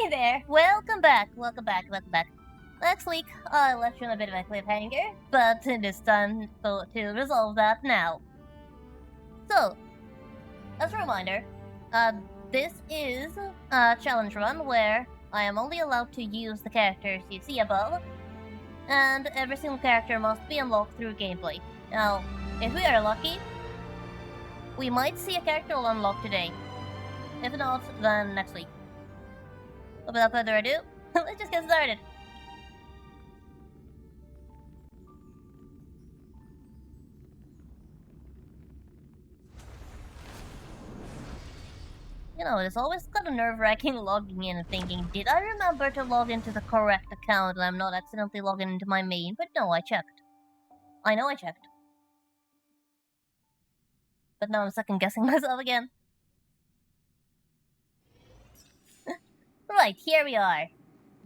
Hey there! Welcome back. Last week, I left you on a bit of a cliffhanger, but it is time to resolve that now. So, as a reminder, this is a challenge run where I am only allowed to use the characters you see above, and every single character must be unlocked through gameplay. Now, if we are lucky, we might see a character unlocked today. If not, then next week. But without further ado, let's just get started. You know, it's always kind of nerve-wracking logging in and thinking, did I remember to log into the correct account and I'm not accidentally logging into my main? But no, I checked. I know I checked. But now I'm second-guessing myself again. Right, here we are.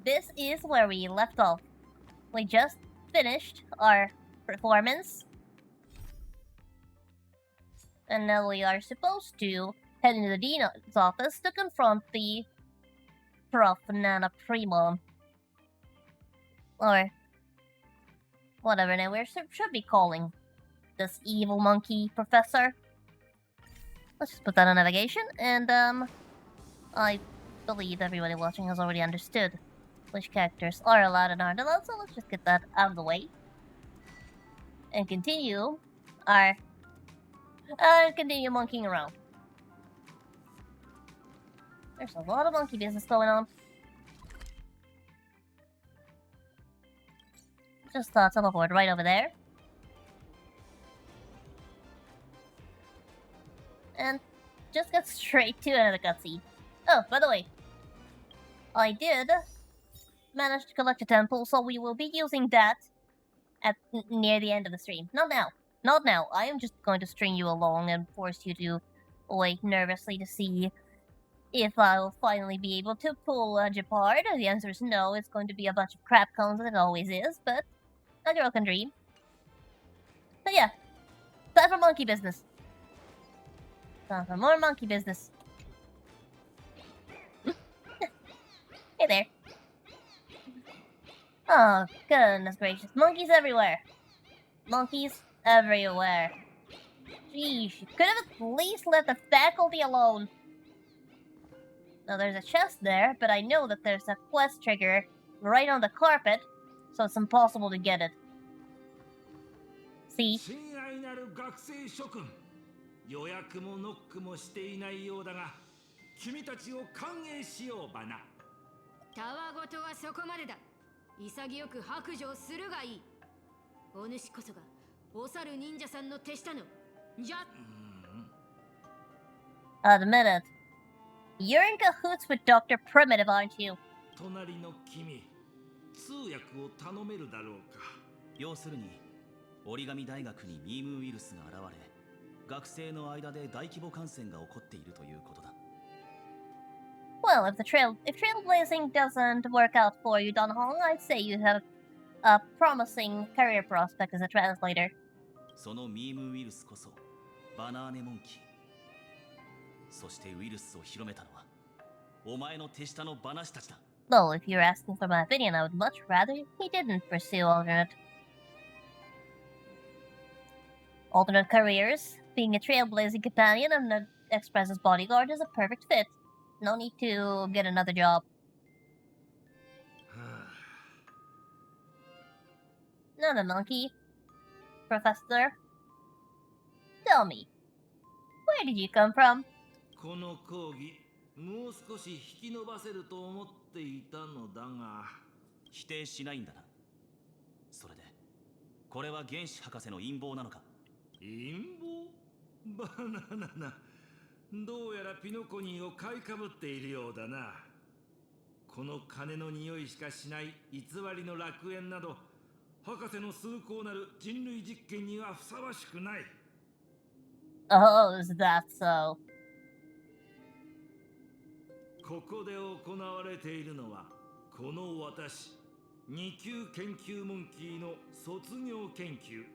This is where we left off. We just finished our performance. And now we are supposed to head into the dean's office to confront the Prof. Nana Primo. Or whatever name we should be calling this evil monkey professor. Let's just put that on navigation, and I believe everybody watching has already understood which characters are allowed and aren't allowed, so let's just get that out of the way. And continue our continue monkeying around. There's a lot of monkey business going on. Just teleport right over there. And just get straight to another cutscene. Oh, by the way, I did manage to collect a temple, so we will be using that at near the end of the stream. Not now. Not now. I am just going to string you along and force you to wait nervously to see if I will finally be able to pull a Gepard. The answer is no. It's going to be a bunch of crap cones, as it always is, but a girl can dream. But yeah, time for monkey business. Time for more monkey business. Hey there. Oh, goodness gracious. Monkeys everywhere. Monkeys everywhere. Geez, you could have at least let the faculty alone. Now, there's a chest there, but I know that there's a quest trigger right on the carpet, so it's impossible to get it. See? 予約もノックもしていないようだが、君たちを歓迎しようバナ。たわごとはそこまでだ。潔く白状するがいい。お主こそがお猿忍者さんの手下のじゃ。Admit it. You're in cahoots with Dr. Primitive, aren't you? 隣の君、通訳を頼めるだろうか。要するに、折り紙大学にミームウイルスが現れ、学生の間で大規模感染が起こっているということだ。Well, if trailblazing doesn't work out for you, Don Hong, I'd say you have a promising career prospect as a translator. そのミームウイルスこそバナーネモンキー。そしてウイルスを広めたのはお前の手下のバナシたちだ。Though, if you're asking for my opinion, I would much rather he didn't pursue alternate careers. Being a trailblazing companion and an Express's bodyguard is a perfect fit. No need to get another job. Not a monkey. Professor, tell me, where did you come from? この講義、もう少し引き伸ばせると思っていたのだが。否定しないんだな。それで、これは原始博士の陰謀なのか？陰謀？バナナナ。どうやらピノコニーを買いかぶっているようだな。この金の匂いしかしない偽りの楽園など、博士の崇高なる人類実験にはふさわしくない。Oh, is that so? ここで行われているのは、この私、2級研究モンキーの卒業研究、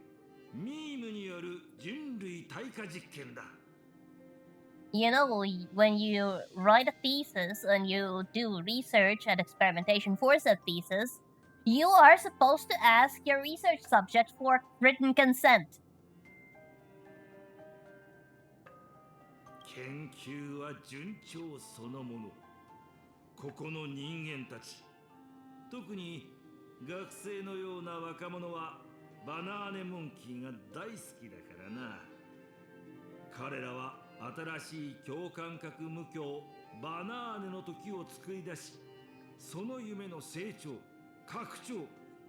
ミームによる人類退化実験だ。You know, when you write a thesis and you do research and experimentation for said thesis, you are supposed to ask your research subject for written consent. 研究は順調そのもの。ここの人間たち、特に学生のような若者はバナーネモンキーが大好きだからな。彼らは新しい共感覚無教バナーネの時を作り出し、その夢の成長、拡張、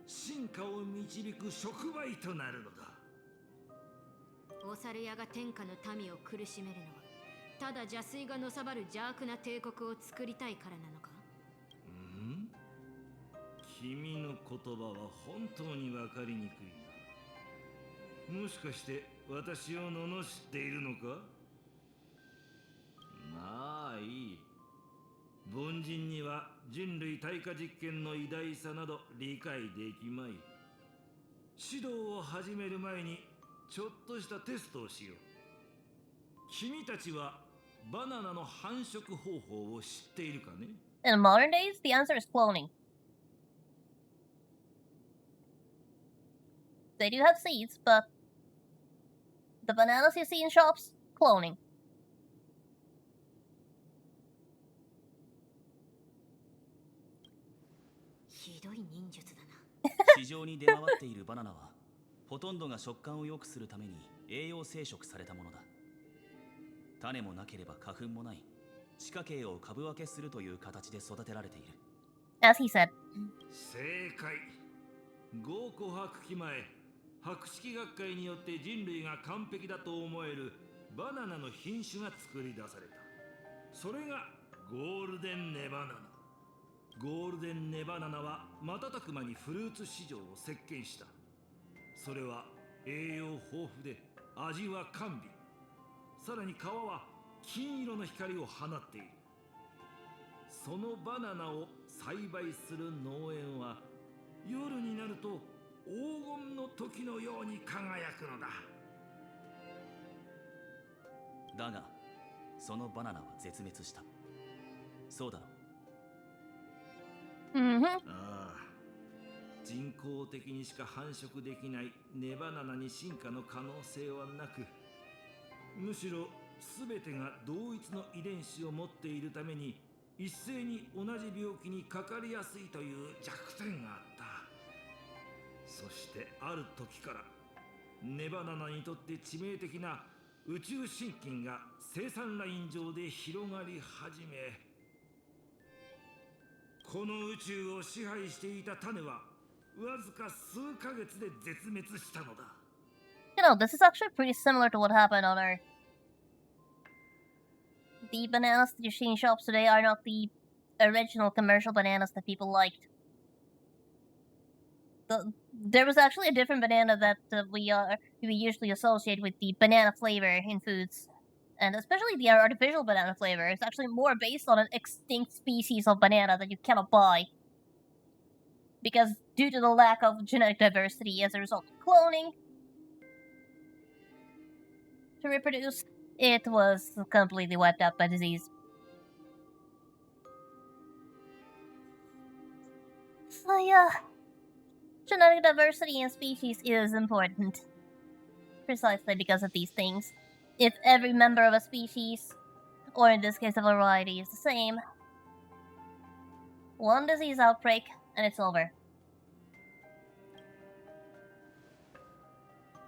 進化を導く触媒となるのだ。オサルヤが天下の民を苦しめるのはただ邪推がのさばる邪悪な帝国を作りたいからなのか？君の言葉は本当に分かりにくいな。もしかして私を罵っているのか？まあいい。凡人には人類対価実験の偉大さなど理解できまい。指導を始める前にちょっとしたテストをしよう。君たちはバナナの繁殖方法を知っているかね？ In modern days, the answer is cloning. They do have seeds, but the bananas you see in shops, cloning. ひどい忍術だな。市場に出回っているバナナはほとんどが食感を良くするために栄養生殖されたものだ。種もなければ花粉もない地下茎を株分けするという形で育てられている。 As he said. 正解。合古白期前、博識学会によって人類が完璧だと思えるバナナの品種が作り出された。それがゴールデンネバナナ。ゴールデンネバナナは瞬く間にフルーツ市場を席巻した。それは栄養豊富で味は甘美。さらに皮は金色の光を放っている。そのバナナを栽培する農園は夜になると黄金の時のように輝くのだ。だがそのバナナは絶滅した。そうだろう。Mm-hmm. ああ、人工的にしか繁殖できないネバナナに進化の可能性はなく、むしろ全てが同一の遺伝子を持っているために一斉に同じ病気にかかりやすいという弱点があった。そしてある時からネバナナにとって致命的な宇宙真菌が生産ライン上で広がり始め、この宇宙を支配していた種はわずか数ヶ月で絶滅したのだ。You know, this is actually pretty similar to what happened on Earth. The bananas that you see in shops today are not the original commercial bananas that people liked. There was actually a different banana that we usually associate with the banana flavor in foods. And especially the artificial banana flavor is actually more based on an extinct species of banana that you cannot buy. Because due to the lack of genetic diversity as a result of cloning to reproduce, it was completely wiped out by disease. So yeah, genetic diversity in species is important. Precisely because of these things. If every member of a species, or in this case a variety, is the same, one disease outbreak and it's over.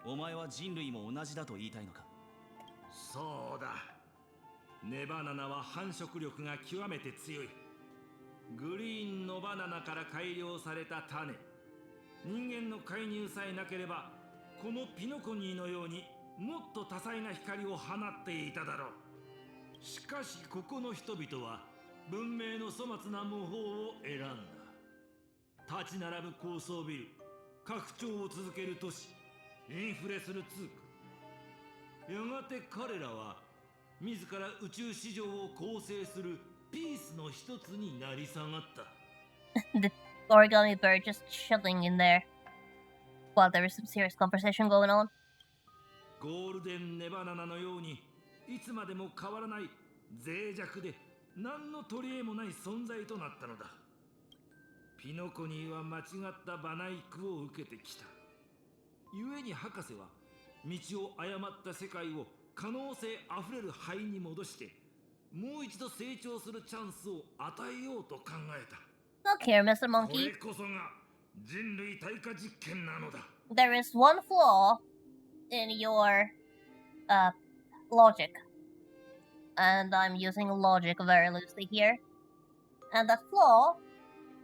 お前は人類も同じだと言いたいのか？そうだ。ネバナナは繁殖力が極めて強い。グリーンのバナナから改良された種。人間の介入さえなければ、このピノコニーのようにもっと多彩な光を放っていただろう。しかしここの人々は文明の粗末な模倣を選んだ。立ち並ぶ高層ビル、拡張を続ける都市、インフレする通貨。やがて彼らは自ら宇宙市場を構成するピースの一つになり下がった。The origami bird just chilling in there while there is some serious conversation going on. ゴールデンネバナナのようにいつまでも変わらない脆弱で何の取り柄もない存在となったのだ。ピノコニーは間違ったバナイクを受けてきた。故に博士は道を誤った世界を可能性あふれる灰に戻して、もう一度成長するチャンスを与えようと考えた。 Look here, Mr. こ Monkey. れこそが人類対価実験なのだ。 There is one flaw in your logic. And I'm using logic very loosely here. And the flaw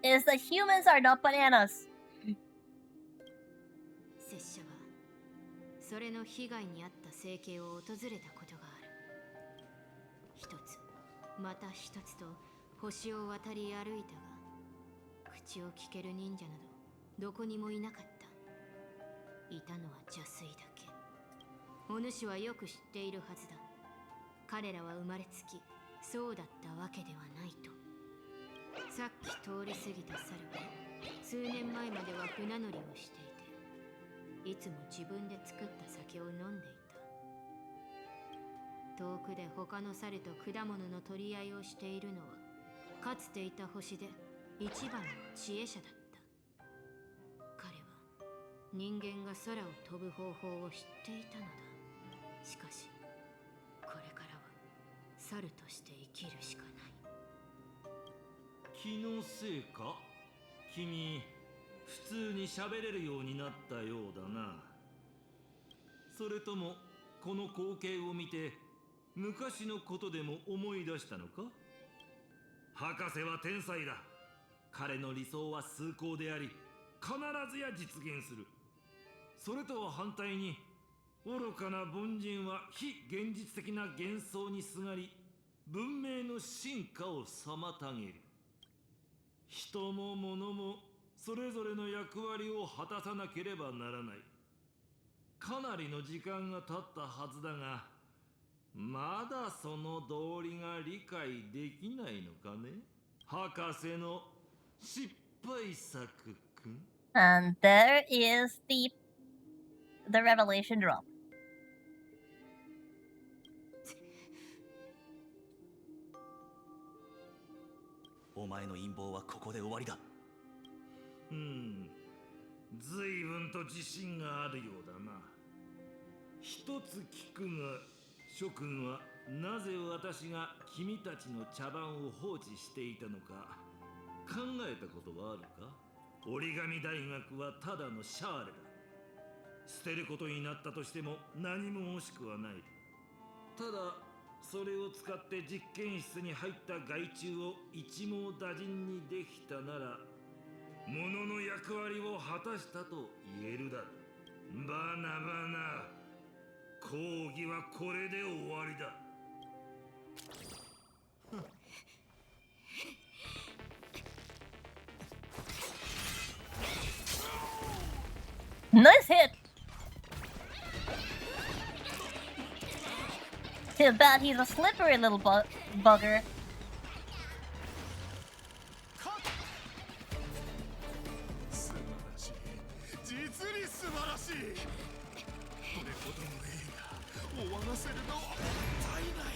is that humans are not bananas. 拙者はそれの被害に遭った生計を訪れたことがある。一つまた一つと星を渡り歩いたが、口を聞ける忍者などどこにもいなかった。いたのは邪推だけ。お主はよく知っているはずだ。彼らは生まれつきそうだったわけではないと。さっき通り過ぎた猿は数年前までは船乗りをしていて、いつも自分で作った酒を飲んでいた。遠くで他の猿と果物の取り合いをしているのは、かつていた星で一番の知恵者だった。彼は人間が空を飛ぶ方法を知っていたのだ。しかしこれからは猿として生きるしかない。気のせいか？君、普通に喋れるようになったようだな。それともこの光景を見て昔のことでも思い出したのか？博士は天才だ。彼の理想は崇高であり、必ずや実現する。それとは反対に、愚かな凡人は非現実的な幻想にすがり、文明の進化を妨げる。人も物もそれぞれの役割を果たさなければならない。かなりの時間が経ったはずだが、まだその道理が理解できないのかね、博士の失敗作くん。 And there is the revelation drop. お前の陰謀はここで終わりだ。随分と自信があるようだな。一つ聞くが、諸君はなぜ私が君たちの茶番を放置していたのか考えたことはあるか？折り紙大学はただのシャーレだ。捨てることになったとしても何も惜しくはない。ただそれを使って実験室に入った害虫を一網打尽にできたなら、物の役割を果たしたと言えるだろう。バナバナ、講義はこれで終わりだ。Nice hit! Too bad he's a slippery little bugger. 素晴らしい。実に素晴らしい。これほどの映画終わらせるのはもったいない。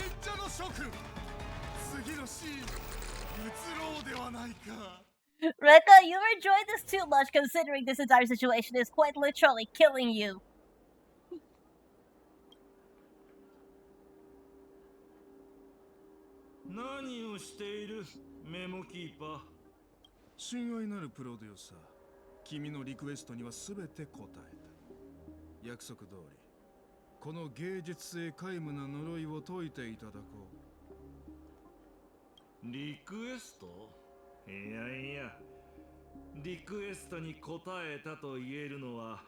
演者の諸君、次のシーン移ろうではないか。 Rekka, you enjoyed this too much considering this entire situation is quite literally killing you. 何をしているメモキーパー？親愛なるプロデューサー、君のリクエストには全て答えた。約束通り、この芸術性皆無な呪いを解いていただこう。リクエスト？いやいや、リクエストに応えたと言えるのは、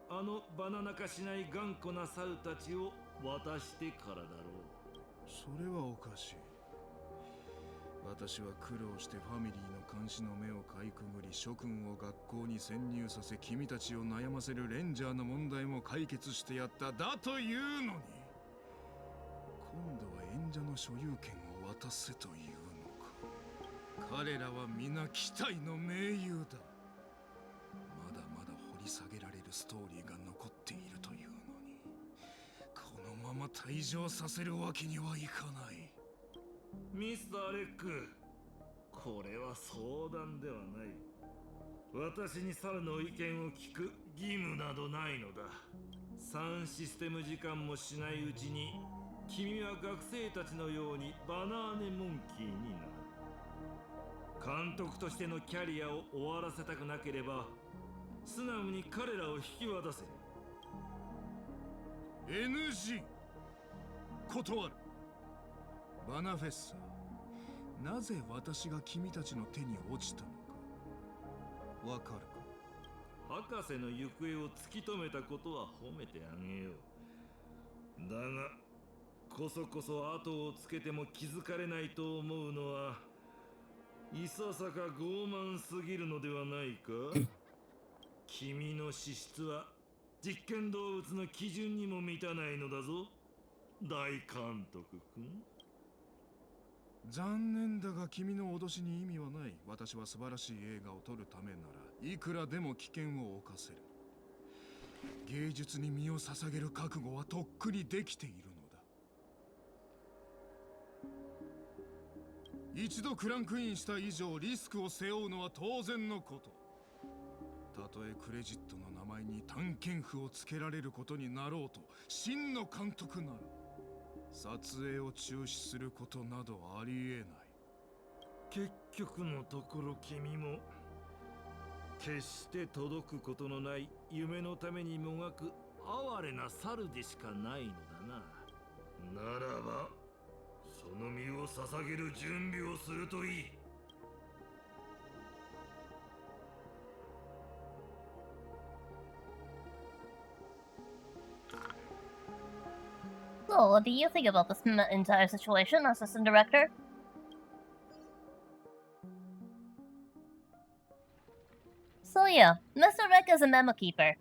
あのバナナ化しない頑固な猿たちを渡してからだろう。それはおかしい。私は苦労してファミリーの監視の目をかいくぐり、諸君を学校に潜入させ、君たちを悩ませるレンジャーの問題も解決してやった。だというのに、今度は演者の所有権を渡せというのか。彼らは皆期待の盟友だ。まだまだ掘り下げられるストーリーが残っている。ま退場させるわけにはいかない。ミスター・レック、これは相談ではない。私に猿の意見を聞く義務などないのだ。3システム時間もしないうちに君は学生たちのようにバナーネモンキーになる。監督としてのキャリアを終わらせたくなければ素直に彼らを引き渡せ。 NG 断る。バナフェッサー、なぜ私が君たちの手に落ちたのかわかるか？博士の行方を突き止めたことは褒めてあげよう。だがこそこそ後をつけても気づかれないと思うのはいささか傲慢すぎるのではないか？君の資質は実験動物の基準にも満たないのだぞ、大監督君。残念だが君の脅しに意味はない。私は素晴らしい映画を撮るためならいくらでも危険を冒せる。芸術に身を捧げる覚悟はとっくにできているのだ。一度クランクインした以上リスクを背負うのは当然のこと。たとえクレジットの名前に探検婦をつけられることになろうと真の監督なら撮影を中止することなどありえない。結局のところ君も決して届くことのない夢のためにもがく哀れな猿でしかないのだな。ならばその身を捧げる準備をするといい。So, what do you think about this entire situation, Assistant Director? So yeah, Mr. Rek is a memo keeper.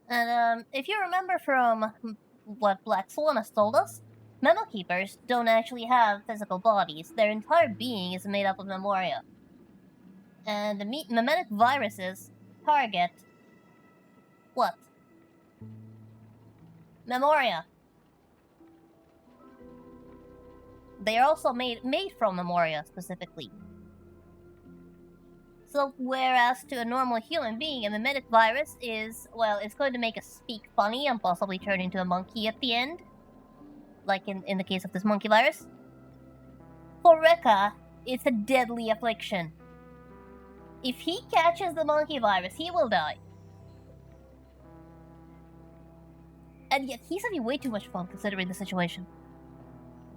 And if you remember from what Black Swan has told us, memo keepers don't actually have physical bodies. Their entire being is made up of memoria. And the memetic viruses target what? Memoria. They are also made from memoria specifically. So whereas to a normal human being, a memetic virus is, well, it's going to make us speak funny and possibly turn into a monkey at the end. Like in the case of this monkey virus. For Rekka, it's a deadly affliction. If he catches the monkey virus, he will die. And yet, he's having way too much fun considering the situation.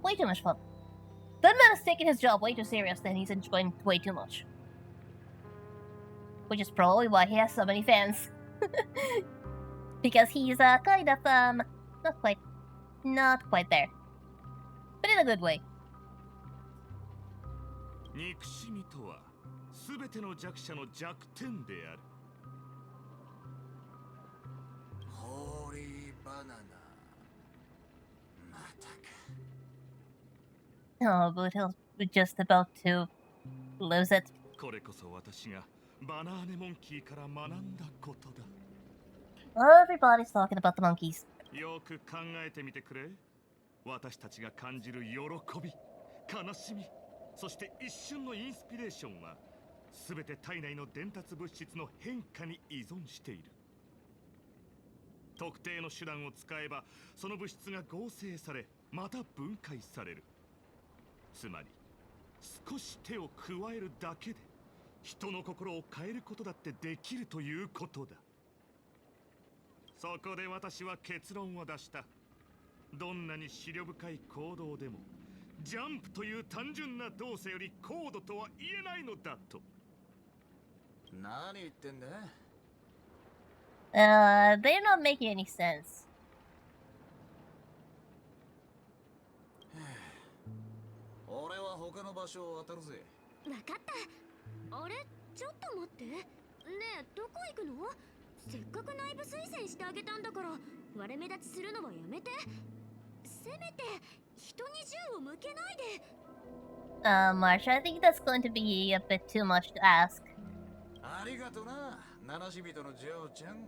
Way too much fun. That man is taking his job way too seriously and he's enjoying way too much. Which is probably why he has so many fans. Because he's kind of, not quite there. But in a good way. 憎しみとは全ての弱者の弱点である。ホーリーバナナ。またか。Oh, but he'll be just about to lose it. これこそ私がバナーネモンキーから学んだことだ。Everybody's talking about the monkeys. よく考えてみてくれ。私たちが感じる喜び、悲しみ、そして一瞬のインスピレーションは全て体内の伝達物質の変化に依存している。特定の手段を使えばその物質が合成されまた分解される。つまり少し手を加えるだけで人の心を変えることだってできるということだ。そこで私は結論を出した。どんなに思慮深い行動でもジャンプという単純な動作より高度とは言えないのだと。何言ってんだ？ They're not making any sense. 俺は他の場所を当たるぜ。わかった。あれ、ちょっと待って。ねえ、どこ行くの？せっかく内部推薦してあげたんだから割れ目立ちするのはやめて。せめて人に銃を向けないで。Marsha, I think that's going to be a bit too much to ask. ありがとな、七死人のジョーちゃん。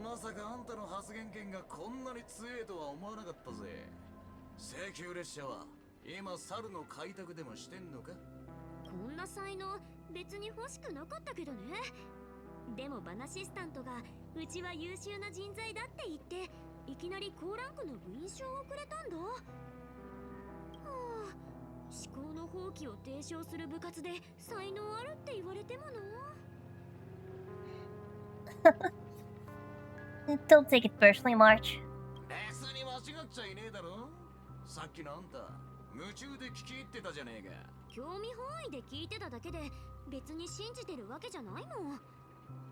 ままさかあんたの発言権がこんなに強えとは思わなかったぜ。請求列車は今猿の開拓でもしてんのか？こんな才能別に欲しくなかったけどね。でもバナシスタントがうちは優秀な人材だって言っていきなり高ランクの部員賞をくれたんだ。はあ、思考の放棄を提唱する部活で才能あるって言われてもな。Don't take it personally, March. 別に間違っちゃいねえだろ。さっきのあんた夢中で聞き入ってたじゃねえか。興味本位で聞いてただけで別に信じてるわけじゃないもん。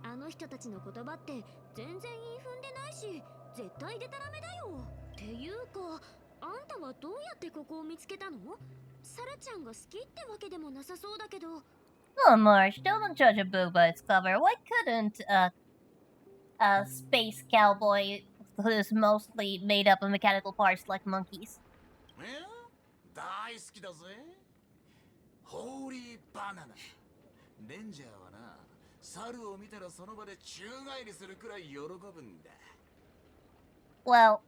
あの人たちの言葉って全然言い踏んでないし絶対デタラメだよ。っていうかあんたはどうやってここを見つけたの？サラちゃんが好きってわけでもなさそうだけど。Oh, March, don't judge a book by its cover. Why couldn't a space cowboy who's mostly made up of mechanical parts like monkeys? 大好きだぜ。ホーリーバナナ。レンジャーはな、猿を見たらその場で宙返りするくらい喜ぶんだ。Well,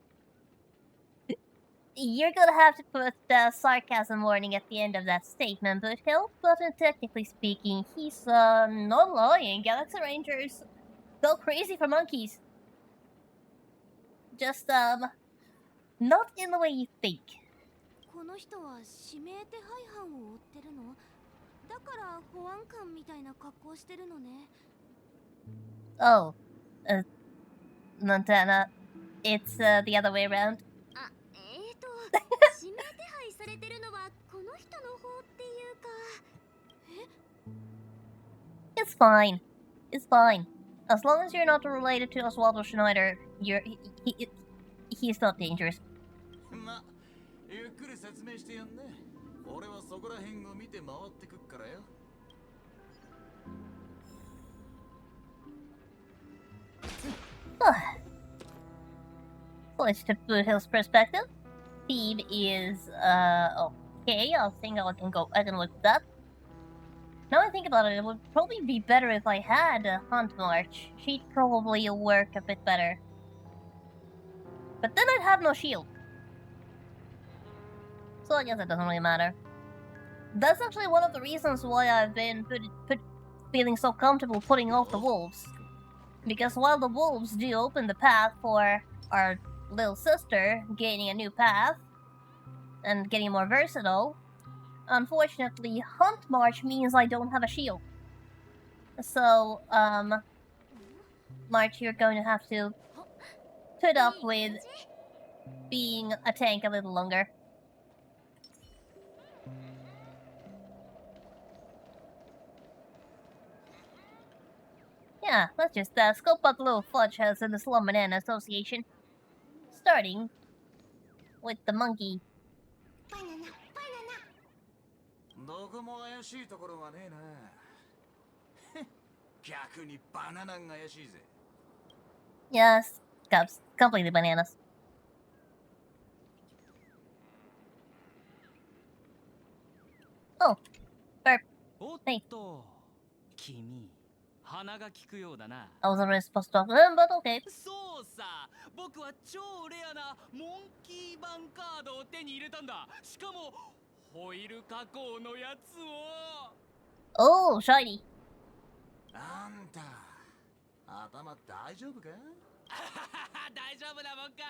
you're gonna have to put the sarcasm warning at the end of that statement, Boothill. But technically speaking, he's not lying. Galaxy Rangers go crazy for monkeys. Just not in the way you think. この人は指名手配犯を追ってるの？だから保安官みたいな格好してるのね。Oh, Montana, it's the other way around. あ、指名手配されてるのはこの人の方っていうか。It's fine. It's fine. As long as you're not related to Oswaldo Schneider, he's not dangerous. ま、ゆっくり説明してやんね。俺はそこら辺を見て回ってくっからよ。Switch to Boothill's perspective. Steve is okay. I can look at that. Now I think about it, it would probably be better if I had a Hunt March. She'd probably work a bit better. But then I'd have no shield. So I guess it doesn't really matter. That's actually one of the reasons why I've been feeling so comfortable putting off the wolves. Because while the wolves do open the path for our little sister gaining a new path and getting more versatile, unfortunately, Hunt March means I don't have a shield. So, March, you're going to have to put up with being a tank a little longer. Yeah, let's just scope out the little fudge house in the Slum Banana Association. Starting with the monkey. どこも怪しいところはねえな。逆にバナナが怪しいぜ。Yes, cups, completely bananas. Oh, burp. おっと、君、鼻が利くようだな。I wasn't really supposed to talk to him, but okay. そうさ、僕は超レアなモンキー版カードを手に入れたんだ。しかも、ホイール加工のやつを。Oh, shiny. あんた、頭大丈夫か？大丈夫なもんか。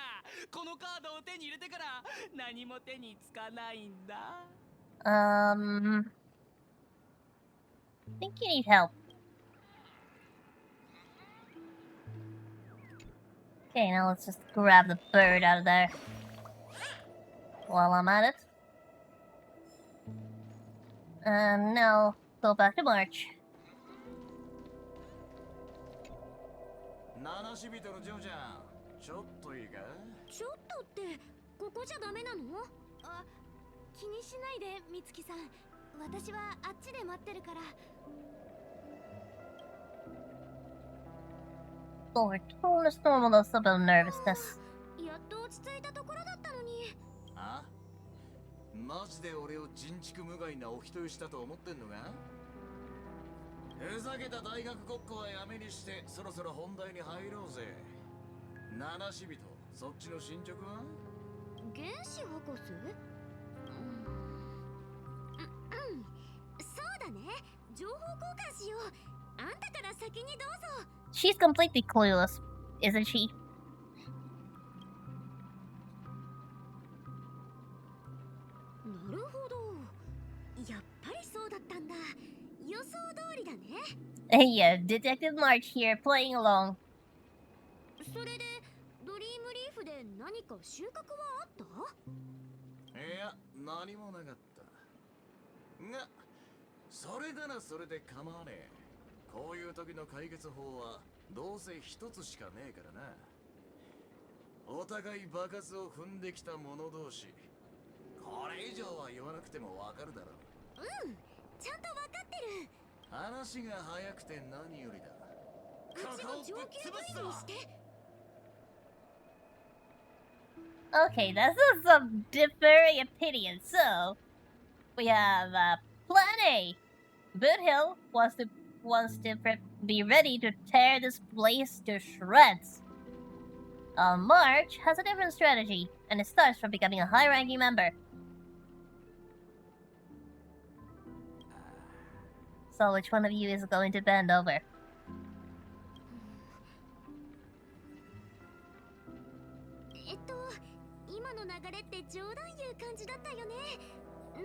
このカードを手に入れてから何も手につかないんだ。I think you need help. Okay, now let's just grab the bird out of there while I'm at it. And now go back to March. 七し人のジョーちゃん、ちょっといいか？ちょっとってここじゃダメなの？あ、気にしないで美月さん。私はあっちで待ってるから。Lord, almost normal of a nervousness. やっと落ち着いたところだったのに。あ？マジで俺を人畜無害なお人よしだと思ってんのか？ふざけた大学ごっこはやめにしてそろそろ本題に入ろうぜ。七死人、そっちの進捗は？原子博士？そうだね。情報交換しよう。あんたから先にどうぞ。 She's completely clueless, isn't she? なるほど。やっぱりそうだったんだ。予想通りだね。Yeah, Detective March here playing along. それでドリームリーフで何か収穫はあった？いや、何もなかった。が、それならそれで構わねえ。こういう時の解決法はどうせ一つしかねえからな。お互い場数を踏んできた者同士。これ以上は言わなくてもわかるだろう。うん、ちゃんとわかってる。話が早くて何よりだ。うちの上級部員にして。 Okay, that's some differing opinions. So, we have Plan A. Boot Hill wants to be ready to tear this place to shreds. March has a different strategy, and it starts from becoming a high-ranking member. So, which one of you is going to bend over? 今の流れって冗談言う感じだったよね。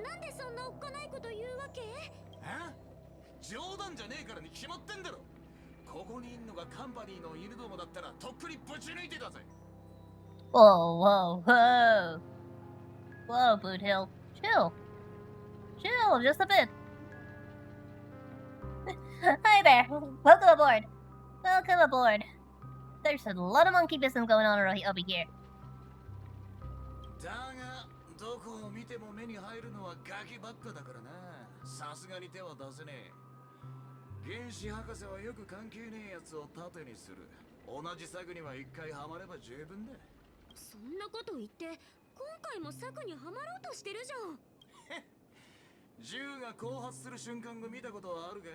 なんでそんなおっかないこと言うわけ？え？冗談じゃねえからに決まってんだろ。ここにいんのがカンパニーの犬どもだったらとっくにぶち抜いてたぜ。Whoa, whoa, whoa. Whoa, Boot Hill. Chill. Chill, just a bit. Hi there. Welcome aboard. Welcome aboard. There's a lot of monkey business going on over here. だが、どこを見ても目に入るのはガキばっかだからな。さすがに手は出せねえ。原子博士はよく関係ねえやつを盾にする。同じ策には一回ハマれば十分だ。そんなこと言って今回も策にはまろうとしてるじゃん。銃が後発する瞬間を見たことはあるか？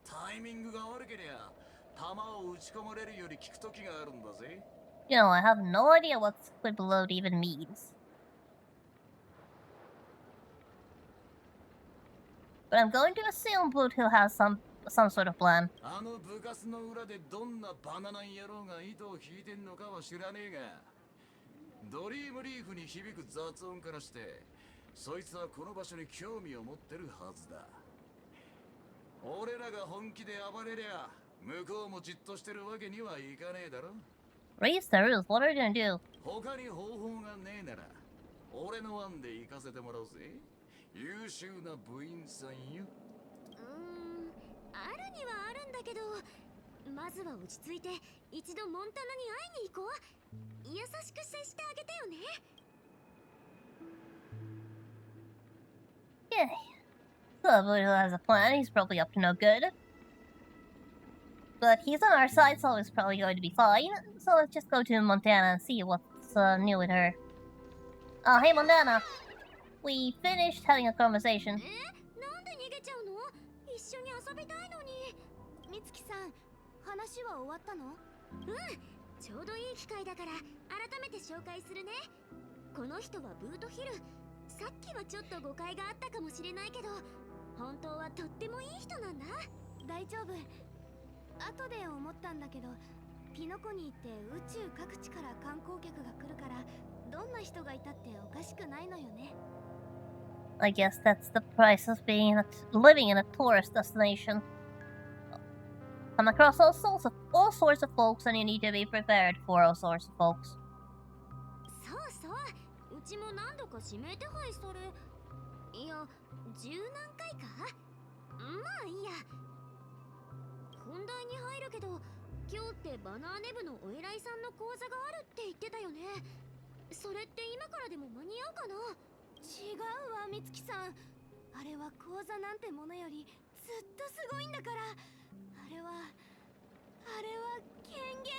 タイミングが悪けりゃ弾を撃ち込まれるより効く時があるんだぜ。You know, I have no idea what split load even means. But I'm going to assume Boot Hill has some sort of plan. あの部活の裏でどんなバナナ野郎が糸を引いてんのかは知らねえが、ドリームリーフに響く雑音からしてそいつはこの場所に興味を持ってるはずだ。俺らが本気で暴れりゃ向こうもじっとしてるわけにはいかねえだろ。Raise the rules. What are you gonna do? 他に方法がねえなら俺の案で行かせてもらうぜ。優秀な部員さんよ。あるにはあるんだけど、まずは落ち着いて一度モンタナに会いに行こう。優しく接してあげてよね。Yeah. So Boot Hill has a plan. He's probably up to no good. But he's on our side, so it's probably going to be fine. So let's just go to Montana and see what's new with her. Oh, hey Montana. We finished having a conversation. なんで逃げちゃうの？一緒に遊びたいのに。みつきさん、話は終わったの？ちょうどいい機会だから改めて紹介するね。この人はブートヒル。さっきはちょっと誤解があったかもしれないけど、本当はとってもいい人なんだ。大丈夫。後で思ったんだけど、ピノコニーって宇宙各地から観光客が来るから、どんな人がいたっておかしくないのよね。I guess that's the price of living in a tourist destination. Come across all sorts of folks, and you need to be prepared for all sorts of folks. そうそう、うちも何度か指名手配され、いや、十何回か。まあいいや。本題に入るけど、今日ってバナーネ部のお偉いさんの講座があるって言ってたよね。それって今からでも間に合うかな？違うわ、みつきさん。あれは講座なんてものよりずっとすごいんだから。あれは権限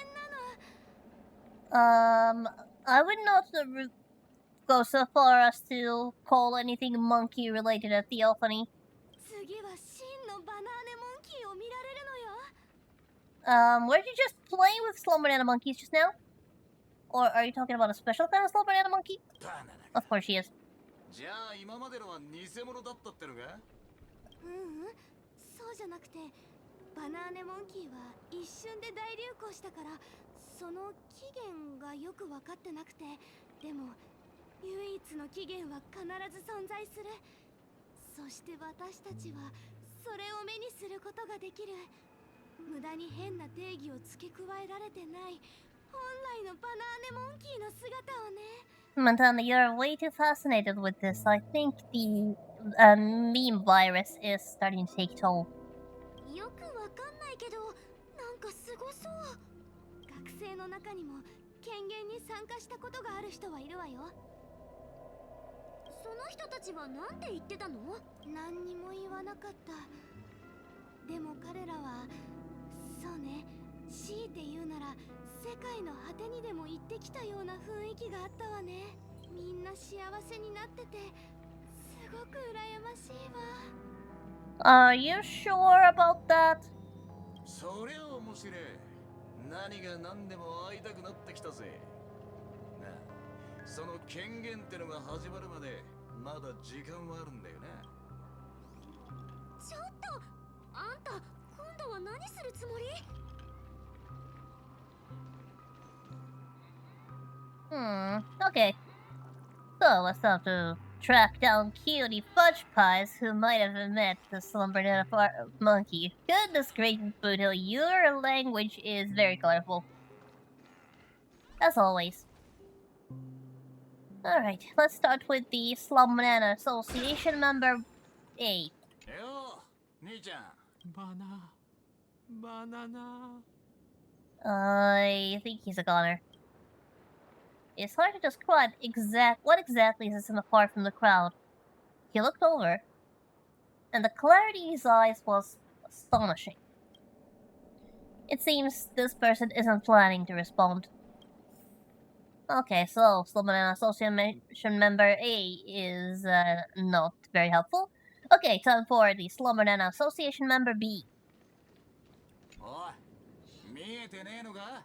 なの。I would not go so far as to call anything monkey related a theophany. 次は真のバナーネモンキーを見られるのよ。Weren't you just playing with slow banana monkeys just now? Or are you talking about a special kind of slow banana monkey? バナナ Of course she is. じゃあ今までのは偽物だったってのか？そうじゃなくてバナーネモンキーは一瞬で大流行したからその起源がよく分かってなくてでも唯一の起源は必ず存在するそして私たちはそれを目にすることができる無駄に変な定義を付け加えられてない本来のバナーネモンキーの姿をね Montana, you're way too fascinated with this. I think the meme virus is starting to take toll. よくわかんないけどなんかすごそう学生の中にも権限に参加したことがある人はいるわよその人たちは何て言ってたの何にも言わなかったでも彼らはそうね強いて言うなら世界の果てにでも行ってきたような雰囲気があったわねみんな幸せになっててすごく羨ましいわ Are you sure about that? そりゃ面白い何が何でも会いたくなってきたぜなあその権限ってのが始まるまでまだ時間はあるんだよなちょっとあんた今度は何するつもり Okay. So, let's have to track down cutie fudge pies who might have met the slumber monkey. Goodness gracious, Boothill, your language is very colorful. As always. Alright, let's start with the Slum Banana Association member A. よ兄ちゃんバナナ I think he's a goner. It's hard to describe what exactly sets him apart from the crowd. He looked over, and the clarity in his eyes was astonishing. It seems this person isn't planning to respond. Okay, so Slum Banana Association member A is not very helpful. Okay, time for the Slum Banana Association member B. おい見えてねえのか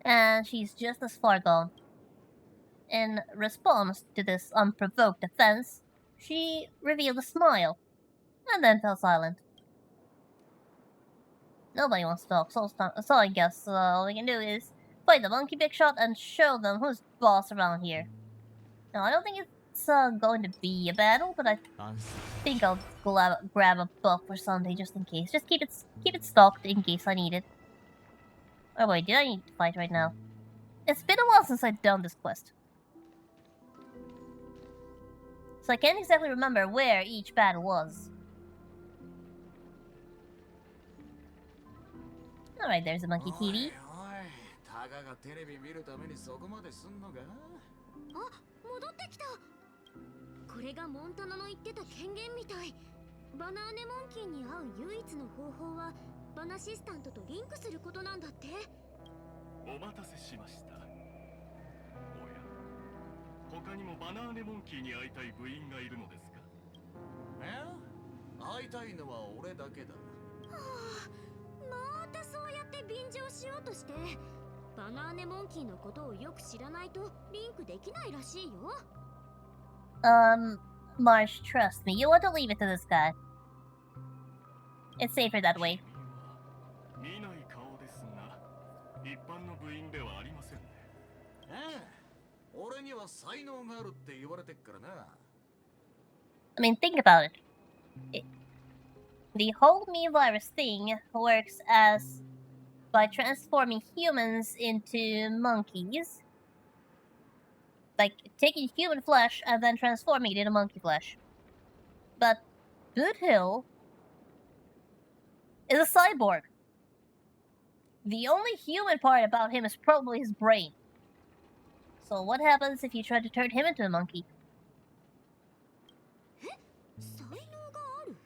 And she's just as far gone. In response to this unprovoked offense, she revealed a smile, and then fell silent. Nobody wants to talk, so I guess all we can do is fight the monkey big shot and show them who's boss around here. Now, I don't think it's going to be a battle, but I think I'll grab a buff or something just in case. Just keep it stocked in case I need it. Oh wait, did I need to fight right now? It's been a while since I've done this quest. So I can't exactly remember where each battle was. Alright, there's a monkey TV. おいおいたかがテレビ見るためにそこまですんのかあ戻ってきたこれがモンタナの言ってた権限みたいバナーネモンキーに会う唯一の方法はバナシスタントとリンクすることなんだってお待たせしましたおや他にもバナーネモンキーに会いたい部員がいるのですか会いたいのは俺だけだはあまたそうやって便乗しようとしてバナーネモンキーのことをよく知らないとリンクできないらしいよ Marsh, trust me, you want to leave it to this guy. It's safer that way. 見ない顔ですが一般の部員ではありませんね俺には才能があるって言われてっからな I mean, think about it. The whole me virus thing works as by transforming humans into monkeys. Like, taking human flesh and then transforming it into monkey flesh. But Boothill is a cyborg. The only human part about him is probably his brain. So what happens if you try to turn him into a monkey? 才能がある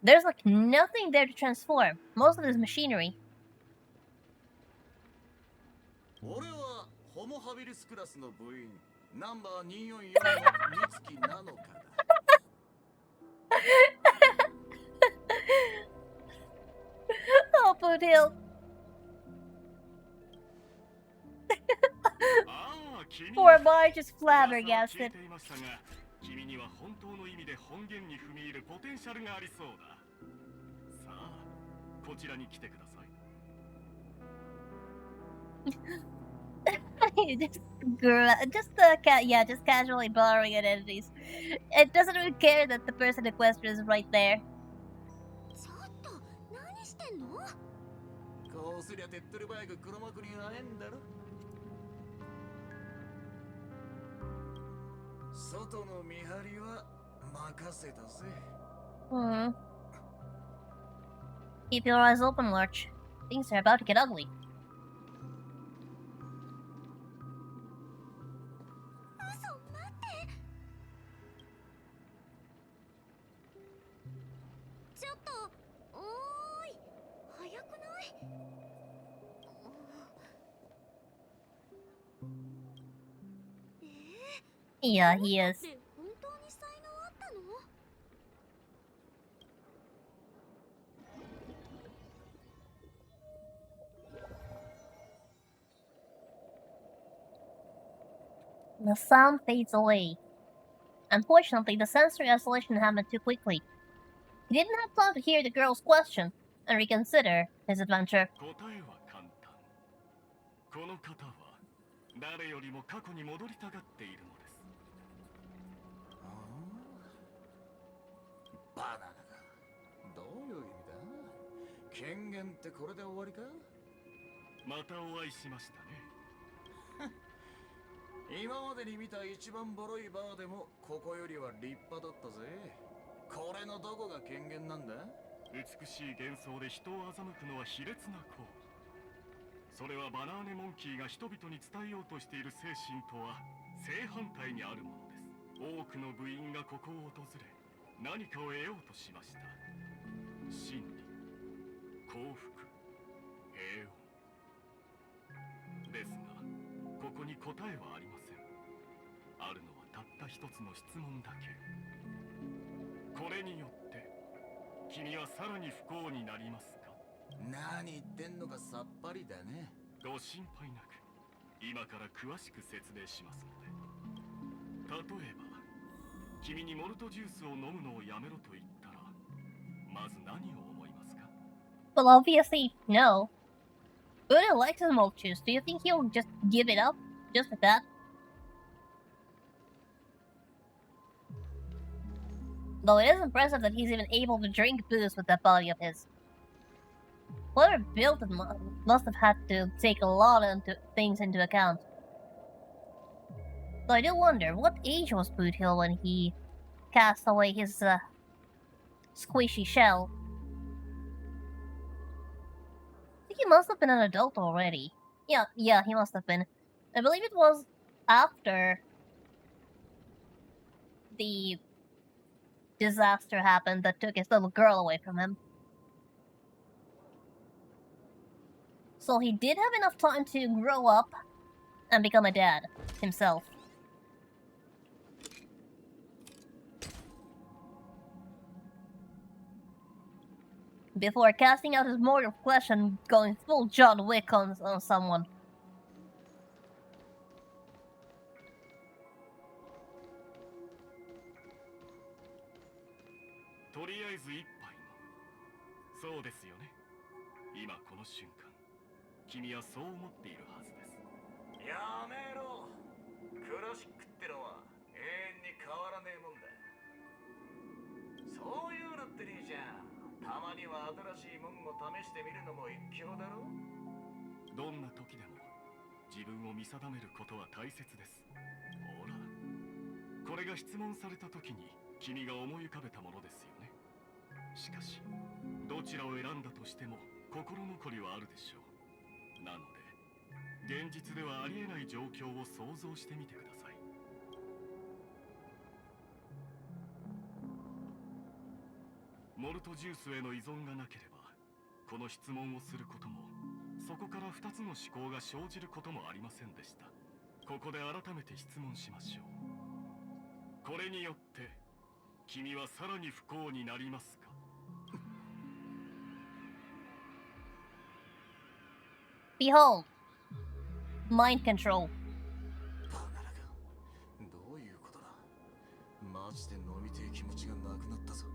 There's like nothing there to transform. Most of it is machinery. 俺はホモハビリスクラスの部員ナンバー244の美月なのかだ Oh, Boothill. ああ、君 Poor Marge is 噂は聞 flabbergasted. いていましたが、君には本当の意味で本源に踏み入るポテンシャルがありそうだ。さあ、こちらに来てください。Just casually borrowing identities. It doesn't even care that the person in question is right there. ちょっと何してんの？こうすりゃ手っ取り早く黒幕に会えんだろ。外の見張りは任せたぜ。Hmm. Keep your eyes open, Lurch. Things are about to get ugly. 嘘、待って。ちょっと、おーい、早くない？ Yeah, he is. で本当に才能あったの？ The sound fades away. Unfortunately, the sensory isolation happened too quickly. He didn't have time to hear the girl's question and reconsider his adventure. 答えは簡単。この方は誰よりも過去に戻りたがっているのです。バナナ。どういう意味だ？権限ってこれで終わりか？またお会いしましたね。今までに見た一番ボロいバーでもここよりは立派だったぜ。これのどこが権限なんだ？美しい幻想で人を欺くのは卑劣な行為。それはバナーネモンキーが人々に伝えようとしている精神とは正反対にあるものです。多くの部員がここを訪れ、何かを得ようとしました。真理、幸福、平穏。ですが、ここに答えはありません。あるのはたった一つの質問だけ。これによって君はさらに不幸になりますか？何言ってんのかさっぱりだね。ご心配なく今から詳しく説明しますので。例えば君にモルトジュースを飲むのをやめろと言ったらまず何を思いますか？ Well, obviously, no. Uda likes his milk juice. Do you think he'll just give it up? Just like that? Though it is impressive that he's even able to drink booze with that body of his. Whoever built it must have had to take a lot of things into account. Though I do wonder, what age was Boot Hill when he cast away his squishy shell? I think he must have been an adult already. Yeah, he must have been. I believe it was after the disaster happened that took his little girl away from him. So he did have enough time to grow up and become a dad himself. Before casting out his mortal flesh and going full John Wick on someone. とりあえず一杯の。そうですよね。今この瞬間、君はそう思っているはずです。やめろ。クラシックってのは永遠に変わらねえもんだ。そういうのってねえじゃん。たまには新しいもんを試してみるのも一興だろ。どんな時でも自分を見定めることは大切です。ほら、これが質問された時に君が思い浮かべたものですよね。しかし、どちらを選んだとしても心残りはあるでしょう。なので、現実ではありえない状況を想像してみてください。モルトジュースへの依存がなければ、この質問をすることも、そこから2つの思考が生じることもありませんでした。ここで改めて質問しましょう。これによって君はさらに不幸になりますか？ Behold, mind control. バカらか。どういうことだ。マジで飲みてえ気持ちがなくなったぞ。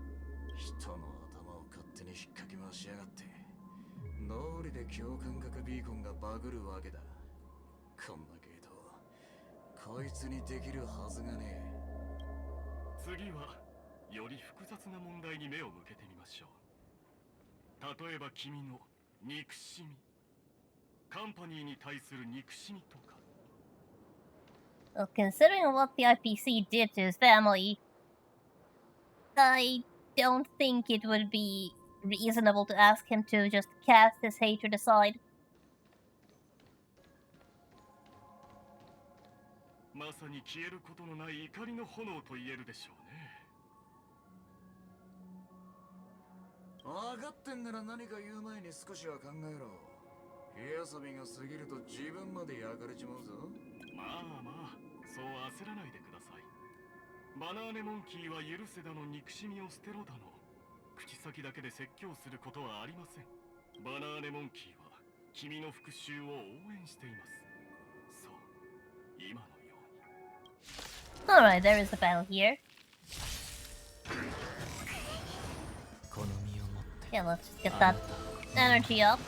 人の頭を勝手に引っかき回しやがって。道理で共感覚ビーコンがバグるわけだ。こんなゲート、こいつにできるはずがねえ。次はより複雑な問題に目を向けてみましょう。例えば君の憎しみ、カンパニーに対する憎しみとか。 Well, considering what the IPC did to his family, I don't think it would be reasonable to ask him to just cast his hatred aside. まさに消えることのない怒りの炎と言えるでしょうね。分かってんなら何か言う前に少しは考えろ。火遊びが過ぎると自分まで焼かれちまうぞ。まあまあ、そう焦らないでください。バナーネモンキーは許せだの憎しみを捨てろだの、口先だけで説教することはありません。バナーネモンキーは君の復讐を応援しています。そう、今のように。Alright, there is a battle here. Yeah, let's just get that energy up.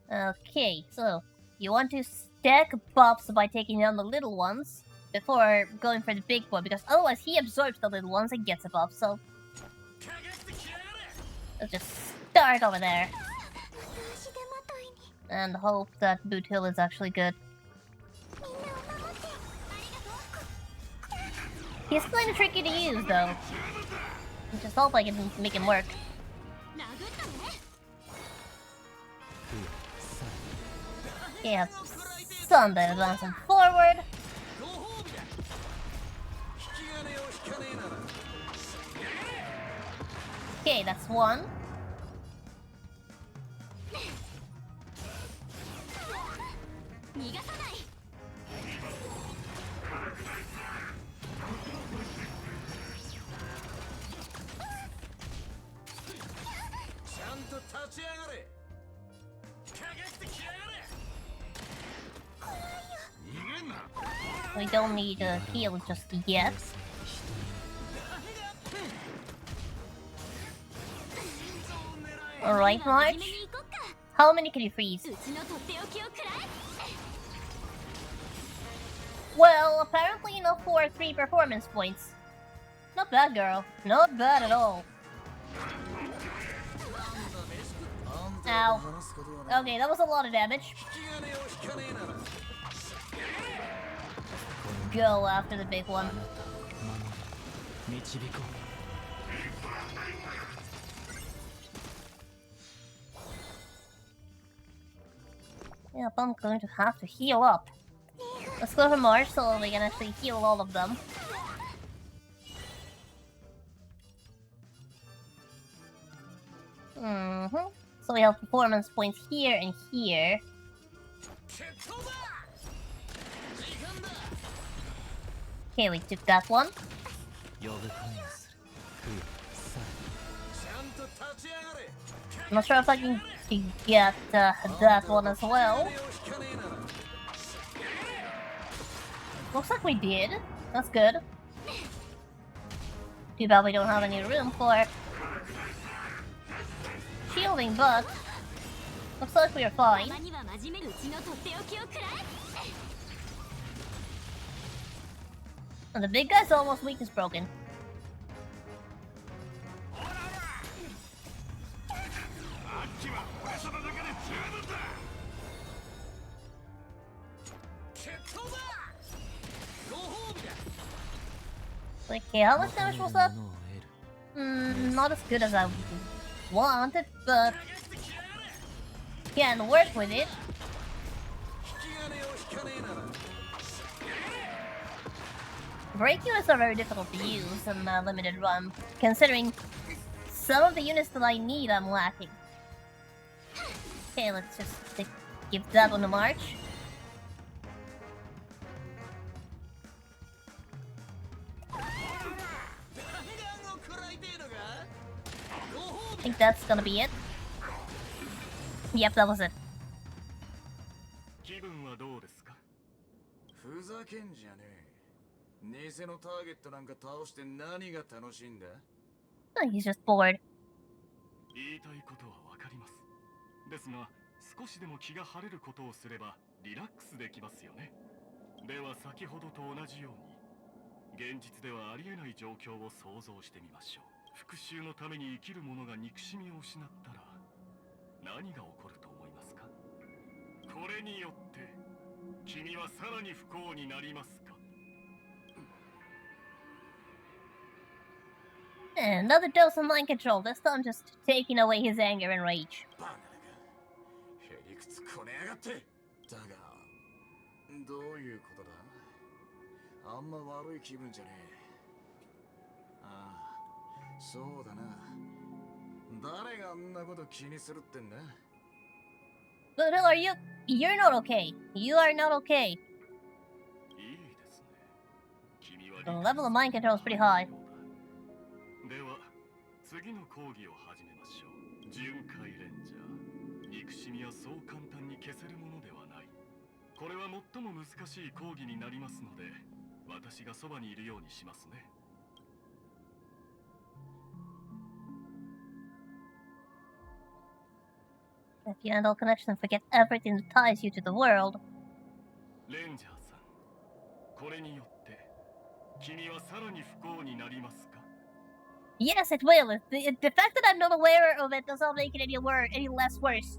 Okay, so you want to stack buffs by taking down the little ones before going for the big one, because otherwise he absorbs the little ones and gets a buff, so let's just start over there and hope that Boot Hill is actually good. He's kind of tricky to use, though. Just hope I can make him work. Yeah, Sunday advancing forward. Okay, that's one. We don't need a heal just yet. Alright, March. How many can you freeze? Well, apparently enough for 3 performance points. Not bad, girl. Not bad at all. Ow. Okay, that was a lot of damage. Go after the big one. Yep, I'm going to have to heal up. Let's go for March so we can actually heal all of them. So we have performance points here and here. Okay, we took that one. I'm not sure if I can get that one as well. Looks like we did. That's good. Too bad we don't have any room for shielding, but looks like we are fine. And the big guy's almost weakness broken. Okay, how much damage was that? Not as good as I wanted, but can work with it. Break units are very difficult to use in a limited run, considering some of the units that I need I'm lacking. Okay, let's just give that one a march. think that's gonna be it. Yep, that was it. 気分はどうですか？ふざけんじゃねえ。偽のターゲットなんか倒して何が楽しいんだ？ Oh, he's just bored. 言いたいことはわかります。ですが、少しでも気が晴れることをすればリラックスできますよね。では先ほどと同じように、現実ではありえない状況を想像してみましょう。復讐のために生きる者が憎しみを失ったら何が起こると思いますか？これによって君はさらに不幸になりますか？ Another dose of mind control, this time just taking away his anger and rage. バカだか。へりくつこねやがって。だが、どういうことだ？あんま悪い気分じゃねえ。ああ、そうだな。誰があんなこと気にするってんだ？ But who are you? You're not okay. You are not okay. いいですね。君は The level of mind control is pretty high. では次の講義を始めましょう。巡回レンジャー、憎しみはそう簡単に消せるものではない。これは最も難しい講義になりますので、私がそばにいるようにしますね。If you end all connection and forget everything that ties you to the world. レンジャーさん、これによって君はさらに不幸になりますか？ Yes, it will. The fact that I'm not aware of it does not make it any less worse.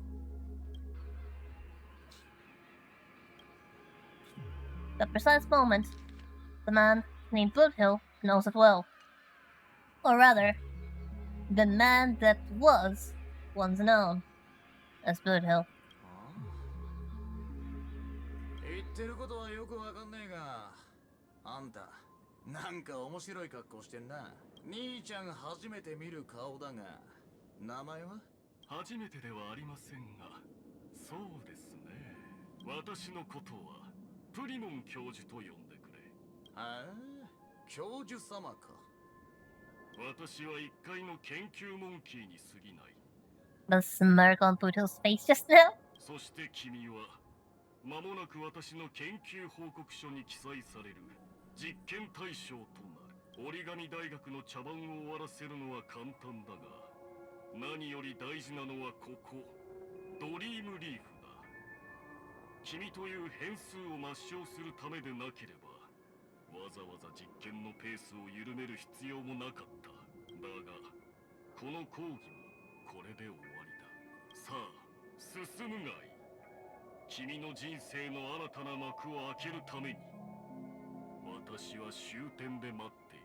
The precise moment, the man named Bloodhill knows it well. Or rather, the man that was once known as Bloodhill. 言ってることはよくわかんねえが、あんた、なんか面白い格好してんな。兄ちゃん初めて見る顔だが、名前は？初めてではありませんが、そうですね。私のことはプリモン教授と呼んでくれ。ああ、教授様か。私は一階の研究モンキーに過ぎない。 The smirk on Bloodhill's face just now. そして君は間もなく私の研究報告書に記載される実験対象となる。折り紙大学の茶番を終わらせるのは簡単だが、何より大事なのはここ、ドリームリーフだ。君という変数を抹消するためでなければ、わざわざ実験のペースを緩める必要もなかった。だが、この講義もこれで終わりだ。さあ、進むがいい。君の人生の新たな幕を開けるために、私は終点で待っている。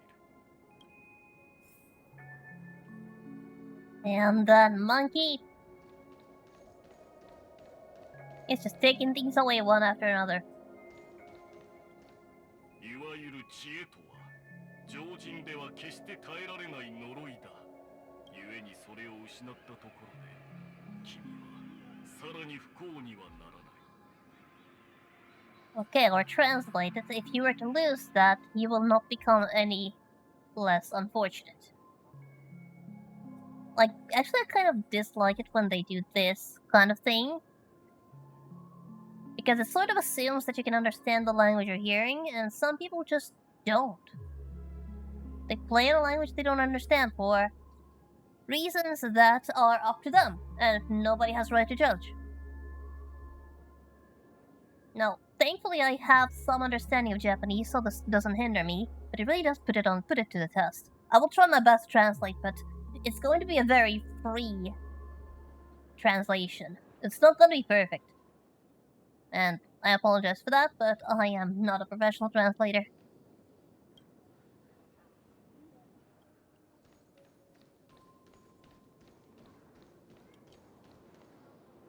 And that monkey is just taking things away one after another. いわゆる知恵とは、常人では決して耐えられない呪いだ。故にそれを失ったところで、君はさらに不幸にはならない。 Okay, or translated, if you were to lose that, you will not become any less unfortunate. Like, actually I kind of dislike it when they do this kind of thing. Because it sort of assumes that you can understand the language you're hearing, and some people just don't. They play in a language they don't understand for reasons that are up to them, and nobody has right to judge. Now, thankfully I have some understanding of Japanese, so this doesn't hinder me, but it really does put it to the test. I will try my best to translate, but it's going to be a very free translation. It's not going to be perfect. And I apologize for that, but I am not a professional translator.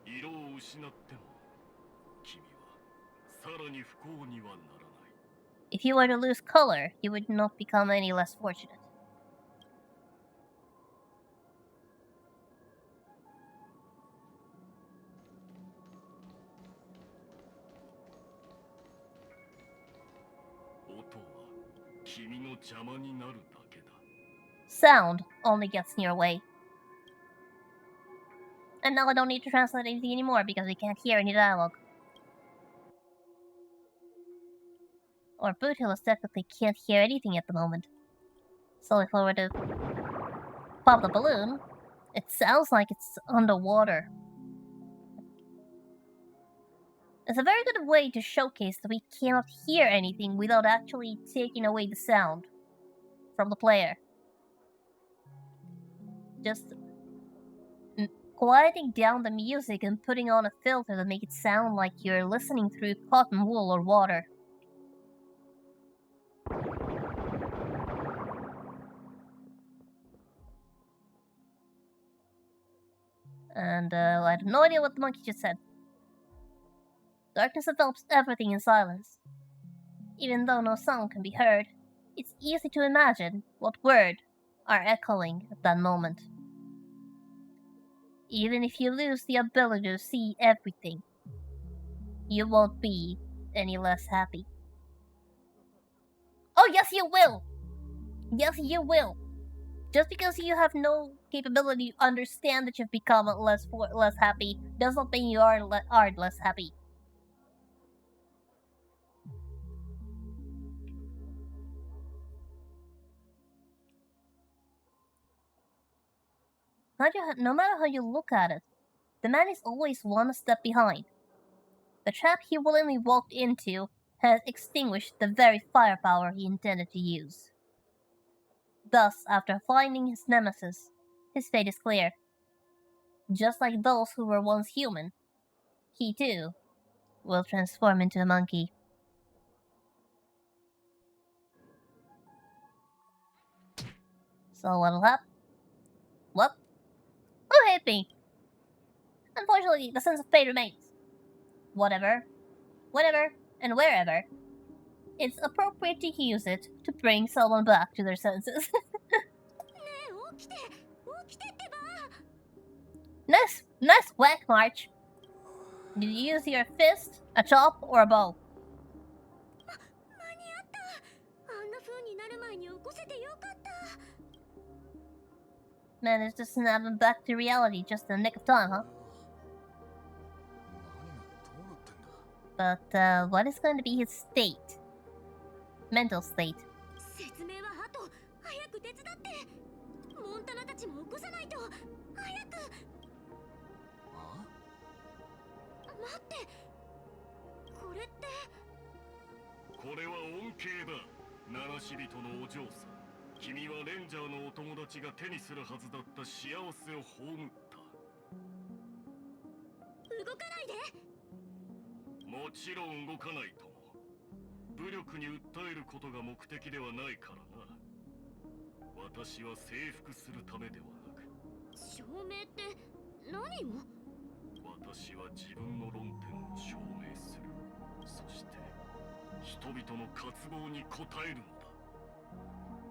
色を失っても、君はさらに不幸にはならない。 If you were to lose color, you would not become any less fortunate. 音は君の邪魔になるだけだ。 Sound only gets in your way. And now I don't need to translate anything anymore because we can't hear any dialogue. Or Boothills technically can't hear anything at the moment. So if I were to pop the balloon, it sounds like it's underwater. It's a very good way to showcase that we cannot hear anything without actually taking away the sound from the player. Just quieting down the music and putting on a filter to make it sound like you're listening through cotton wool or water. And I have no idea what the monkey just said. Darkness envelops everything in silence. Even though no sound can be heard, it's easy to imagine what words are echoing at that moment. Even if you lose the ability to see everything, you won't be any less happy. Oh yes, you will! Yes, you will! Just because you have no capability to understand that you've become less happy does not mean you are less happy. No matter how you look at it, the man is always one step behind. The trap he willingly walked into has extinguished the very firepower he intended to use. Thus, after finding his nemesis, his fate is clear. Just like those who were once human, he too will transform into a monkey. So what'll happen? What? Who hit me? Unfortunately, the sense of fate remains. Whatever, whenever, and wherever, it's appropriate to use it to bring someone back to their senses. Nice whack, March. Did you use your fist, a chop, or a bow? Managed to snap him back to reality just in the nick of time, huh? But, what is going to be his state? Mental state.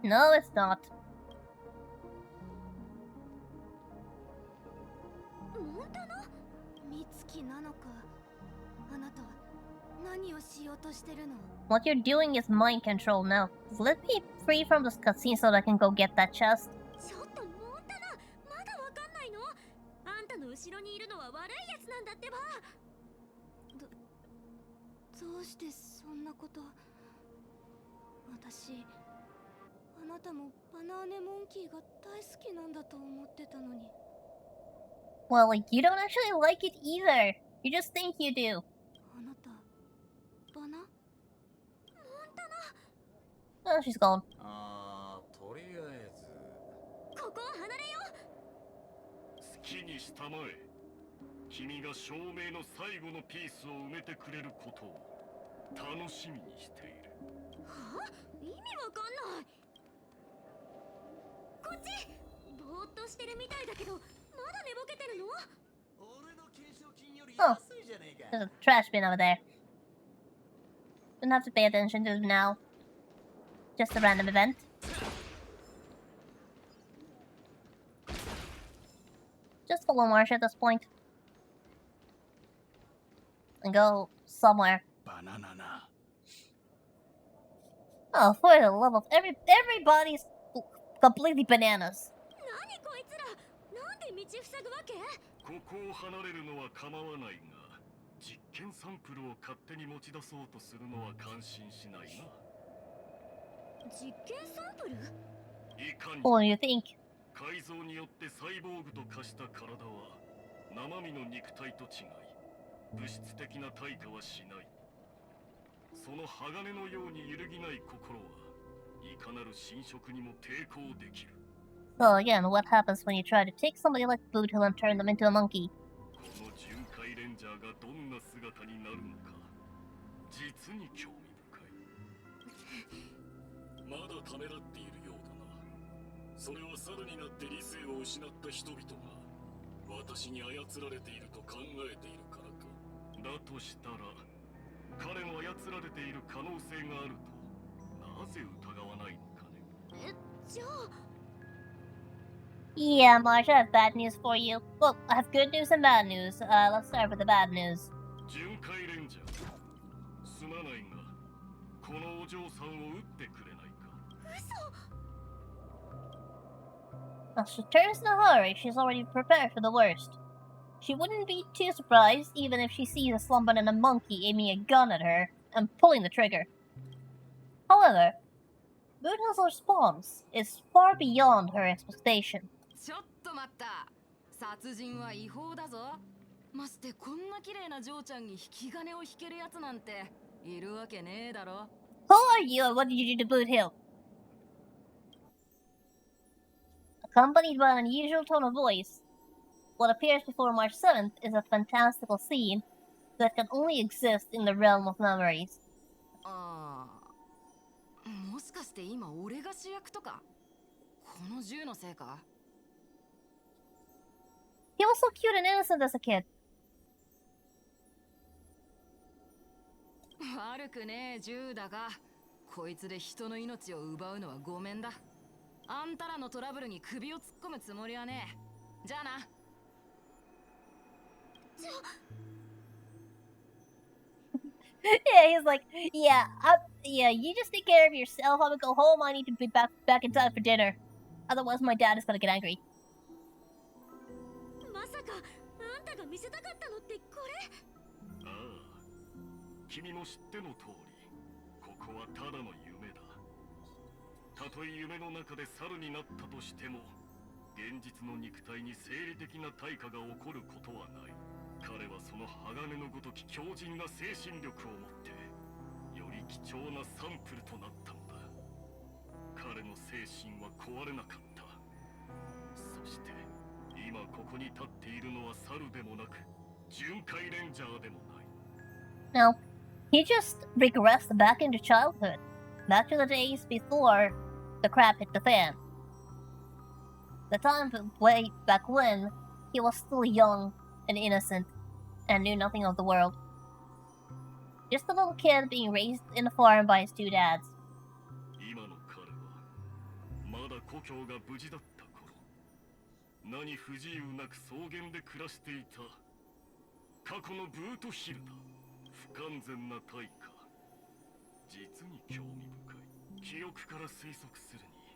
No, it's not. What you're doing is mind control now. Let me free from this cutscene so that I can go get that chest. Well, like, you don't actually like it either. You just think you do. Oh, she's gone. とりあえずここを離れよう。好きにしたまえ。君が証明の最後のピースを埋めてくれることを楽しみにしている。はあ？意味わかんない。こっち。ぼーっとしてるみたいだけど、まだ寝ぼけてるの？俺の懸賞金より安いじゃねえか。There's a trash bin over there. Don't have to pay attention to it now. Just a random event. Just follow Marsh at this point. And go somewhere. Banana. Oh, for the love of everybody's completely bananas. で道塞ぐわけ？ここを離れるのは構わないが、実験サンプルを勝手に持ち出そうとするのは感心しないな。実験サンプル？いかに What do you think? 改造によってサイボーグと化した体は生身の肉体と違い、物質的な対価はしない。その鋼のように揺るぎない心はいかなる侵食にも抵抗できる。 So again, what happens when you try to take somebody like Boot Hill and turn them into a monkey? この巡回レンジャーがどんな姿になるのか、実に興味深い。まだためらっているようだな。それは猿になって理性を失った人々が私に操られていると考えているからか。だとしたら彼も操られている可能性があるとなぜ疑わないのかね。じゃあ Yeah, Marge, I have bad news for you. Well, I have good news and bad news. Let's start with the bad news. 巡回レンジャー、すまないがこのお嬢さんを撃ってくれないか。Well, she turns in a hurry. She's already prepared for the worst. She wouldn't be too surprised even if she sees a slumping and a monkey aiming a gun at her and pulling the trigger. However, Boot Hill's response is far beyond her expectation. ちょっと待った。殺人は違法だぞ。ましてこんな綺麗な嬢ちゃんに引き金を引けるやつなんているわけねえだろ。 Who are you and what did you do to Boot Hill? Accompanied by an unusual tone of voice, what appears before March 7th is a fantastical scene that can only exist in the realm of memories. ああ、もしかして今俺が主役とか？この銃のせいか？ He was so cute and innocent as a kid. 悪くねえ銃だが、こいつで人の命を奪うのはごめんだ。あんたらのトラブルに首を突っ込むつもりはねえ。じゃあな。 Yeah, he's like, yeah, you just take care of yourself. I'm gonna go home. I need to be back in time for dinner. Otherwise, my dad is gonna get angry. まさかあんたが見せたかったのってこれ？ああ、君も知っての通り、ここはただの夢だ。たとえ夢の中で猿になったとしても、現実の肉体に生理的な対価が起こることはない。彼はその鋼のごとき強靭な精神力を持って、より貴重なサンプルとなったのだ。彼の精神は壊れなかった。そして今ここに立っているのは猿でもなく、巡回レンジャーでもない。 No, he just regressed back into childhood, back to the days before the crap hit the fan. The time way back when he was still young and innocent and knew nothing of the world. Just a little kid being raised in a farm by his two dads. 今の彼はまだ故郷が無事だった頃、何不自由なく草原で暮らしていた過去のブートヒルだ。不完全な対価、実に興味深い。記憶から推測するに、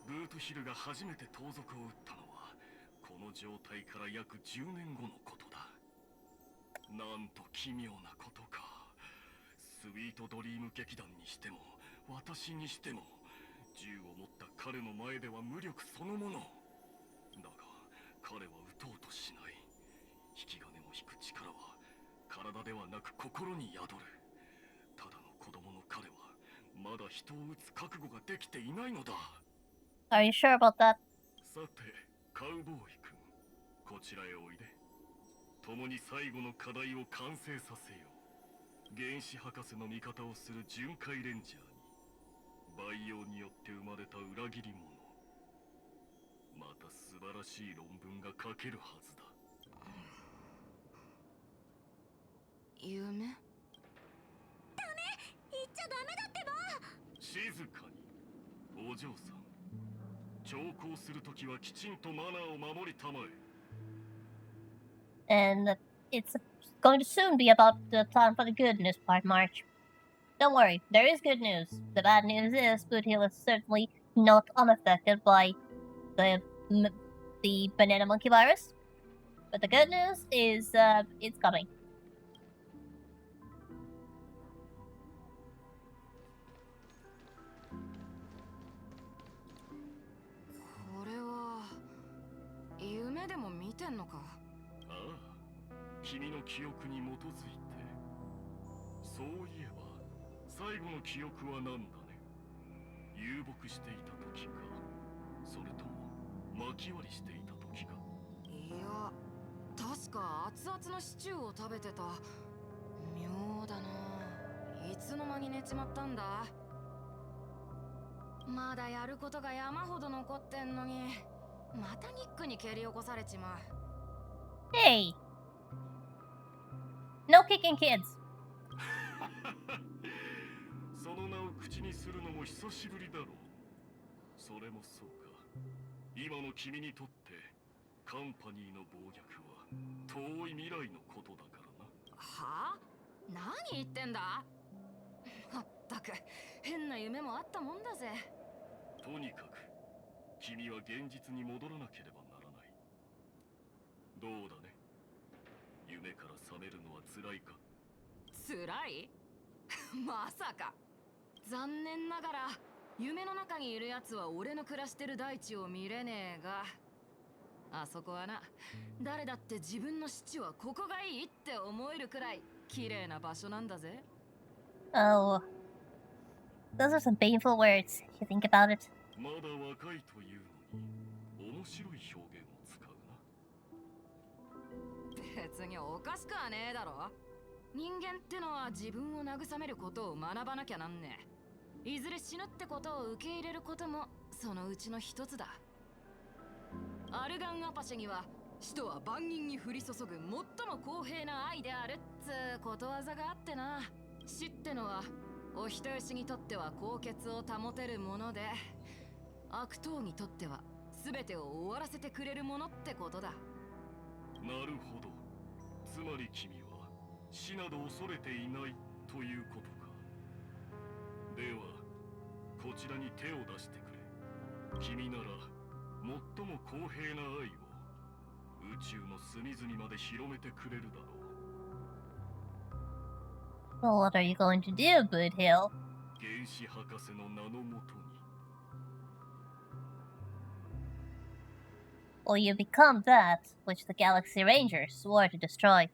ブートヒルが初めて盗賊を撃ったのはこの状態から約10年後のことだ。なんと奇妙なことか。スイートドリーム劇団にしても私にしても、銃を持った彼の前では無力そのもの。だが彼は撃とうとしない。引き金を引く力は体ではなく心に宿る。ただの子供の彼はまだ人を撃つ覚悟ができていないのだ。 Are you sure about that? さて、カウボーイ君、こちらへおいで。共に最後の課題を完成させよう。原子博士の味方をする巡回レンジャーに、培養によって生まれた裏切り者。また素晴らしい論文が書けるはずだ。夢？言っちゃダメだってば。静かに、お嬢さん。調校するときはきちんとマナーを守りたまえ。 And it's going to soon be about the time for the good news part, March. Don't worry, there is good news. The bad news is Boot Hill is certainly not unaffected by the the banana monkey virus. But the good news is, it's coming. これは夢でも見てんのか。ああ、君の記憶に基づいて。そういえば最後の記憶は何だね。遊牧していた時か、それとも巻き割りしていた時か。いや、確か熱々のシチューを食べてた。妙だな。いつの間に寝ちまったんだ。まだやることが山ほど残ってんのに、またニックに蹴り起こされちまう。Hey! No kicking kids! その名を口にするのも久しぶりだろう。それもそうか。今の君にとってカンパニーの暴虐は遠い未来のことだからな。はあ？何言ってんだ？まったく変な夢もあったもんだぜ。とにかく君は現実に戻らなければならない。どうだね。夢から覚めるのは辛いか。辛い？まさか。残念ながら夢の中にいるやつは俺の暮らしてる大地を見れねえが、あそこはな、誰だって自分の父はここがいいって思えるくらい綺麗な場所なんだぜ。 Oh. Those are some painful words, if you think about it. まだ若いというのに面白い表現を使うな。別におかしくはねえだろ。人間ってのは自分を慰めることを学ばなきゃなんねえ。いずれ死ぬってことを受け入れることもそのうちの一つだ。アルガンアパシェには死とは万人に降り注ぐ最も公平な愛であるっつうことわざがあってな。死ってのはお人よしにとっては高潔を保てるもので、悪党にとっては全てを終わらせてくれるものってことだ。なるほど。つまり君は死など恐れていないということか。ではこちらに手を出してくれ。君なら最も公平な愛を宇宙の隅々まで広めてくれるだろう。 Well, what are you going to do, Boothill? 原子博士の名のもとに。 Will you become that which the Galaxy Rangers swore to destroy?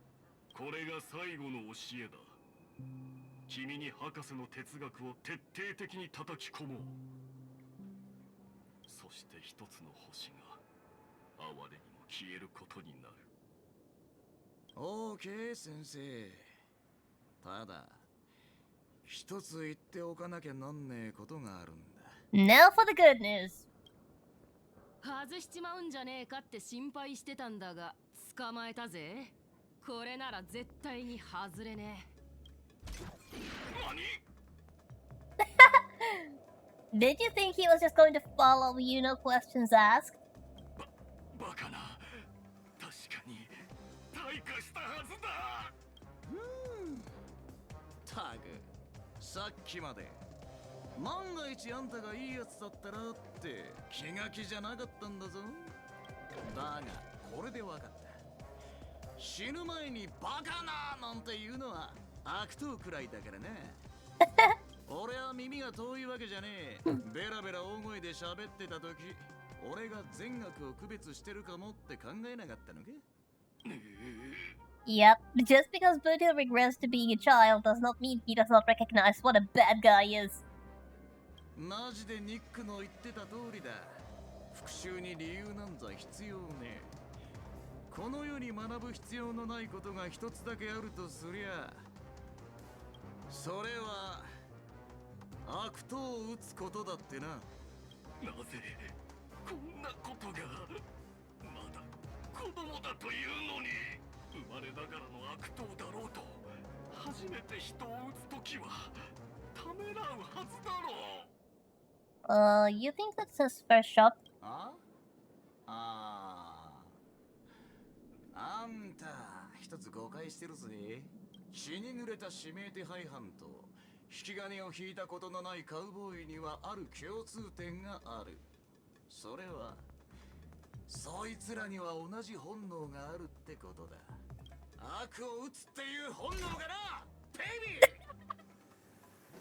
これが最後の教えだ。君に博士の哲学を徹底的に叩き込もう。そして一つの星が哀れにも消えることになる。オーケー先生。ただ一つ言っておかなきゃなんねえことがあるんだ。 Now for the good news. 外しちまうんじゃねえかって心配してたんだが捕まえたぜ。これなら絶対に外れねえ。 Did you think he was just going to follow you, no questions asked? バカな。確かに退化したはずだ。タグさっきまで万が一あんたがいいやつだったらって気が気じゃなかったんだぞ。だがこれでわかった。死ぬ前にバカななんて言うのは悪党くらいだからね。俺は耳が遠いわけじゃねえ。ベラベラ大声で喋ってた時、俺が善悪を区別してるかもって考えなかったのか。 Yep, just because Boothill regrets to being a child does not mean he does not recognize what a bad guy is. マジでニックの言ってた通りだ。復讐に理由なんざ必要ねえ。この世に学ぶ必要のないことが一つだけあるとすりゃ、それは悪党を撃つことだってな。なぜこんなことが。まだ子供だというのに。生まれながらの悪党だろうと初めて人を撃つときはためらうはずだろう。 You think that's his first shot? あんた一つ誤解してるぜ。血に濡れた指名手配犯と引き金を引いたことのないカウボーイにはある共通点がある。それはそいつらには同じ本能があるってことだ。悪を打つっていう本能がな、ペイ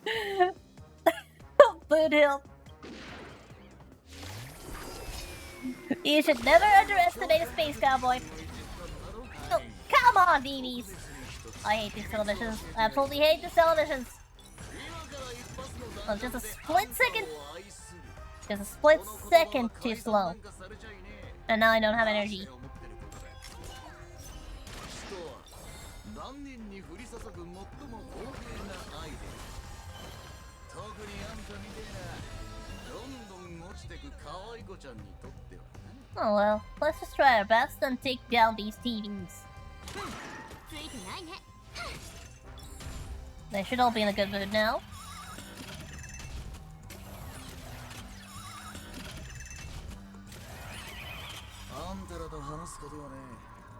ビー。Boot Hill. You should never underestimate a space cowboy. Oh, come on, DBs. I hate these televisions. Absolutely hate these televisions. Oh, just a split second. Just a split second too slow. And now I don't have energy. Oh well, let's just try our best and take down these TVs. They should all be in a good mood now.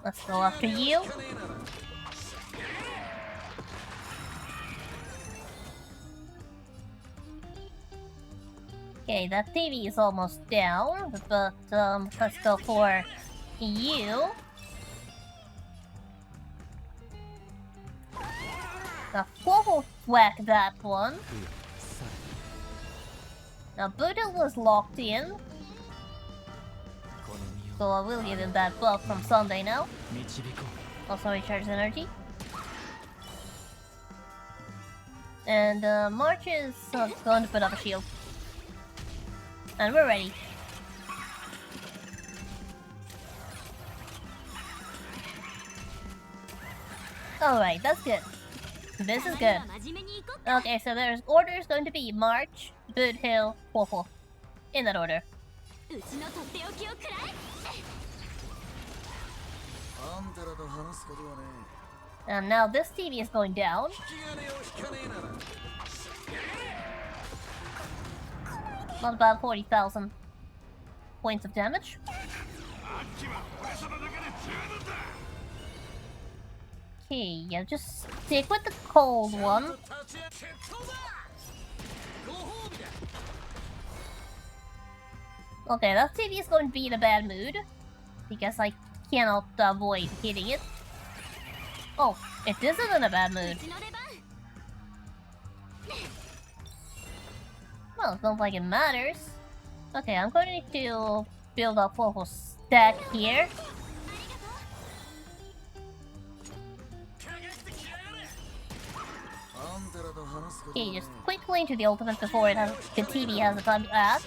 Let's go after you. Okay, that TV is almost down, but let's go for you. Now, we'll whack that one. Now, Buddha was locked in, so I will give him that buff from Sunday now. Also recharge energy. And March is going to put up a shield. And we're ready. Alright, that's good. This is good. Okay, so there's orders going to be March, Boot Hill, Huohuo. In that order. And now this TV is going down. Not about 40,000 points of damage. Okay, yeah, just stick with the cold one. Okay, that TV is going to be in a bad mood, because I cannot avoid hitting it. Oh, it isn't in a bad mood. Well, it's not like it matters. Okay, I'm going to build up a whole stack here. Okay, just quickly into the ultimate before the TV has the time to act.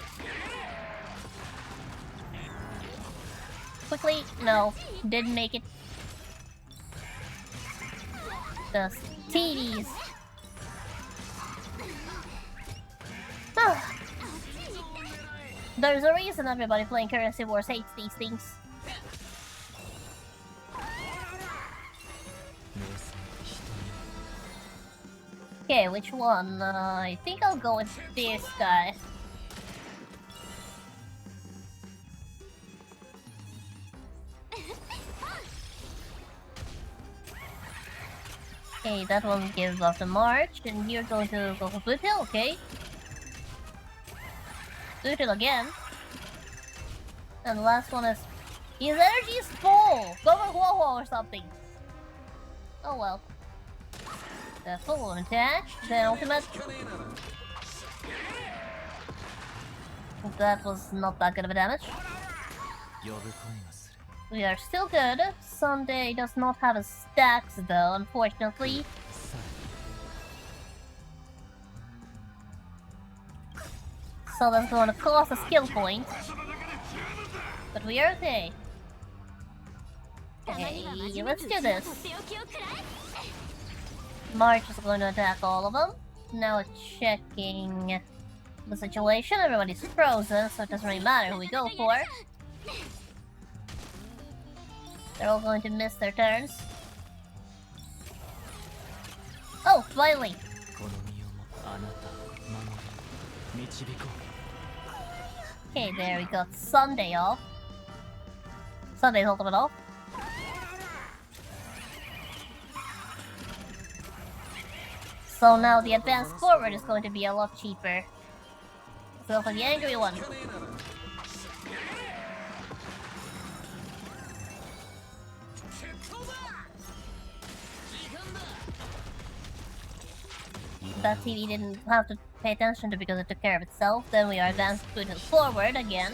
Quickly, no, didn't make it. The TVs. There's a reason everybody playing Currency Wars hates these things. Okay, which one? I think I'll go with this guy. Okay, that one gives off the March, and you're going to go for Boot Hill, okay? Boot Hill again. And the last one is... His energy is full! Go for Huohuo or something! Oh well. The full attack, the ultimate. That was not that good of a damage. We are still good. Sunday does not have a stacks though, unfortunately. So that's going to cost a skill point. But we are okay. Okay, let's do this. March is going to attack all of them. Now checking the situation. Everybody's frozen, so it doesn't really matter who we go for. They're all going to miss their turns. Oh, finally! Okay, there we got Sunday off. Sunday's ultimate off. So now the advanced forward is going to be a lot cheaper. So for the angry one. that TV didn't have to pay attention to because it took care of itself. Then we are advanced forward again.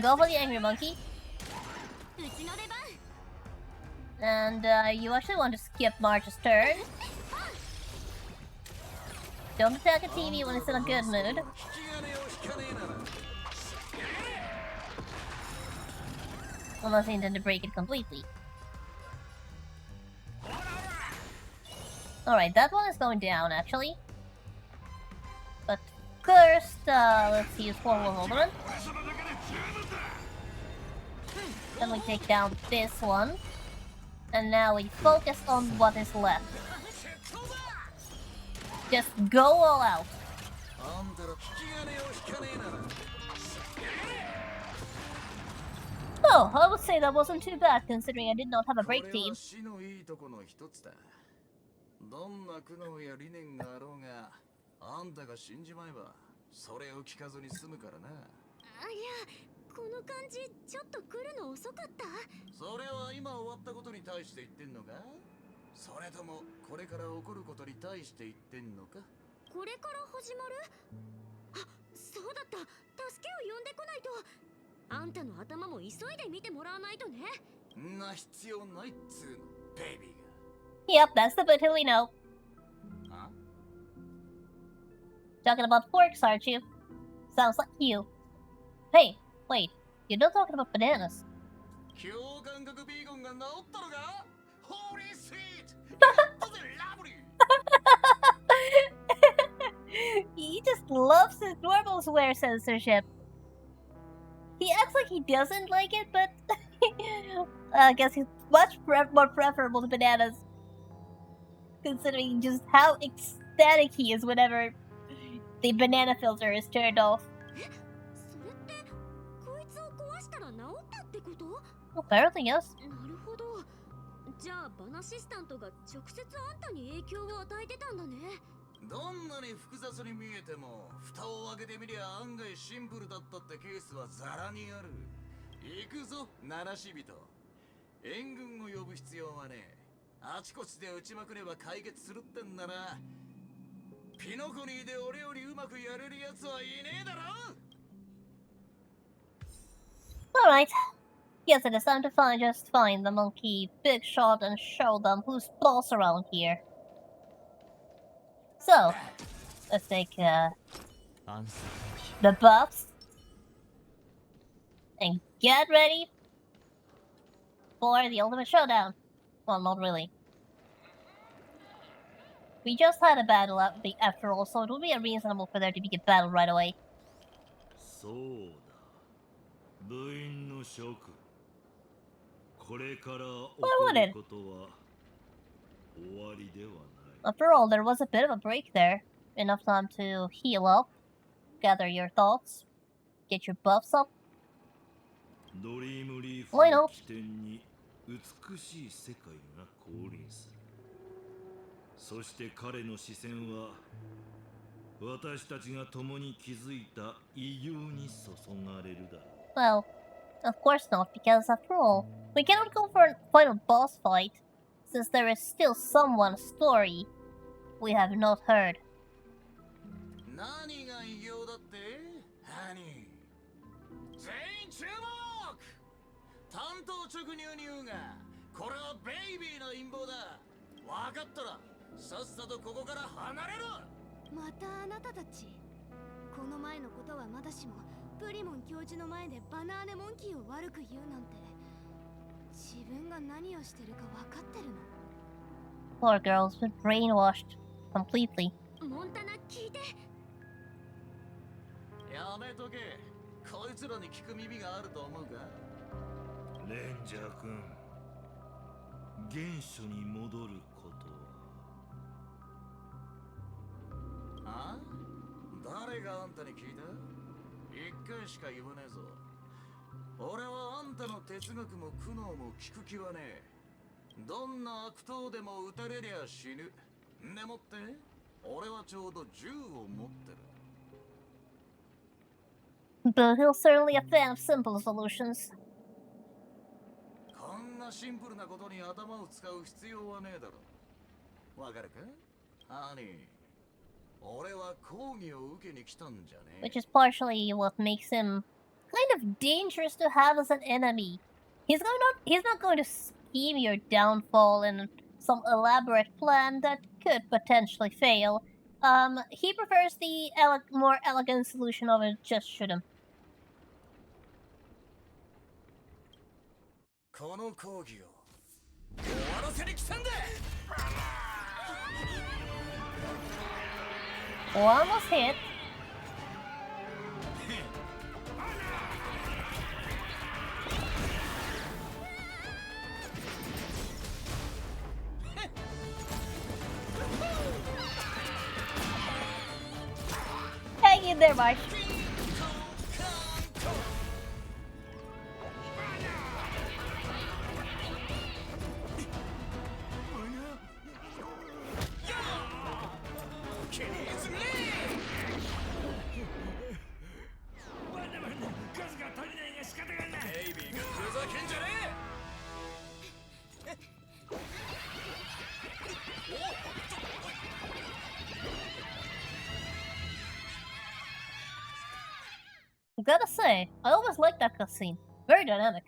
Go for the angry monkey. うちの出番 And you actually want to skip March's turn. Don't attack a TV when it's in a good mood. Unless you intend to break it completely. Alright, that one is going down actually. But first, let's use Forward Holderman. Then we take down this one. And now we focus on what is left. Just go all out. Oh, I would say that wasn't too bad considering I did not have a break team. どんな苦悩や理念があろうが、あんたが死んじまえば、それを聞かずに済むからな。あ、いや、この感じちょっと来るの遅かった？それは今終わったことに対して言ってんのか？それともこれから起こることに対して言ってんのか？これから始まる？あ、そうだった。助けを呼んでこないと。あんたの頭も急いで見てもらわないとね。んな必要ないっつうの、ベイビーが。Yep, that's the bit we know. Huh? Talking about forks, aren't you? Sounds like you. Hey, wait, you're not talking about bananas. He just loves his normal swear censorship. He acts like he doesn't like it, but I guess he's much more preferable to bananas. Considering just how ecstatic he is whenever the banana filter is turned off. Apparently, yes. なるほど。じゃあバナシスタントが直接あんたに影響を与えてたんだね。どんなに複雑に見えても、蓋を開けてみりゃ案外シンプルだったってケースはザラにある。行くぞ、七死人。援軍を呼ぶ必要はねえ。あちこちで撃ちまくれば解決するってんなら、ピノコニーで俺よりうまくやれるやつはいねえだろ。 Alright. Yes, it is time to find the monkey, Big Shot, and show them who's boss around here. So, let's take the buffs and get ready for the ultimate showdown. Well, not really. We just had a battle after all, so it would be unreasonable for there to be a battle right away. そうだ。部員の諸君。これから起こることは終わりではない。After all, there was a bit of a break there. Enough time to heal up, gather your thoughts, get your buffs up. ドリームリーフWhy not? を起点に美しい世界が降臨する。そして彼の視線は私たちが共に築いた偉業に注がれるだろう。Well, of course not, because after all, we cannot go for a final boss fight, since there is still someone's story we have not heard. 何が偉業だって？ハニー。全員注目！担当直入に言うが、これはベイビーの陰謀だ。わかったら、さっさとここから離れろ！またあなたたち。この前のことはまだしも、プリモン教授の前でバナーネモンキーを悪く言うなんて、自分が何をしてるか分かってるの？ Poor girl's been brainwashed completely. モンタナ聞いて。やめとけ。こいつらに聞く耳があると思うか？レンジャー君、原初に戻ることは。あ？誰があんたに聞いた？一回しか言わねえぞ。俺はあんたの哲学も苦悩も聞く気はねえ。どんな悪党でも撃たれりゃ死ぬ。でもって、俺はちょうど銃を持ってる。But he's certainly a fan of simple solutions. こんなシンプルなことに頭を使う必要はねえだろ。わかるか？ハニー。俺は講義を受けに来たんじゃね。 which is partially what makes him kind of dangerous to have as an enemy. He's not going to scheme your downfall in some elaborate plan that could potentially fail. He prefers the more elegant solution of it, just shoot him. この講義を終わらせに来たんだ。 Almost hit. Hang in there, Marsh. Gotta say, I always liked that cutscene. Very dynamic.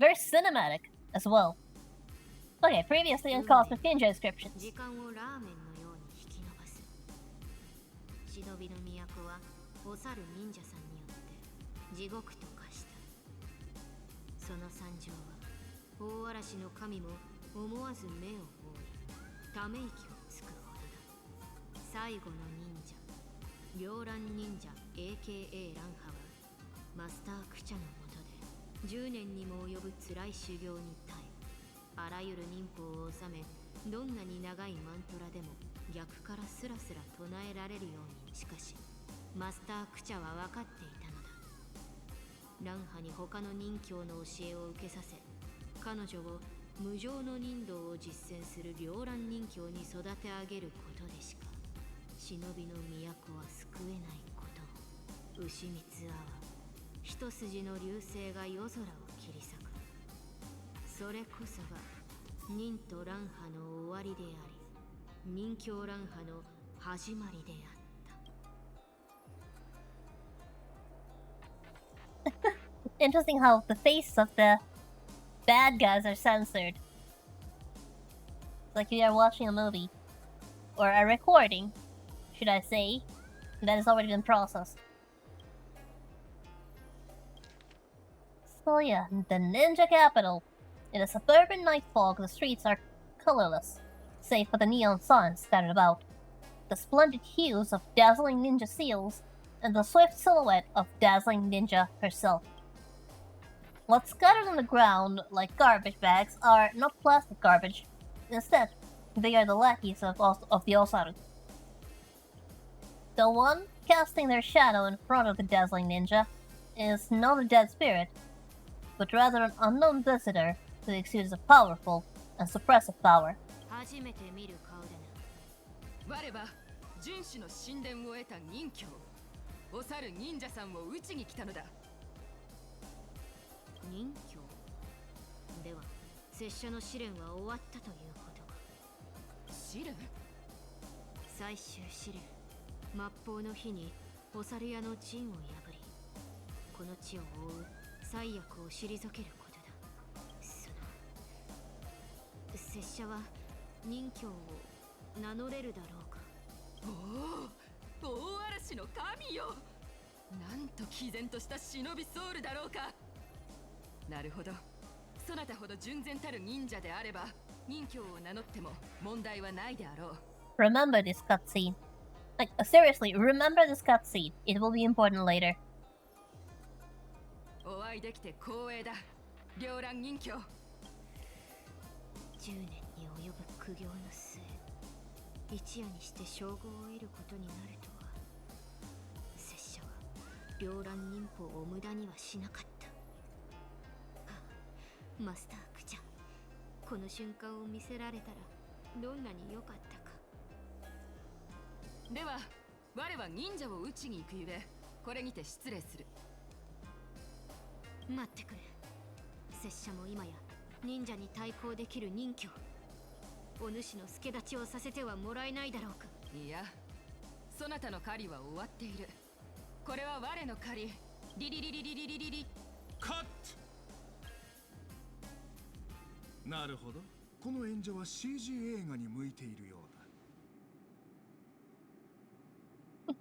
Very cinematic as well. Okay, previously in Cosmic Ninja descriptions. 時間をラーメンのように引き伸ばす。忍びの都はお猿忍者さんによって地獄と化した。その惨状は大嵐の神も思わず目を覆い、ため息をつくほどだ。最後の忍者、両乱忍者 AKA ランハはマスタークチャのもとで10年にも及ぶ辛い修行に耐え、あらゆる忍法を収め、どんなに長いマントラでも逆からスラスラ唱えられるように。しかしマスタークチャは分かっていたのだ。ランハに他の忍教の教えを受けさせ、彼女を無常の忍道を実践する両乱忍教に育て上げることでしか忍びの都は救えないことを。牛光阿は一筋の流星が夜空を切り裂く。それこそが忍と乱派の終わりであり、忍教乱派の始まりであった。Interesting how the faces of the bad guys are censored. It's like you are watching a movie. Or a recording, should I say, that has already been processed. So yeah, the ninja capital. In a suburban night fog, the streets are colorless, save for the neon signs scattered about, the splendid hues of dazzling ninja seals, and the swift silhouette of dazzling ninja herself. What's scattered on the ground like garbage bags are not plastic garbage. Instead, they are the lackeys of the Osaru. The one casting their shadow in front of the dazzling ninja is not a dead spirit, but rather an unknown visitor who exudes a powerful and suppressive power. 初めて見る顔だな。我は純子の神殿を得た忍教、お猿忍者さんを討ちに来たのだ。忍教では拙者の試練は終わったということか。試練？最終試練、末法の日にお猿屋の陣を破り、この地を覆う災厄を退けることだ。その拙者は忍教を名乗れるだろうか。おお、大嵐の神よ。なんと毅然とした忍びソウルだろうか。なるほど。そなたほど純然たる忍者であれば、忍教を名乗っても問題はないであろう。Remember this cutscene. Like, seriously, remember this cutscene. It will be important later. お会いできて光栄だ、両乱忍教。10年に及ぶ苦行の末、一夜にして称号を得ることになるとは。拙者は両乱忍法を無駄にはしなかった。マスタークちゃん、この瞬間を見せられたらどんなに良かったか。では我は忍者を討ちに行くゆえ、これにて失礼する。待ってくれ。拙者も今や忍者に対抗できる忍教。お主の助立ちをさせてはもらえないだろうか。いや、そなたの狩りは終わっている。これは我の狩り。リリリリリリリリリ。カット。なるほど。この演者は CG 映画に向いているようだ。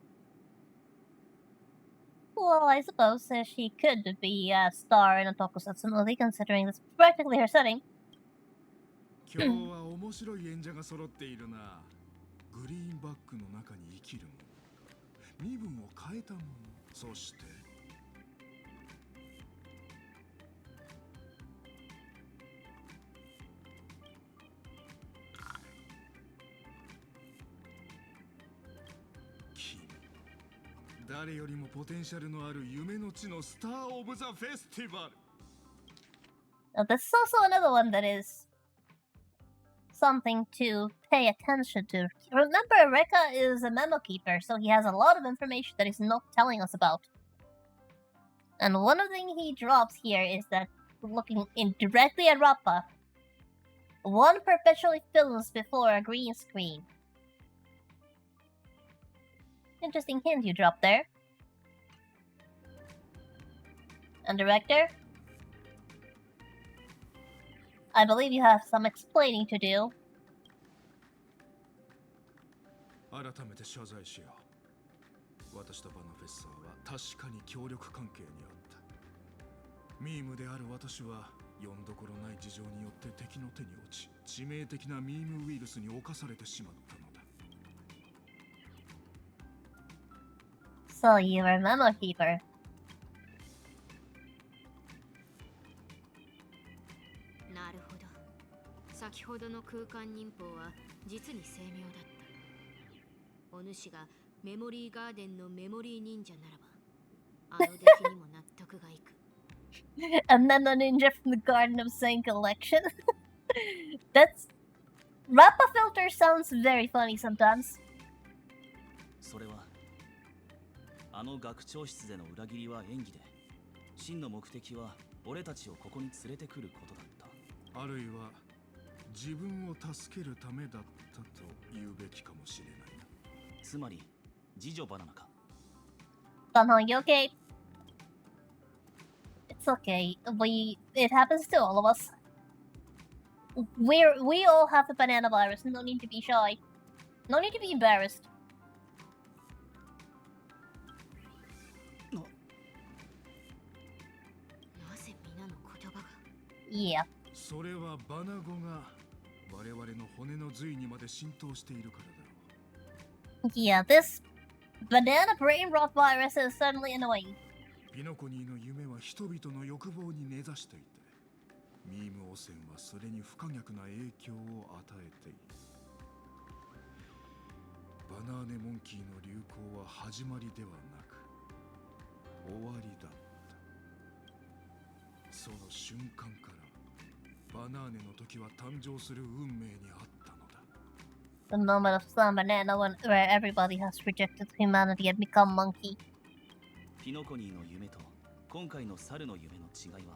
Well, I suppose she could be a star in a tokusatsu movie, considering that's practically her setting. 今日は面白い演者が揃っているな。グリーンバックの中に生きるもの、身分を変えたもの、そして君、誰よりもポテンシャルのある夢の地のスター・オブ・ザ・フェスティバル。 Now, this is also another one that is something to pay attention to. Remember, Rekka is a memo keeper, so he has a lot of information that he's not telling us about. And one of the things he drops here is that, looking directly at Rappa, one perpetually films before a green screen. Interesting hint you dropped there. And director? I believe you have some explaining to do. 改めて謝罪しよう。私とバナフェッサーは確かに協力関係にあった。ミームである私は読んどころない事情によって敵の手に落ち、致命的なミームウイルスに侵されてしまったのだ。So you are a memo keeper. なるほど。先ほどの空間忍法は実に精妙だった。お主がメモリーガーデンのメモリー忍者ならば、あの出来にも納得がいく。And then the ninja from the Garden of Zen collection. That's... Rappa filter sounds very funny sometimes. それはあの学長室での裏切りは演技で、真の目的は俺たちをここに連れてくることだった。あるいは自分を助けるためだったと言うべきかもしれない。つまり次女バナナか。Danhong, you okay? It's okay. It happens to all of us. We all have the banana virus. No need to be shy. No need to be embarrassed. なぜ皆の言葉が。Yeah. それはバナゴが我々の骨の髄にまで浸透しているからだろう。Yeah, this banana brain rot virus is certainly annoying. ピノコニーの夢は人々の欲望に根ざしていて、ミーム汚染はそれに不可逆な影響を与えている。バナーネモンキーの流行は始まりではなく終わりだった。その瞬間からバナーネの時は誕生する運命にあったのだ。The moment of Sun Banana where everybody has rejected humanity and become monkey. ピノコニーの夢と今回の猿の夢の違いは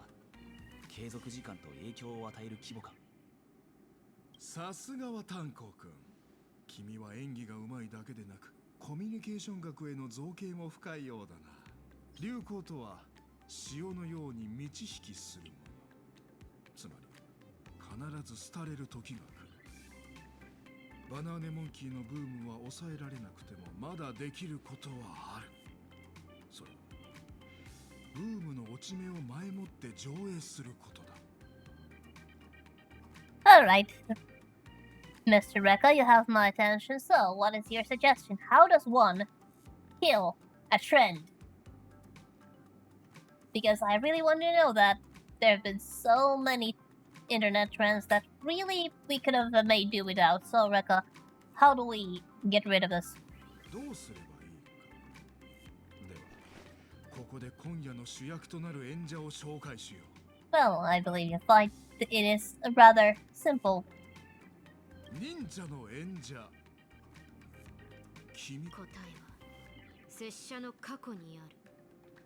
継続時間と影響を与える規模か。さすがは炭鉱君。君は演技がうまいだけでなくコミュニケーション学への造形も深いようだな。流行とは潮のように満ち引きするもの。つまり必ず廃れる時が来る。バナーネモンキーのブームは抑えられなくてもまだできることはある。それはブームの落ち目を前もって上映することだ。Alright. Mr. Rekka, you have my attention, so what is your suggestion? How does one kill a trend? Because I really want to know that. There have been so many internet trends that really we could have made do without. So, Rekka, how do we get rid of this? どうすればいいか。では、ここで今夜の主役となる演者を紹介しよう。Well, I believe you'll find it is rather simple. 忍者の演者。君。答えは拙者の過去にある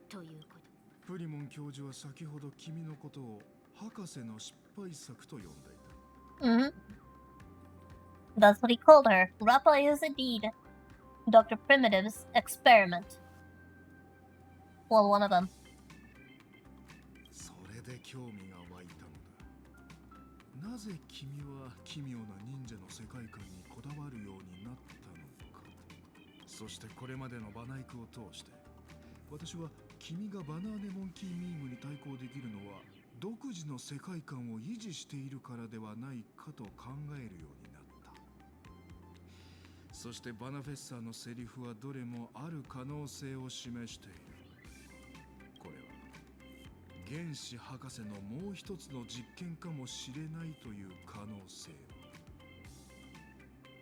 ということ。プリモン教授は先ほど君のことを博士の失敗作と呼んでいた。That's what he called her. Rappa is indeed Dr. Primitive's experiment. Well, one of them. それで興味が湧いたのだ。なぜ君は奇妙な忍者の世界観にこだわるようになったのか。そしてこれまでのバナイクを通して、私は君がバナーネモンキーミームに対抗できるのは独自の世界観を維持しているからではないかと考えるようになった。そしてバナフェッサーのセリフはどれもある可能性を示している。これは原子博士のもう一つの実験かもしれないという可能性を。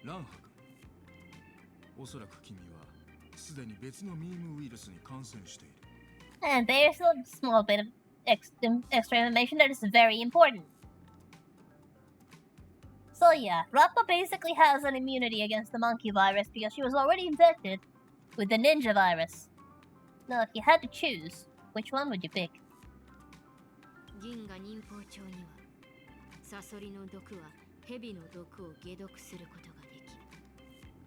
ランハ君、おそらく君はすでに別のミームウイルスに感染している。And there's a small bit of extra information that is very important. So yeah, Rappa basically has an immunity against the monkey virus because she was already infected with the ninja virus. Now, if you had to choose, which one would you pick? 銀河忍法帳にはサソリの毒は蛇の毒を解毒することがで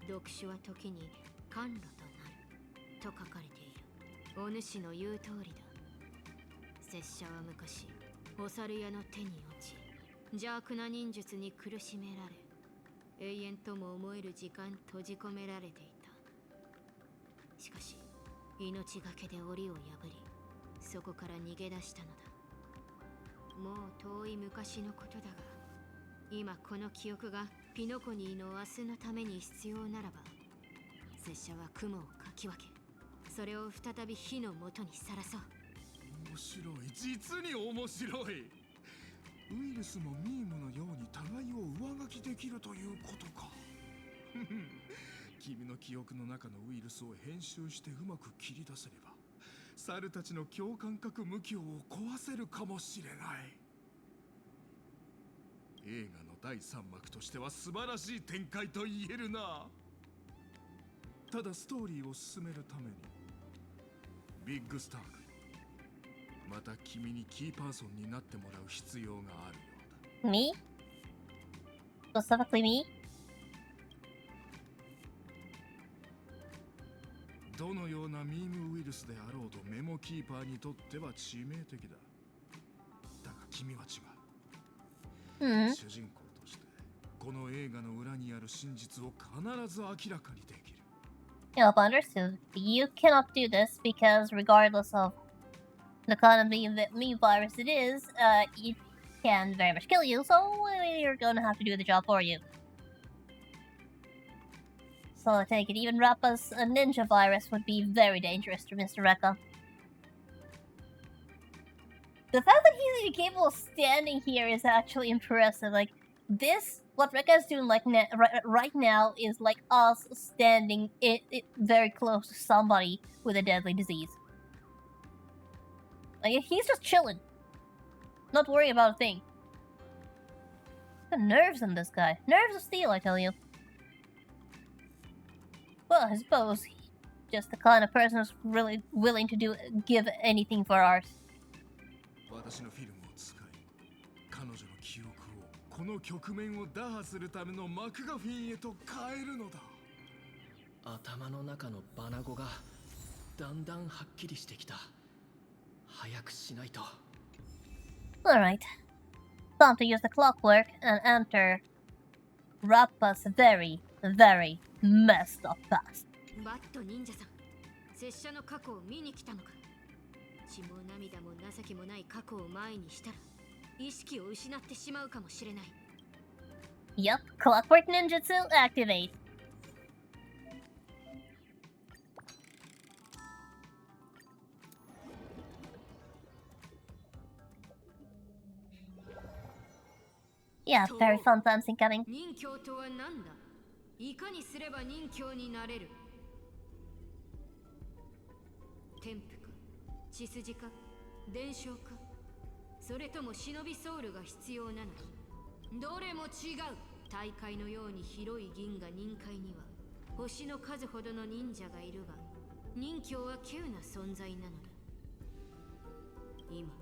き、毒種は時に甘露となると書かれている。お主の言う通りだ。拙者は昔お猿屋の手に落ち、邪悪な忍術に苦しめられ、永遠とも思える時間閉じ込められていた。しかし命がけで檻を破り、そこから逃げ出したのだ。もう遠い昔のことだが、今この記憶がピノコニーの明日のために必要ならば、拙者は雲をかき分け、それを再び火の元にさらそう。面白い、実に面白い。ウイルスもミームのように互いを上書きできるということか。君の記憶の中のウイルスを編集してうまく切り出せれば、猿たちの共感覚無境を壊せるかもしれない。映画の第3幕としては素晴らしい展開と言えるな。ただストーリーを進めるためにビッグスターク、また君にキーパーソンになってもらう必要があるようだ。 Me? Specifically me? どのようなミームウイルスであろうとメモキーパーにとっては致命的だ。だが君は違う。主人公としてこの映画の裏にある真実を必ず明らかにできる。Yep, understood. You cannot do this because regardless of the kind of meme virus it is, it can very much kill you, so you're gonna have to do the job for you. So I take it even Rappa's ninja virus would be very dangerous to Mr. Rekka. The fact that he's even capable of standing here is actually impressive. Like, this, what Rekka is doing like right now is like us standing very close to somebody with a deadly disease. Like, he's just chilling. Not worrying about a thing. The nerves in this guy. Nerves of steel, I tell you. Well, I suppose he's just the kind of person who's really willing to give anything for art. 私のフィルムを使い、彼女の記憶をこの局面を打破するためのマクガフィンへと変えるのだ。頭の中のバナゴがだんだんはっきりしてきた。早くしないと。Alright. Time to use the clockwork and enter Rappa's very, very messed up past. バット忍者さん、拙者の過去を見に来たのか。血も涙も情けもない過去を前にしたら意識を失ってしまうかもしれない。Yep, Clockwork Ninjutsu activate. Yeah, very fun times incoming. 忍教とは何だ。いかにすれば忍教になれる。天賦か、血筋か、伝承か、それとも忍びソウルが必要なのか。どれも違う。大会のように広い銀河忍界には星の数ほどの忍者がいるが、忍教は稀有な存在なのだ。今、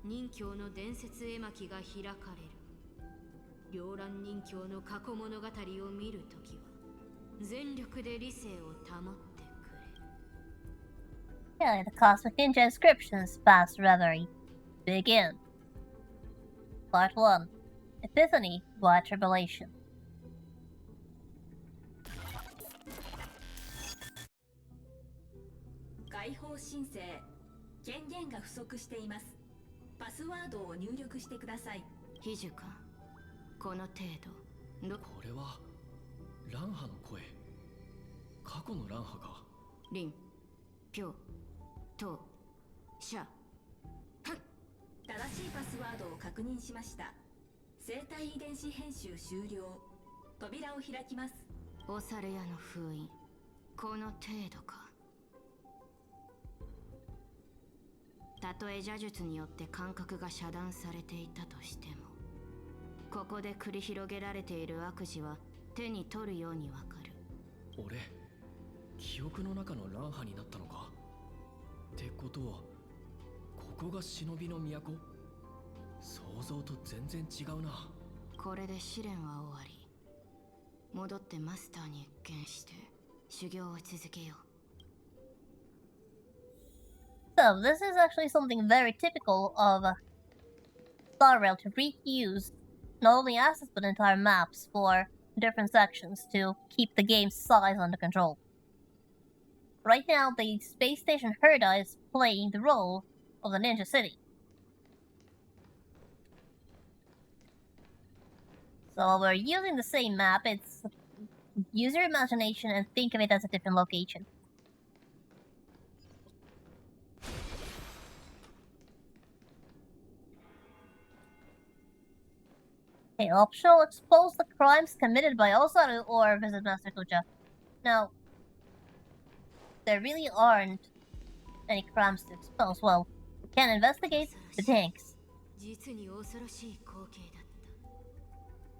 忍教の伝説絵巻が開かれる。両乱人侠の過去物語を見るときは全力で理性を保ってくれ。 Yeah, the Cosmic Ninja Inscriptions Past Reverie. Begin. Part 1. Epiphany by Tribulation. 解放申請権限が不足しています。パスワードを入力してください。ヒジュか、この程度これはランハの声。過去のランハか。リン、ピョ、ト、シャ。正しいパスワードを確認しました。生体遺伝子編集終了。扉を開きます。オサルヤの封印、この程度か。たとえ邪術によって感覚が遮断されていたとしても、ここで繰り広げられている悪事は手に取るようにわかる。俺、記憶の中のランハになったのか。ってことは、ここが忍びの都？想像と全然違うな。これで試練は終わり。戻ってマスターに一見して修行を続けよう。So, this is actually something very typical of Star Rail to reuse not only assets but entire maps for different sections to keep the game's size under control. Right now, the Space Station Herda is playing the role of the Ninja City. So while we're using the same map, it's use your imagination and think of it as a different location. Okay, optional expose the crimes committed by Osaru or visit Master Kucha. Now, there really aren't any crimes to expose. Well, we can investigate the tanks. 実に恐ろしい光景だった。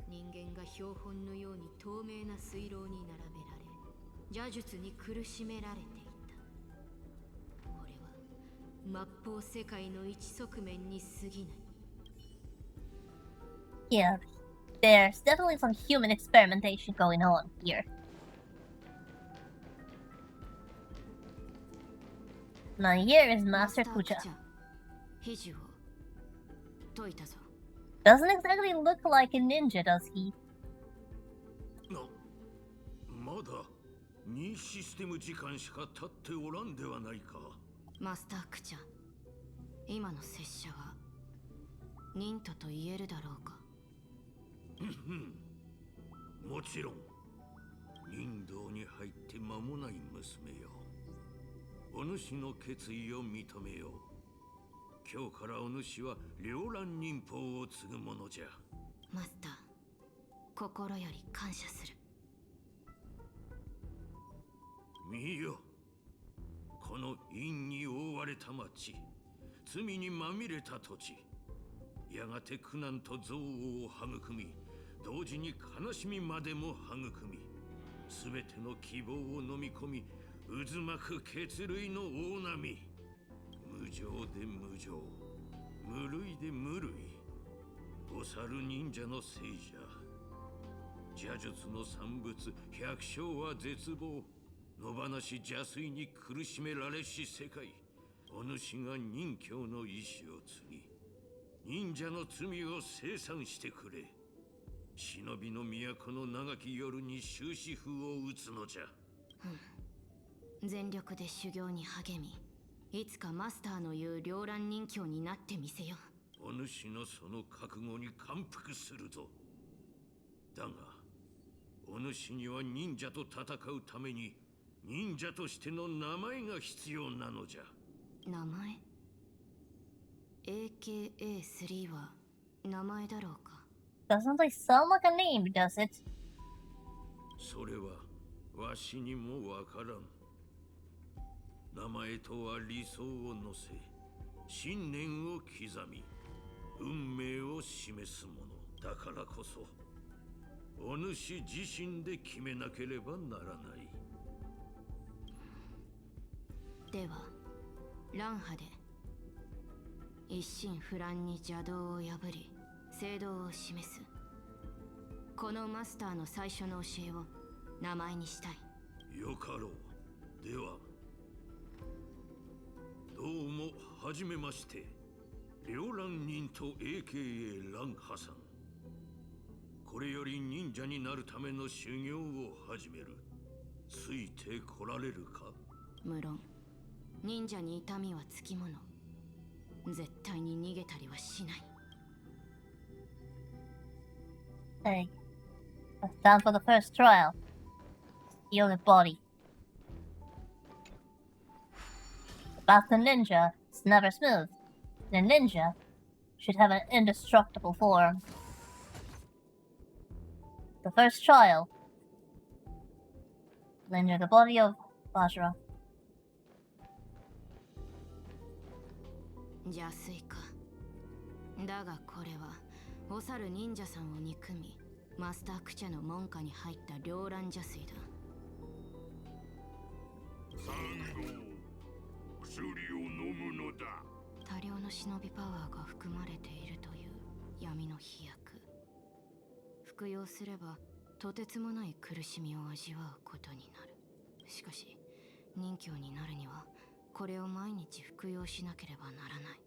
人間が標本のように透明な水牢に並べられ、邪術に苦しめられていた。これは末法世界の一側面に過ぎない。Yeah, there's definitely some human experimentation going on here. Now here is Master Kucha. 秘術を解いたぞ。Doesn't exactly look like a ninja, does he? まだ2システム時間しか経っておらんではないか。マスタークチャ、今の拙者は忍とと言えるだろうか。もちろん。忍道に入って間もない娘よ。お主の決意を認めよう。今日からお主は両乱忍法を継ぐものじゃ。マスター、心より感謝する。見よ、この陰に覆われた町、罪にまみれた土地、やがて苦難と憎悪を育み、同時に悲しみまでも育み、すべての希望を飲み込み、渦巻く血類の大波。無情で無情、無類で無類。お猿忍者の聖者。邪術の産物、百姓は絶望。野放し邪推に苦しめられし世界。お主が忍教の意志を継ぎ、忍者の罪を清算してくれ。忍びの都の長き夜に終止符を打つのじゃ。全力で修行に励み、いつかマスターの言う両乱人教になってみせよう。お主のその覚悟に感服するぞ。だが、お主には忍者と戦うために忍者としての名前が必要なのじゃ。名前？ AKA3 は名前だろうか。 Doesn't really sound like a name, does it? それはわしにもわからん。名前とは理想を乗せ、信念を刻み、運命を示すものだからこそ、お主自身で決めなければならない。では、乱破で一心不乱に邪道を破り、正道を示すこのマスターの最初の教えを名前にしたい。よかろう。ではどうもはじめまして、両乱人と AKA ランハさん。これより忍者になるための修行を始める。ついてこられるか？無論忍者に痛みはつきもの。絶対に逃げたりはしない。Hey, let's down for the first trial. Heal the body. The path to ninja is never smooth. The ninja should have an indestructible form. The first trial. Ninja the body of Vajra. 邪推か。だがこれはお猿忍者さんを憎みマスタークチャの門下に入った両乱邪推だ。サンゴ、薬を飲むのだ。多量の忍びパワーが含まれているという闇の飛躍。服用すればとてつもない苦しみを味わうことになる。しかし任侠になるにはこれを毎日服用しなければならない。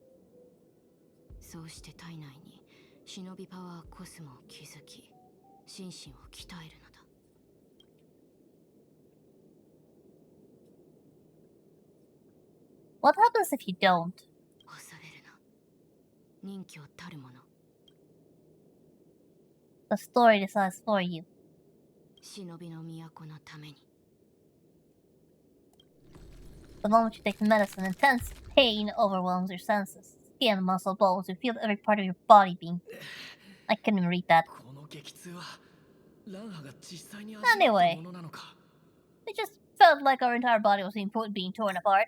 そうして体内に忍びパワーコスモを築き心身を鍛えるのだ。What happens if you don't? 恐れるな。任侠たるもの。The story decides for you. 忍びの都のために。The moment you take the medicine, intense pain overwhelms your senses. Skin, muscle, bones, you feel every part of your body being... I couldn't even read that. Anyway, it just felt like our entire body was being torn apart.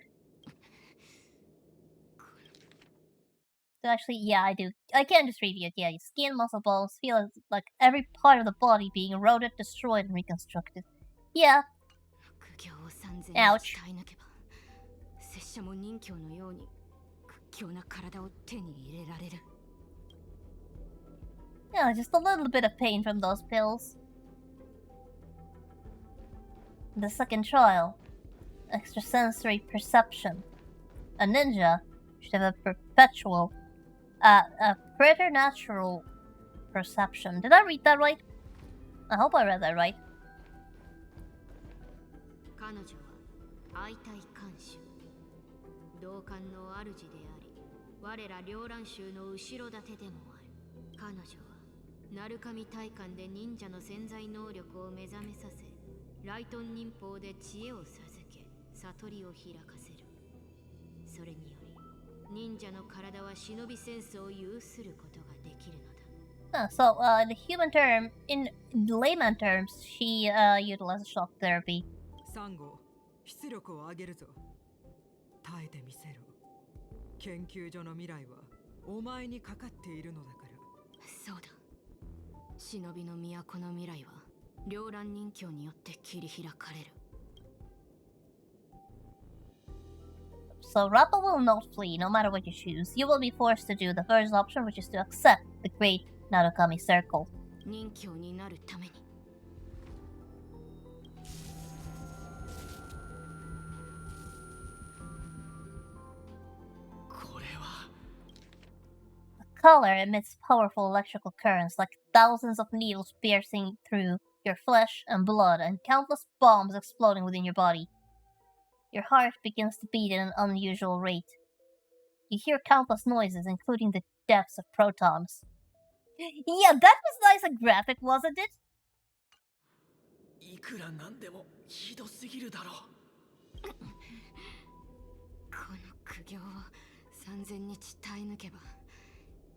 So actually, yeah, I do. I can just read it. Yeah, your skin, muscle, bones feel like every part of the body being eroded, destroyed, and reconstructed. Yeah. Ouch. 拙者も任侠のように屈強な体を手に入れられる。Yeah, just a little bit of pain from those pills. The second trial. Extrasensory perception. A ninja should have a perpetual, a preternatural perception. Did I read that right? I hope I read that right. 彼女は相対監修。同感の主であり、我ら両乱衆の後ろ盾でもある。彼女は鳴神大観で忍者の潜在能力を目覚めさせ、ライトン忍法で知恵を授け、悟りを開かせる。それにより、忍者の体は忍びセンスを有することができるのだ。So, in the human term, in layman terms, she utilizes shock therapy. サンゴ、出力を上げるぞ。耐えてみせろ。研究所の未来はお前にかかっているのだから。そうだ。忍びの都の未来は両乱忍教によって切り開かれる。So Rappa will not flee no matter what you choose. You will be forced to do the first option, which is to accept the great Narukami circle. 忍教になるために。The collar emits powerful electrical currents like thousands of needles piercing through your flesh and blood and countless bombs exploding within your body. Your heart begins to beat at an unusual rate. You hear countless noises, including the deaths of protons. Yeah, that was nice and graphic, wasn't it? いくらなんでもひどすぎるだろう。この苦行を3000日耐え抜けば、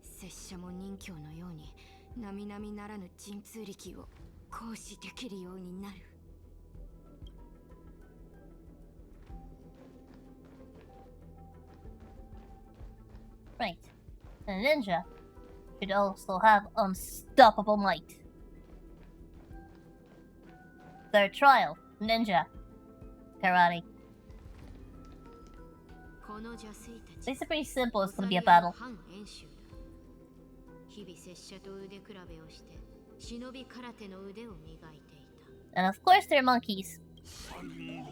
拙者も忍教のように並々ならぬ神通力を行使できるようになる。Right. A ninja should also have unstoppable might. Third trial, ninja. Karate. These are pretty simple, it's gonna be a battle. 日々拙者と腕比べをして忍び空手の腕を磨いていた。 And of course they're monkeys. 三号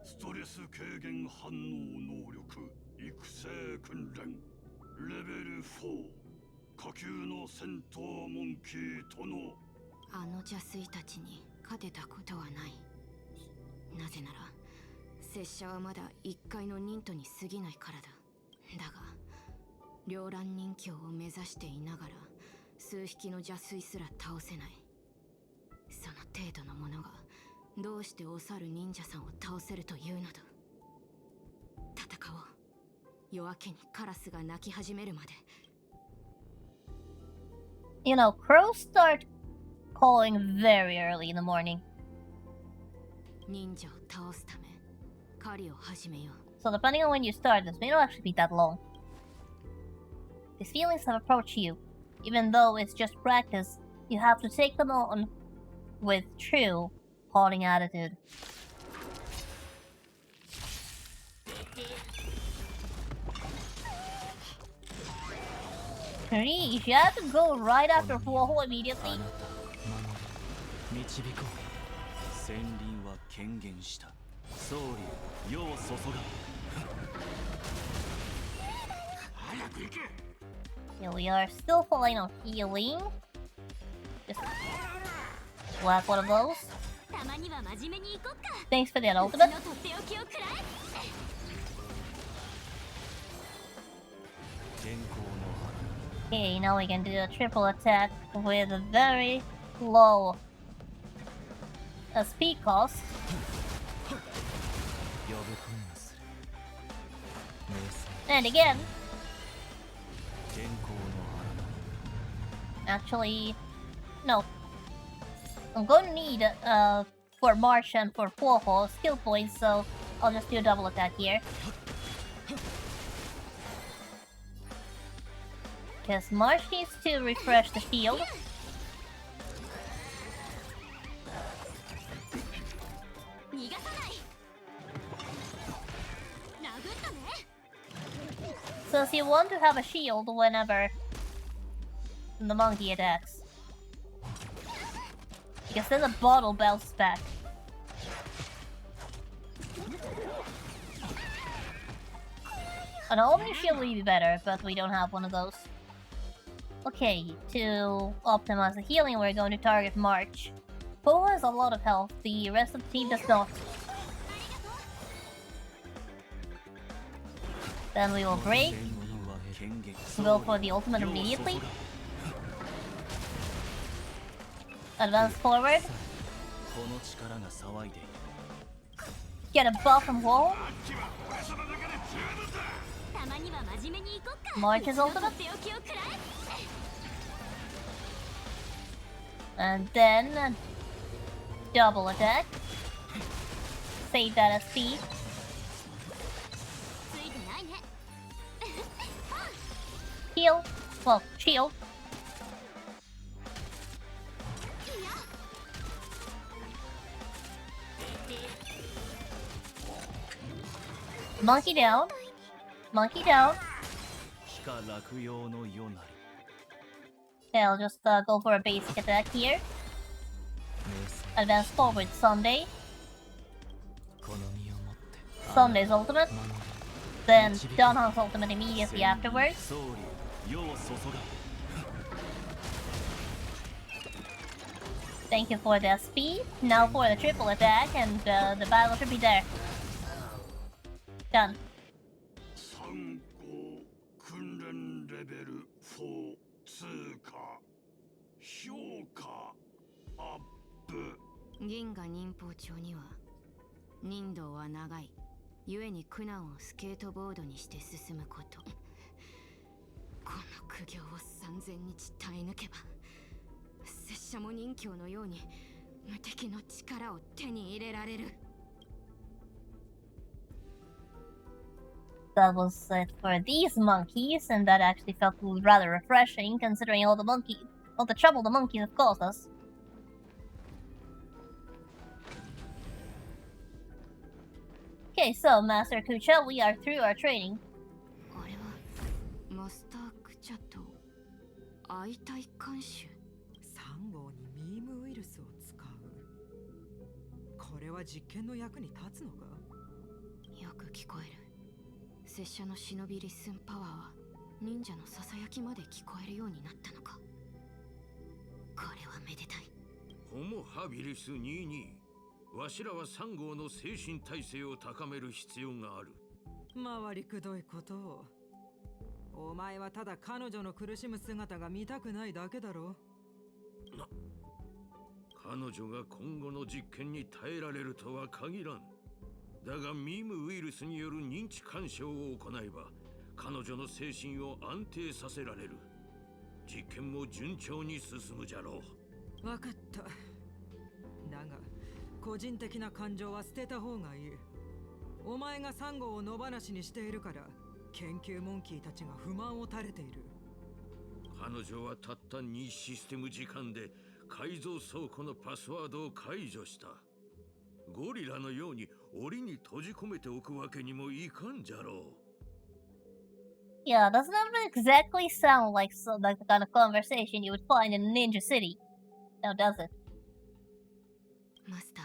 ストレス軽減反応能力育成訓練レベル4下級の戦闘モンキーとのあの邪水たちに勝てたことはない。なぜなら拙者はまだ1階の忍徒に過ぎないからだ。だが両乱人境を目指していながら数匹の邪水すら倒せない。その程度のものがどうしてお猿忍者さんを倒せるというのだ。戦おう。夜明けにカラスが鳴き始めるまで。 You know, crows start calling very early in the morning. 忍者を倒すため狩りを始めよう。 So depending on when you start, this may not actually be that long. These feelings have approached you. Even though it's just practice, you have to take them on with true hauling attitude. Reach, you have to go right after Fuoho immediately. 導こう。戦輪は権限した。総理、世を注が。早く行け。 Here we are, still falling on healing. Just whack one of those. たまには真面目に行こっか。 Thanks for that うち ultimate. のとっておきをくらえ。健康の Okay, now we can do a triple attack with a very low speed cost. 呼ぶ声がする。And again, 健康の actually, no. I'm going to need for March and for Fuoho skill points, so I'll just do a double attack here. Because March needs to refresh the shield. 逃がさない。殴ったね。 Since you want to have a shield whenever the monkey attacks. Because then the bottle bounces back. An Omni Shield would be better, but we don't have one of those. Okay, to optimize the healing, we're going to target March. Poe has a lot of health, the rest of the team does not. Then we will break. Go for the ultimate immediately. Advance forward. Get a buff from Wall. たまには真面目に行こっか。 March's うちの ultimate. とっておきをくらえ。 And then double attack. Save that as speed. ついてないね。 Heal. Well, shield. Monkey down. Monkey down. Okay, I'll just go for a basic attack here. Advance forward, Sunday. Sunday's ultimate. Then Donhan's ultimate immediately afterwards. Thank you for the speed. Now for the triple attack, and the battle should be there. Done. 3号訓練レベル4通過評価アップ。銀河忍法帳には忍道は長い故に苦難をスケートボードにして進むこと。この苦行を3000日耐え抜けば拙者も忍教のように無敵の力を手に入れられる。 That was it for these monkeys, and that actually felt rather refreshing considering all the trouble the monkeys have caused us. Okay, so Master Kucha, we are through our training. あれはマスタークチャと相対監修。3号にれは実験の役に立つのか？よく聞こえる。拙者の忍びリッスンパワーは忍者のささやきまで聞こえるようになったのか。これはめでたい。ホモハビリス22、わしらは3号の精神体制を高める必要がある。回りくどいことを。お前はただ彼女の苦しむ姿が見たくないだけだろ。彼女が今後の実験に耐えられるとは限らん。だがミームウイルスによる認知干渉を行えば彼女の精神を安定させられる。実験も順調に進むじゃろう。わかった。だが個人的な感情は捨てた方がいい。お前がサンゴを野放しにしているから研究モンキーたちが不満を垂れている。彼女はたった2システム時間で改造倉庫のパスワードを解除した。ゴリラのように檻に閉じ込めておくわけにもいかんじゃろう。Yeah, doesn't that exactly sound like the kind of conversation you would find in Ninja City? Now, does it? マスタ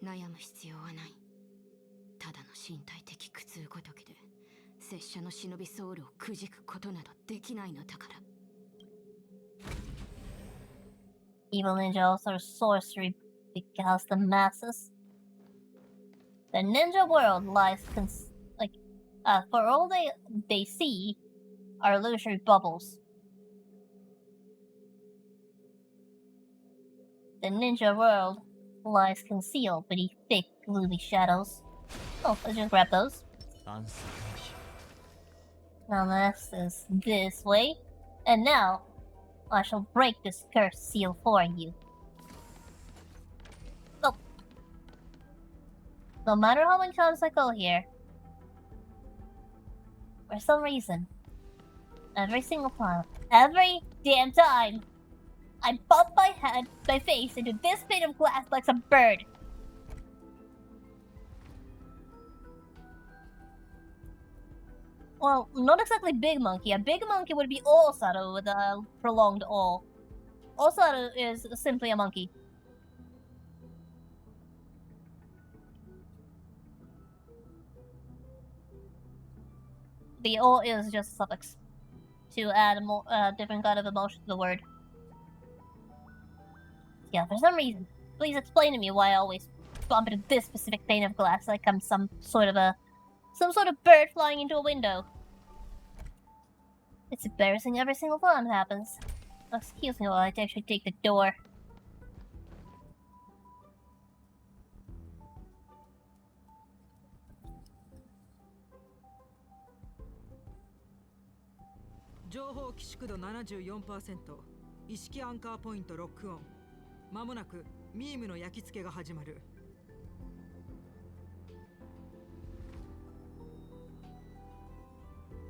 ー、悩む必要はない。ただの身体的苦痛ごときで拙者の忍びソウルをくじくことなどできないのだから。Evil ninja also sorcery because the masses. The ninja world lies for all they see are illusory bubbles. The ninja world lies concealed beneath thick, gloomy shadows. Oh, let's just grab those. Now this is this way. And now, I shall break this cursed seal for you. Oh. No matter how many times I go here, for some reason, every single time, every damn time, I bump my face into this bit of glass like some bird. Well, not exactly Big Monkey. A Big Monkey would be Osaru with a prolonged O. Osaru is simply a monkey. The O is just a suffix to add a more different kind of emotion to the word. Yeah, for some reason. Please explain to me why I always bump into this specific pane of glass like I'm some sort of bird flying into a window. It's embarrassing every single time it happens. Excuse me while I actually take the door. Joho 寄宿度 74%、意識アンカーポイントロックオン。まもなくミームの焼き付けが始まる。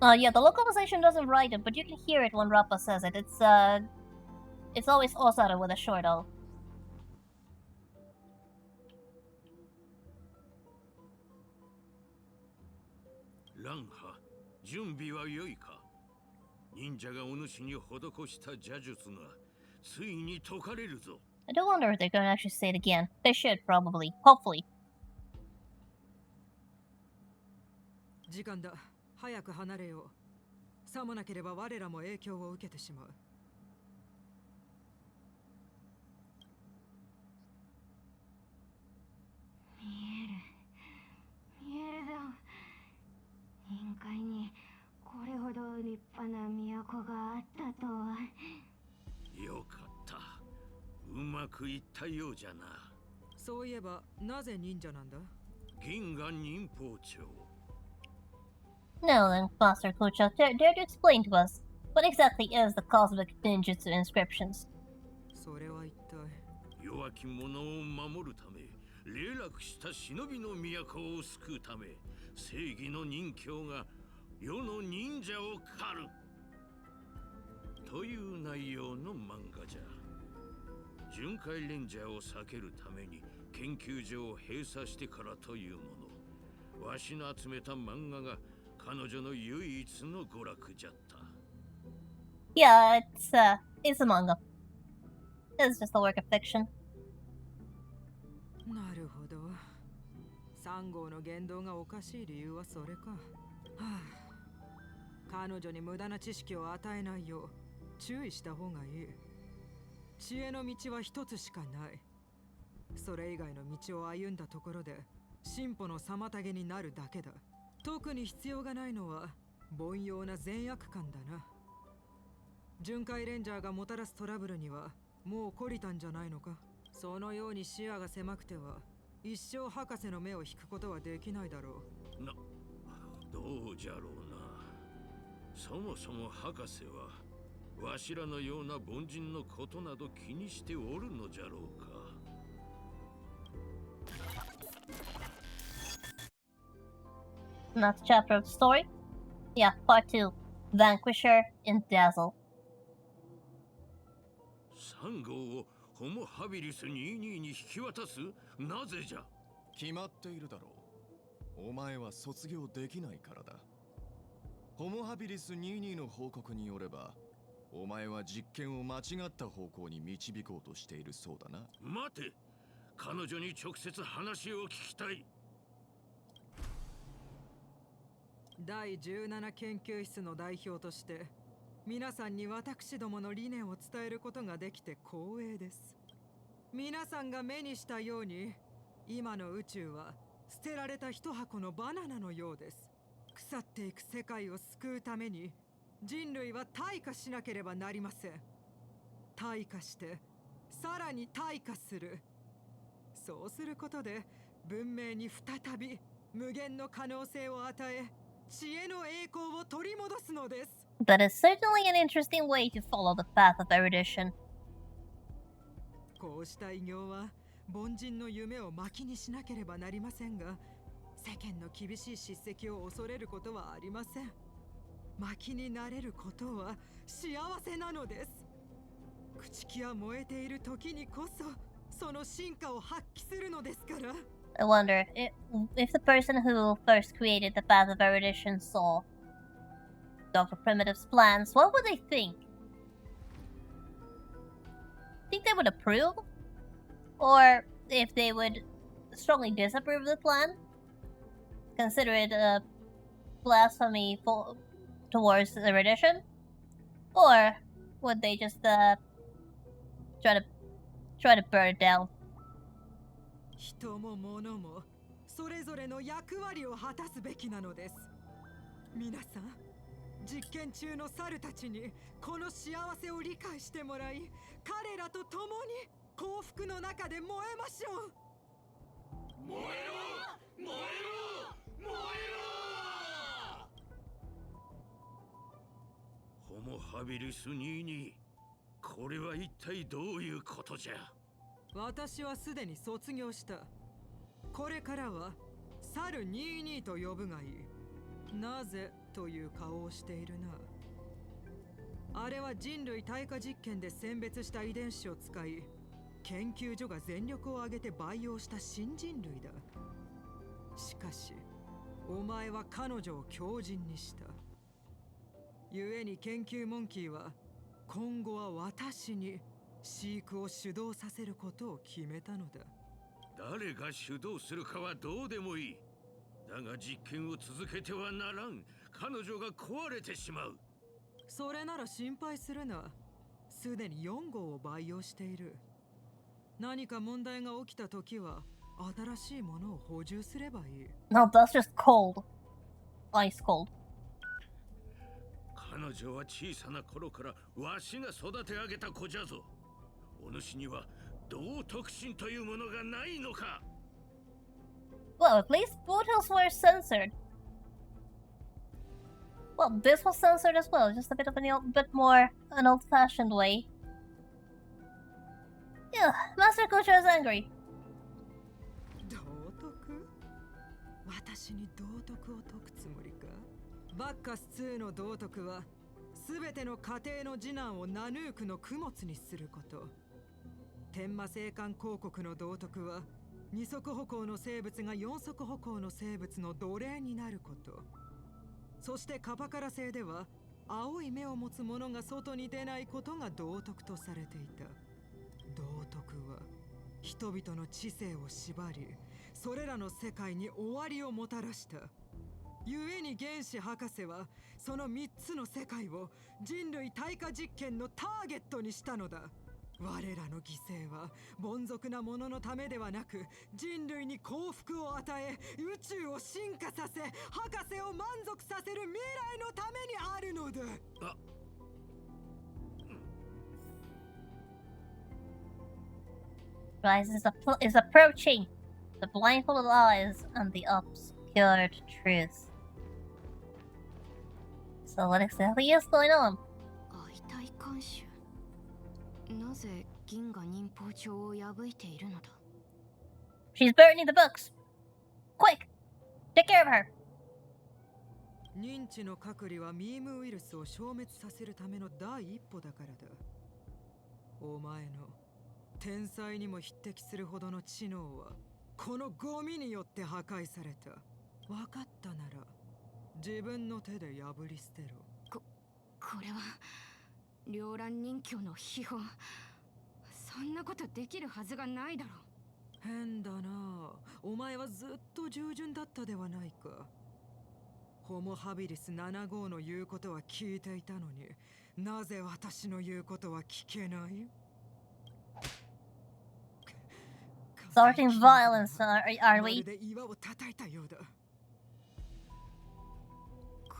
Yeah, the localization doesn't write it, but you can hear it when Rappa says it. It's always Osaru with a short O. Lanha, 準備は良いか。忍者がお主に施した邪術がついに解かれるぞ。I do wonder if they're going to actually say it again. They should, probably. Hopefully. 時間だ。早く離れよう。さもなければ我らも影響を受けてしまう。見えるぞ。臨海にこれほど立派な都があったとは。よかった。うまくいったようじゃな。そういえばなぜ忍者なんだ？銀河忍法庁。No, then, Master Kucho, dare to explain to us, what exactly is the cosmic ninjutsu inscriptions? それは一体。弱き者を守るため、霊落した忍びの都を救うため、正義の忍教が世の忍者を狩るという内容の漫画じゃ。巡回レンジャーを避けるために研究所を閉鎖してからというもの。わしの集めた漫画が彼女の唯一の娯楽じゃった。Yeah, it's a manga. It's just a work of fiction. なるほど。3号の言動がおかしい理由はそれか。はあ、彼女に無駄な知識を与えないよう注意した方がいい。知恵の道は一つしかない。それ以外の道を歩んだところで進歩の妨げになるだけだ。特に必要がないのは凡庸な善悪感だな。巡回レンジャーがもたらすトラブルにはもう懲りたんじゃないのか。そのように視野が狭くては一生博士の目を引くことはできないだろう。どうじゃろうな。そもそも博士はわしらのような凡人のことなど気にしておるのじゃろうか。Next chapter of the story? Yeah, part 2. Vanquisher and Dazzle. 3号をホモハビリス22に引き渡す？なぜじゃ？決まっているだろう。お前は卒業できないからだ。ホモハビリス22の報告によれば、お前は実験を間違った方向に導こうとしているそうだな。待て、彼女に直接話を聞きたい。第17研究室の代表として皆さんに私どもの理念を伝えることができて光栄です。皆さんが目にしたように今の宇宙は捨てられた一箱のバナナのようです。腐っていく世界を救うために人類は退化しなければなりません。退化してさらに退化する。そうすることで文明に再び無限の可能性を与え、知恵の栄光を取り戻すのです。That is certainly an interesting way to follow the path of erudition. こうした偉業は凡人の夢を巻きにしなければなりませんが、世間の厳しい叱責を恐れることはありません。巻きになれることは幸せなのです。朽木は燃えている時にこそその進化を発揮するのですから。I wonder if the person who first created the path of erudition saw Dr. Primitive's plans, what would they think? Think they would approve? Or if they would strongly disapprove the plan? Consider it a blasphemy towards erudition? Or would they just try to burn it down? 人も物もそれぞれの役割を果たすべきなのです。皆さん、実験中の猿たちにこの幸せを理解してもらい、彼らと共に幸福の中で燃えましょう。燃えろ、燃えろ、燃えろ。ホモハビリス22、これは一体どういうことじゃ？私はすでに卒業した。これからは猿22と呼ぶがいい。なぜという顔をしているな。あれは人類退化実験で選別した遺伝子を使い、研究所が全力を挙げて培養した新人類だ。しかしお前は彼女を強靭にした。故に研究モンキーは今後は私に飼育を主導させることを決めたのだ。誰が主導するかはどうでもいい。だが実験を続けてはならん。彼女が壊れてしまう。それなら心配するな。すでに4号を培養している。何か問題が起きたときは新しいものを補充すればいい。No, that's just cold. Ice cold. 彼女は小さな頃からわしが育て上げた子じゃぞ。お主には道徳心というものがないのか。 Well, at least Boothills were censored. Well, this was censored as well, just a bit of bit more an old-fashioned way. Yeah, Master Kucho is angry. 道徳？私に道徳を解くつもりか？バッカス2の道徳はすべての家庭の次男をナヌークの供物にすること。天魔聖観公国の道徳は二足歩行の生物が四足歩行の生物の奴隷になること。そしてカパカラ星では青い目を持つ者が外に出ないことが道徳とされていた。道徳は人々の知性を縛り、それらの世界に終わりをもたらした。故に原子博士はその3つの世界を人類対価実験のターゲットにしたのだ。我らの犠牲は凡俗なもののためではなく、人類に幸福を与え、宇宙を進化させ、博士を満足させる未来のためにあるのだ。Rise is approaching the blindfolded eyes and the obscured truth. So what exactly is going on? 相対監修。なぜ銀が忍法帳を破いているのだ？ She's burning the books. Quick, take care of her. 認知の隔離はミームウイルスを消滅させるための第一歩だからだ。お前の天才にも匹敵するほどの知能はこのゴミによって破壊された。分かったなら自分の手で破り捨てろ。これは両乱人形の秘宝。そんなことできるはずがないだろう。変だな。お前はずっと従順だったではないか。ホモハビリス7号の言うことは聞いていたのに、なぜ私の言うことは聞けない？ Starting violence, are ま we? るで岩を叩いたようだ。空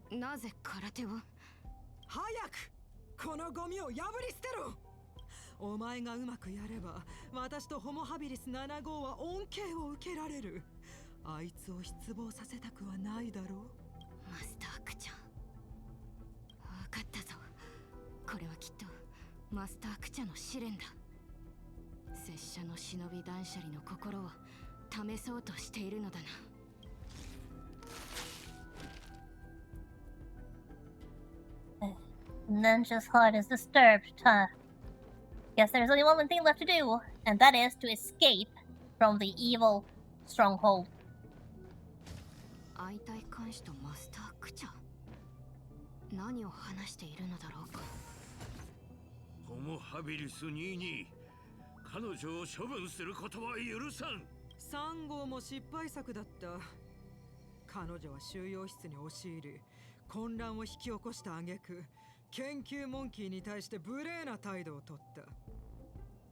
手。なぜ空手を？早くこのゴミを破り捨てろ。お前がうまくやれば私とホモハビリス7号は恩恵を受けられる。あいつを失望させたくはないだろう。マスタークチャ。分かったぞ。これはきっとマスタークチャの試練だ。拙者の忍び断捨離の心を試そうとしているのだな。Ninja's heart is disturbed, huh? Guess there's only one thing left to do, and that is to escape from the evil stronghold. 相対監視とマスタークチャ。何を話しているのだろうか。ホモハビリス22、彼女を処分することは許さん。3号も失敗作だった。彼女は収容室に押し入り、混乱を引き起こした挙句、研究モンキーに対して無礼な態度をとった。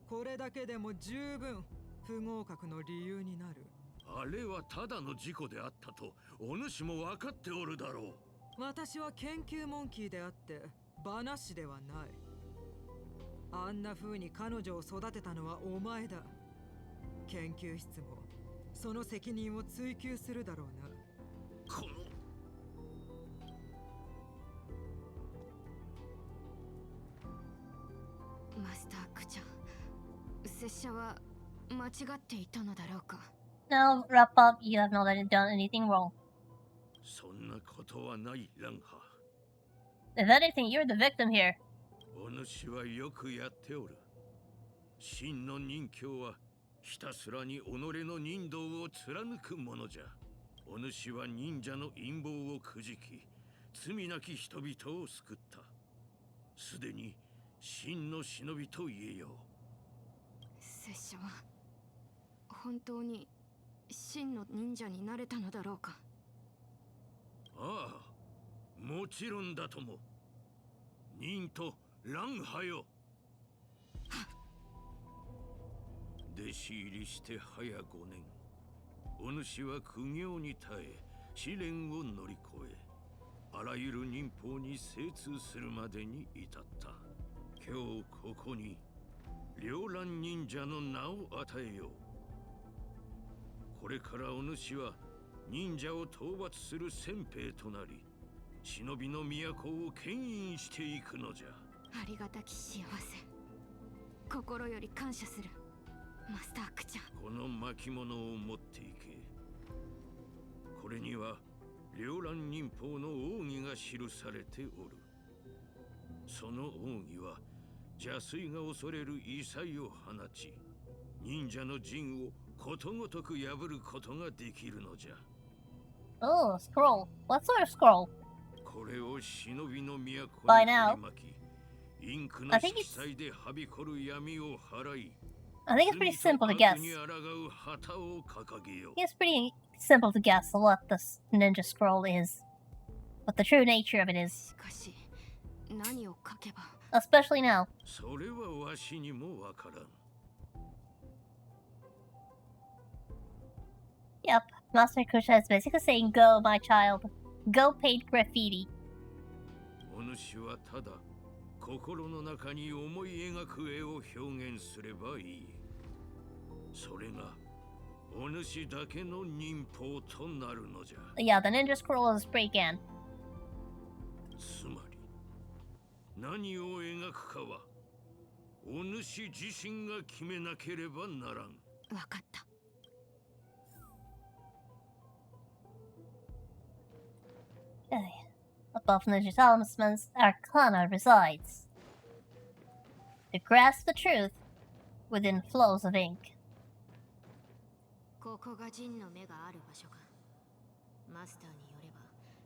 これだけでも十分不合格の理由になる。あれはただの事故であったとお主も分かっておるだろう。私は研究モンキーであって話ではない。あんな風に彼女を育てたのはお前だ。研究室もその責任を追及するだろうな。このマスタークチャ、拙者は間違っていたのだろうか。No, wrap up. You have not done anything wrong. そんなことはない、ランハ。If anything, you're the victim here. お主はよくやっておる。真の忍教はひたすらに己の忍道を貫くものじゃ。お主は忍者の陰謀をくじき、罪なき人々を救った。すでに真の忍びと言えよう。拙者は本当に真の忍者になれたのだろうか。ああ、もちろんだとも。忍とランハよ。弟子入りして早5年。お主は苦行に耐え、試練を乗り越え、あらゆる忍法に精通するまでに至った。今日ここに両乱忍者の名を与えよう。これからお主は忍者を討伐する先兵となり、忍びの都を牽引していくのじゃ。ありがたき幸せ。心より感謝する、マスタークチャ。この巻物を持っていけ。これには両乱忍法の奥義が記されておる。その奥義は邪推が恐れる異彩を放ち、忍者の陣をことごとく破ることができるのじゃ。Oh, scroll. What sort of scroll? これを忍びの都に By now. 振りまき、インクの I think 色彩ではびこる闇を払い I think it's pretty simple to guess. 罪と悪に抗う旗を掲げよ It's pretty simple to guess what this ninja scroll is. What the true nature of it is. しかし何を書けば Especially now. それはわしにもわからん Yep, Master Kusha is basically saying, "Go, my child. Go paint graffiti." お主はただ心の中に思い描く絵を表現すればいいそれがお主だけの忍法となるのじゃ Yeah, the ninja scroll is break-in. つまり何を描くかはお主自身が決めなければならんわかった Okay. Above Ninja Talisman's Arcana resides. To grasp the truth within flows of ink. ここが陣の目がある場所かマスターによれば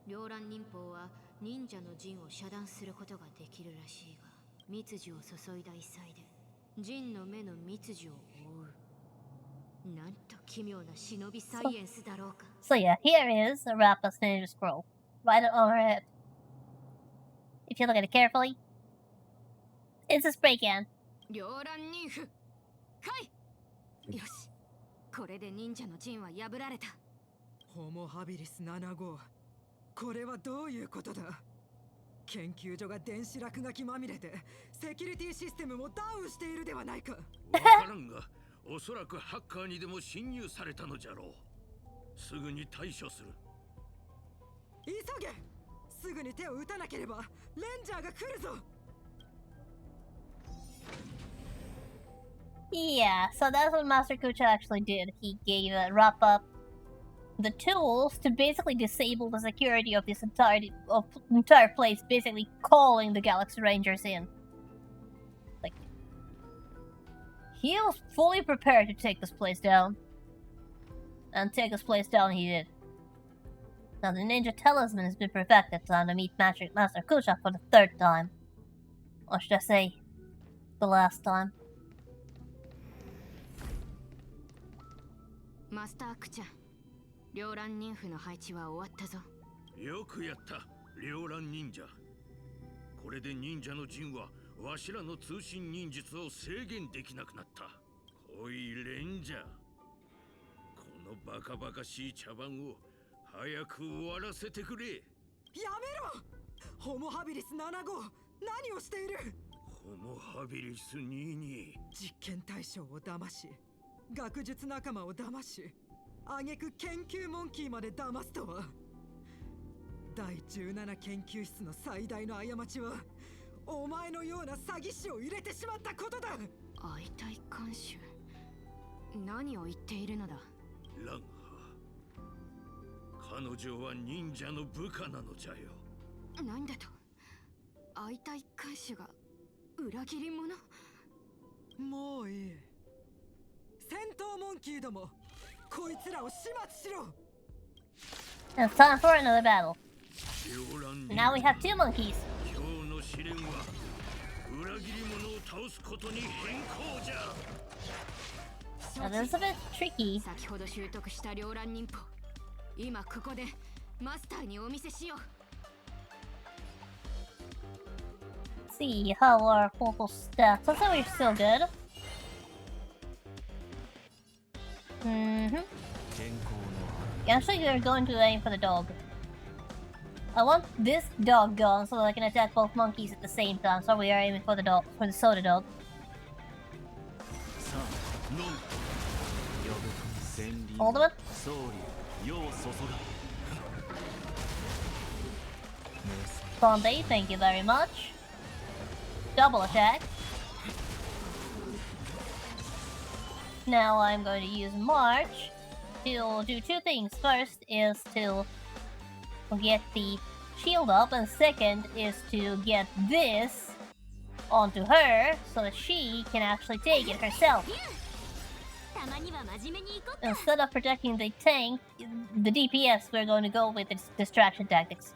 両乱忍法は忍者の陣を遮断することができるらしいが密樹を注いだ異彩で陣の目の密樹を覆うなんと奇妙な忍びサイエンスだろうか So yeah, here is a Rappa's Ninja Scroll. Right on her hip. If you look at it carefully, it's a break-in. 両乱忍符解よしこれで忍者の陣は破られたホモハビリス7号これはどういうことだ研究所が電子落書きまみれでセキュリティシステムもダウンしているではないかわからんがおそらくハッカーにでも侵入されたのじゃろうすぐに対処する急げすぐに手を打たなければレンジャーが来るぞ Yeah, so that's what Master Kucha actually did. He gave Rappa the tools to basically disable the security of this entire place, basically calling the Galaxy Rangers in. Like, he was fully prepared to take this place down. And take this place down he did. Now the Ninja Talisman has been perfected, time to meet Master Kucha for the 3rd time. Or should I say, the last time. マスタークちゃん両乱忍符の配置は終わったぞよくやった両乱忍者これで忍者の陣はわしらの通信忍術を制限できなくなったおいレンジャーこのバカバカしい茶番を早く終わらせてくれやめろホモハビリス7号何をしているホモハビリス22実験対象を騙し学術仲間を騙し挙句研究モンキーまで騙すとは第17研究室の最大の過ちはお前のような詐欺師を入れてしまったことだ相対監修何を言っているのだランハ彼女は忍者の部下なのじゃよ何だと相対監修が裏切り者もういい戦闘モンキーどもこいつらを始末しろ It's time for another battle. Now we have 2 monkeys. 今日の試練は裏切り者を倒すことに変更じゃ Now this is a bit tricky. 先ほど習得した両乱忍法今ここでマスターにお見せしよう See how our vocal stats. Looks like we're still good. Actually, we're going to aim for the dog. I want this dog gone so that I can attack both monkeys at the same time. So we are aiming for the dog, for the soda dog. Ultimate? Sondai, thank you very much. Double attack. Now I'm going to use March to do 2 things. First is to get the shield up, and second is to get this onto her so that she can actually take it herself. Instead of protecting the tank, the DPS, we're going to go with the distraction tactics.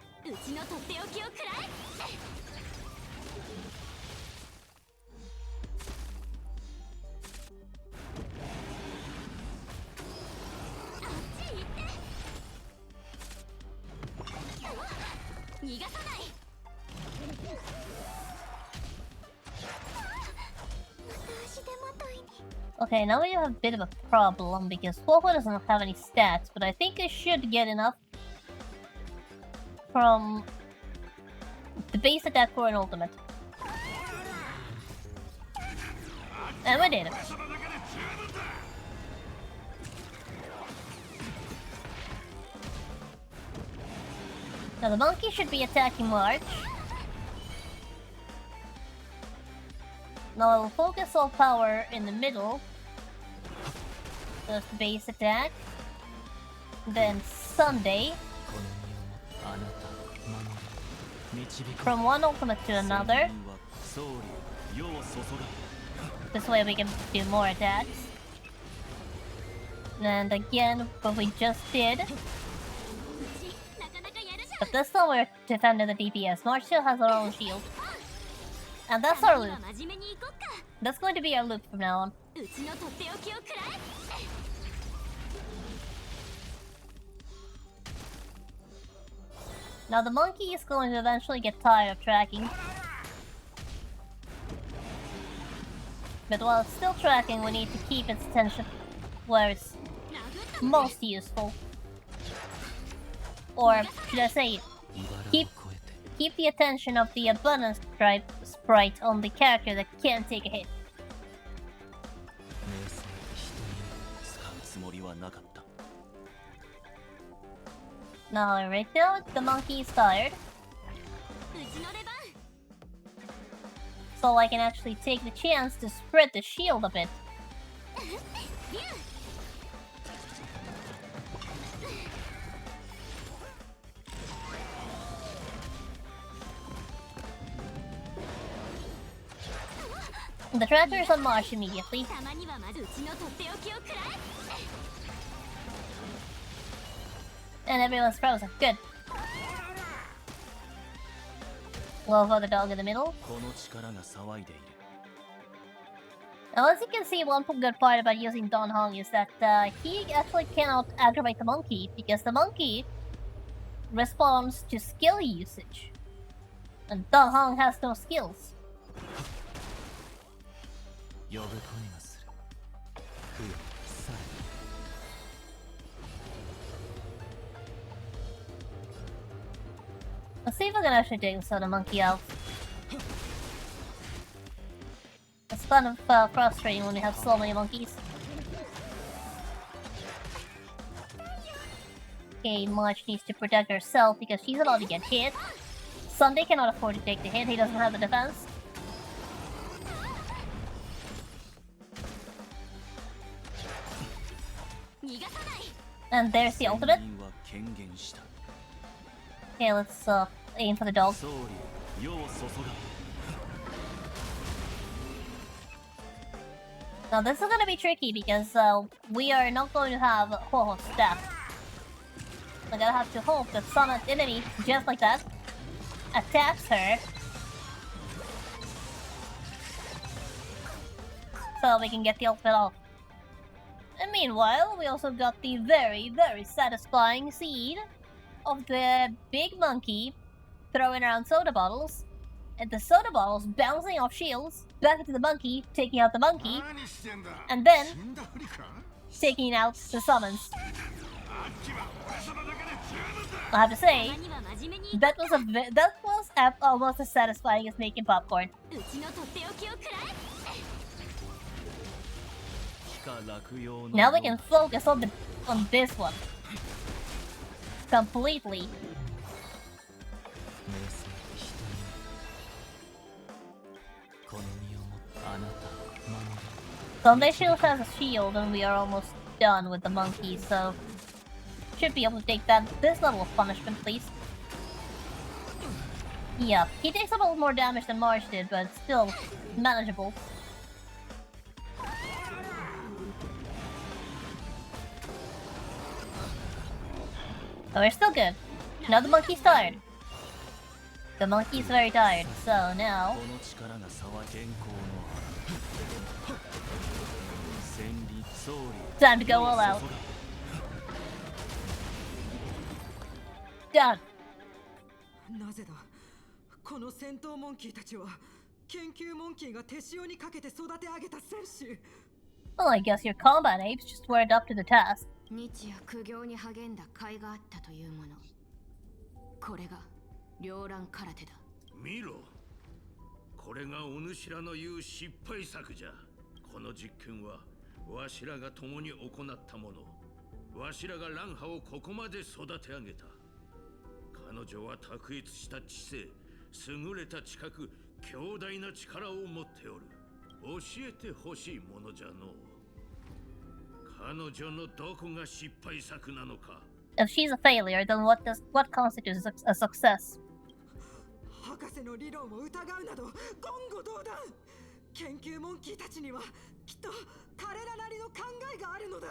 Okay, now we have a bit of a problem because Fuoco doesn't have any stats, but I think I should get enough from the base attack for an ultimate. And we did it. Now the monkey should be attacking March. Now I will focus all power in the middle. Just base attack. Then Sunday. From one ultimate to another. This way we can do more attacks. And again, what we just did. But this time we're defending the DPS. March still has her own shield. And that's our loop. That's going to be our loop from now on. Now the monkey is going to eventually get tired of tracking. But while it's still tracking, we need to keep its attention where it's most useful. Or should I say, keep the attention of the abundance sprite on the character that can't take a hit. Now, right now, the monkey is tired. So I can actually take the chance to spread the shield a bit. The tracker is on Marsh immediately. And everyone's frozen. Good. Low for the dog in the middle. Now as you can see, one good part about using Dan Heng is that he actually cannot aggravate the monkey because the monkey responds to skill usage. And Dan Heng has no skills. Let's see if I can actually take this other monkey out. It's kind of frustrating when you have so many monkeys. Okay, March needs to protect herself because she's allowed to get hit. Sunday cannot afford to take the hit, he doesn't have the defense. And there's the ultimate. Okay, let's aim for the dog. Now this is gonna be tricky because we are not going to have Ho-Ho's staff. I'm gonna have to hope that some enemy, just like that, attacks her. So we can get the ultimate off. And meanwhile, we also got the very, very satisfying scene of the big monkey throwing around soda bottles, and the soda bottles bouncing off shields back into the monkey, taking out the monkey, and then taking out the summons. I have to say, that was almost as satisfying as making popcorn. Now we can focus on this one completely. Sunday Shield has a shield and we are almost done with the monkey, so should be able to take this level of punishment, please. Yeah, he takes a little more damage than Marsh did, but it's still manageable. But we're still good. Now the monkey's tired. The monkey's very tired, so now... time to go all out. Done. なぜだこの戦闘モンキーたちは研究モンキーが手塩にかけて育て上げた戦士 Well, I guess your combat apes just weren't up to the task. 日夜苦行に励んだ甲斐があったというもの。これが両乱空手だ。見ろ。これがお主らの言う失敗作じゃ。この実験はわしらが共に行ったもの。わしらが乱派をここまで育て上げた。彼女は卓越した知性、優れた知覚、強大な力を持っておる。教えてほしいものじゃの。彼女のどこが失敗作なのか。If she's a failure, then what constitutes a success? 博士の理論を疑うなど言語道断。研究モンキーたちにはきっと彼らなりの考えがあるのだ。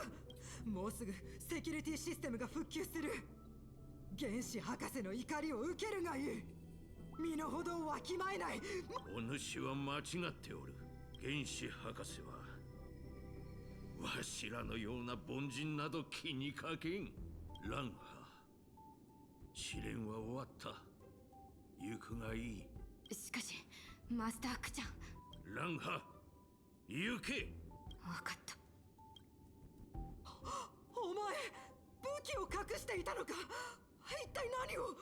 もうすぐセキュリティシステムが復旧する。原子博士の怒りを受けるがいい。身の程をわきまえない。お主は間違っておる。原子博士はわしらのような凡人など気にかけん。乱派試練は終わった。行くがいい。しかしマスタークちゃん。乱派行け。わかった。お前武器を隠していたのか。一体何を。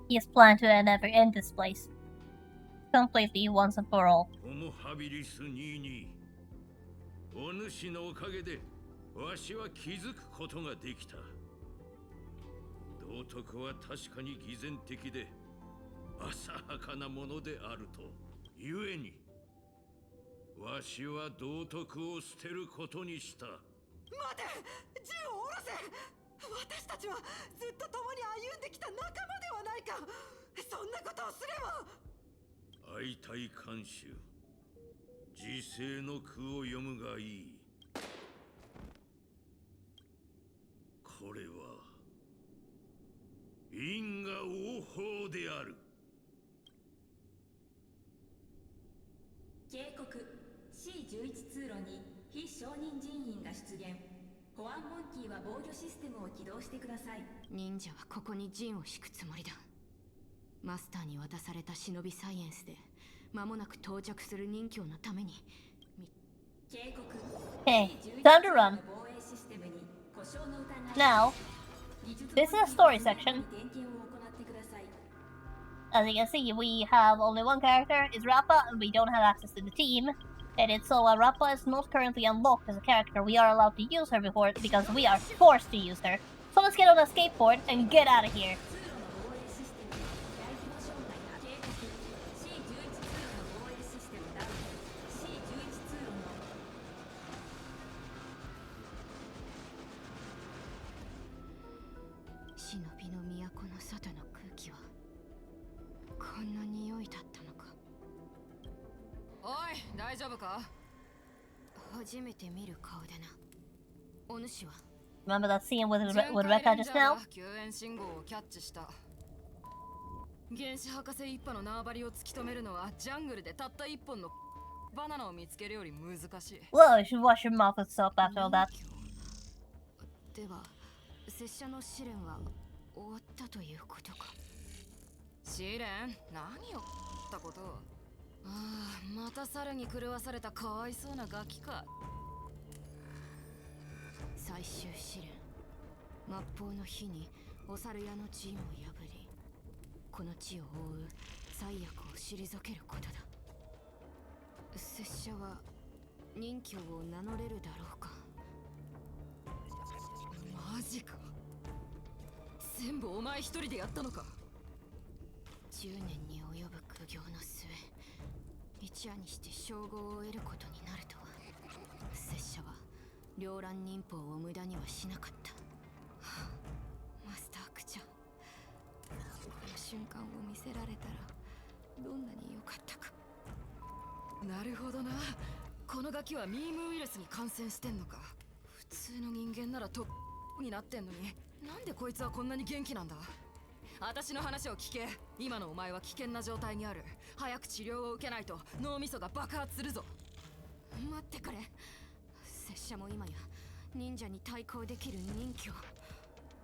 He has planned to end this place completely once and for all. ホモハビリス22。お主のおかげでわしは気づくことができた。道徳は確かに偽善的で浅はかなものであると。ゆえにわしは道徳を捨てることにした。待て、銃を下ろせ。私たちはずっと共に歩んできた仲間ではないか。そんなことをすれば。相対監修、時世の句を読むがいい。これは因果応報である。警告 C11 通路に非承認人員が出現。保安モンキーは防御システムを起動してください。忍者はここに陣を敷くつもりだ。マスターに渡された忍びサイエンスで間もなく到着する任教のために。警告 Okay, time to run. Now, this is a story section. As you can see, we have only one character, is Rappa, and we don't have access to the team. And it's so while Rappa is not currently unlocked as a character, we are allowed to use her before because we are forced to use her. So let's get on a skateboard and get out of here. Remember that scene with Rekka just now? 原始博士一派の縄張りを突き止めるのはジャングルでたった一本のバナナを見つけるより難しい。Well, you should wash your mouth and stuff after all that. では、拙者の試練は終わったということか。試練？何をったこと？ああ、また猿に狂わされたかわいそうなガキか。最終試練。末法の日にお猿屋の地位を破り、この地を覆う災厄を退けることだ。拙者は任教を名乗れるだろうか。マジか。全部お前一人でやったのか。10年に及ぶ苦行の末、一夜にして称号を得ることになるとは。拙者は両乱忍法を無駄にはしなかった。マスタークちゃん、この瞬間を見せられたらどんなに良かったか。なるほどな。このガキはミームウイルスに感染してんのか。普通の人間ならトップになってんのに、なんでこいつはこんなに元気なんだ。私の話を聞け。今のお前は危険な状態にある。早く治療を受けないと脳みそが爆発するぞ。待ってくれ。拙者も今や忍者に対抗できる任教、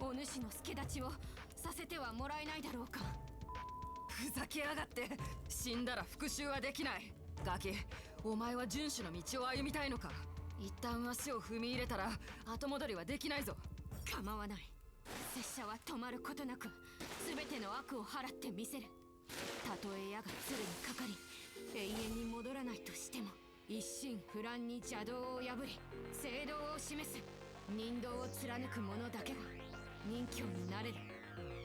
お主の助立ちをさせてはもらえないだろうか。ふざけやがって。死んだら復讐はできない。ガキ、お前は遵守の道を歩みたいのか。一旦足を踏み入れたら後戻りはできないぞ。構わない。拙者は止まることなく全ての悪を払ってみせる。たとえ矢が鶴にかかり永遠に戻らないとしても、一心不乱に邪道を破り正道を示す人道を貫く者だけが人侠になれる。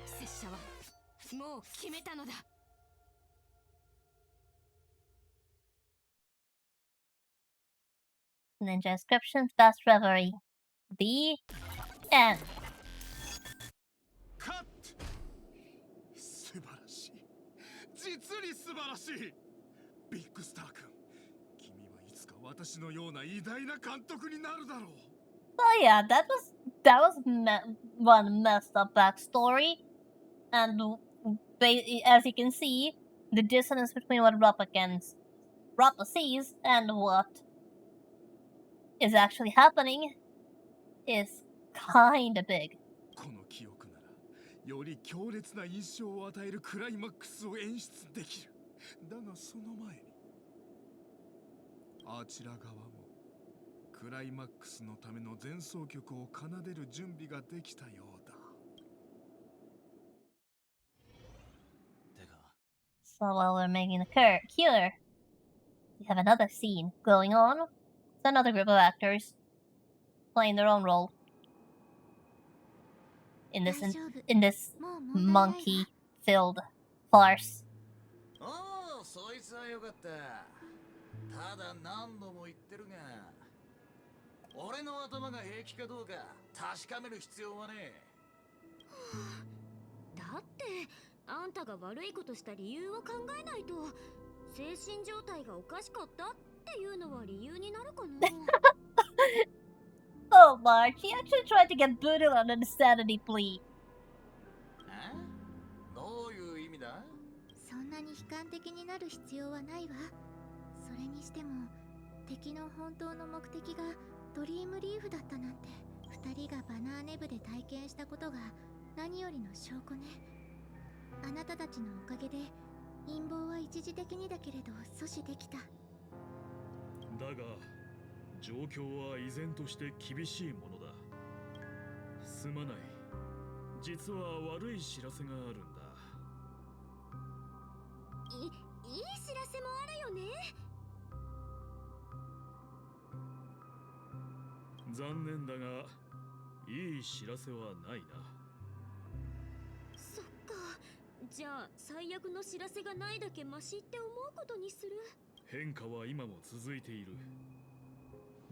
拙者はもう決めたのだ。Ninja Inscription Fast Reverie. The end. 素晴らしい。実に素晴らしい。ビッグスター君、君はいつか私のような偉大な監督になるだろう。Oh yeah, that was one messed up backstory, and as you can see, the dissonance between what Rappa sees and what is actually happening is kinda big. この記憶ならより強烈な印象を与えるクライマックスを演出できる。だがその前にあちら側もクライマックスのための前奏曲を奏でる準備ができたようだ。So while we're making the cure, we have another scene going on with another group of actors playing their own role in this monkey-filled farce. おお、そいつはよかった。ただ何度も言ってるが、俺の頭が平気かどうか確かめる必要はねえ。だってあんたが悪いことした理由を考えないと、精神状態がおかしかったっていうのは理由になるかな。Oh, Mark, he actually tried to get booted on an insanity plea. どういう意味だ？そんなに悲観的になる必要はないわ。それにしても敵の本当の目的がドリームリーフだったなんて、二人がバナーネブで体験したことが何よりの証拠ね。あなたたちのおかげで陰謀は一時的にだけれど阻止できた。だが状況は依然として厳しいものだ。すまない。実は悪い知らせがあるんだ。いい知らせもあるよね。残念だがいい知らせはないな。そっか。じゃあ最悪の知らせがないだけマシって思うことにする。変化は今も続いている。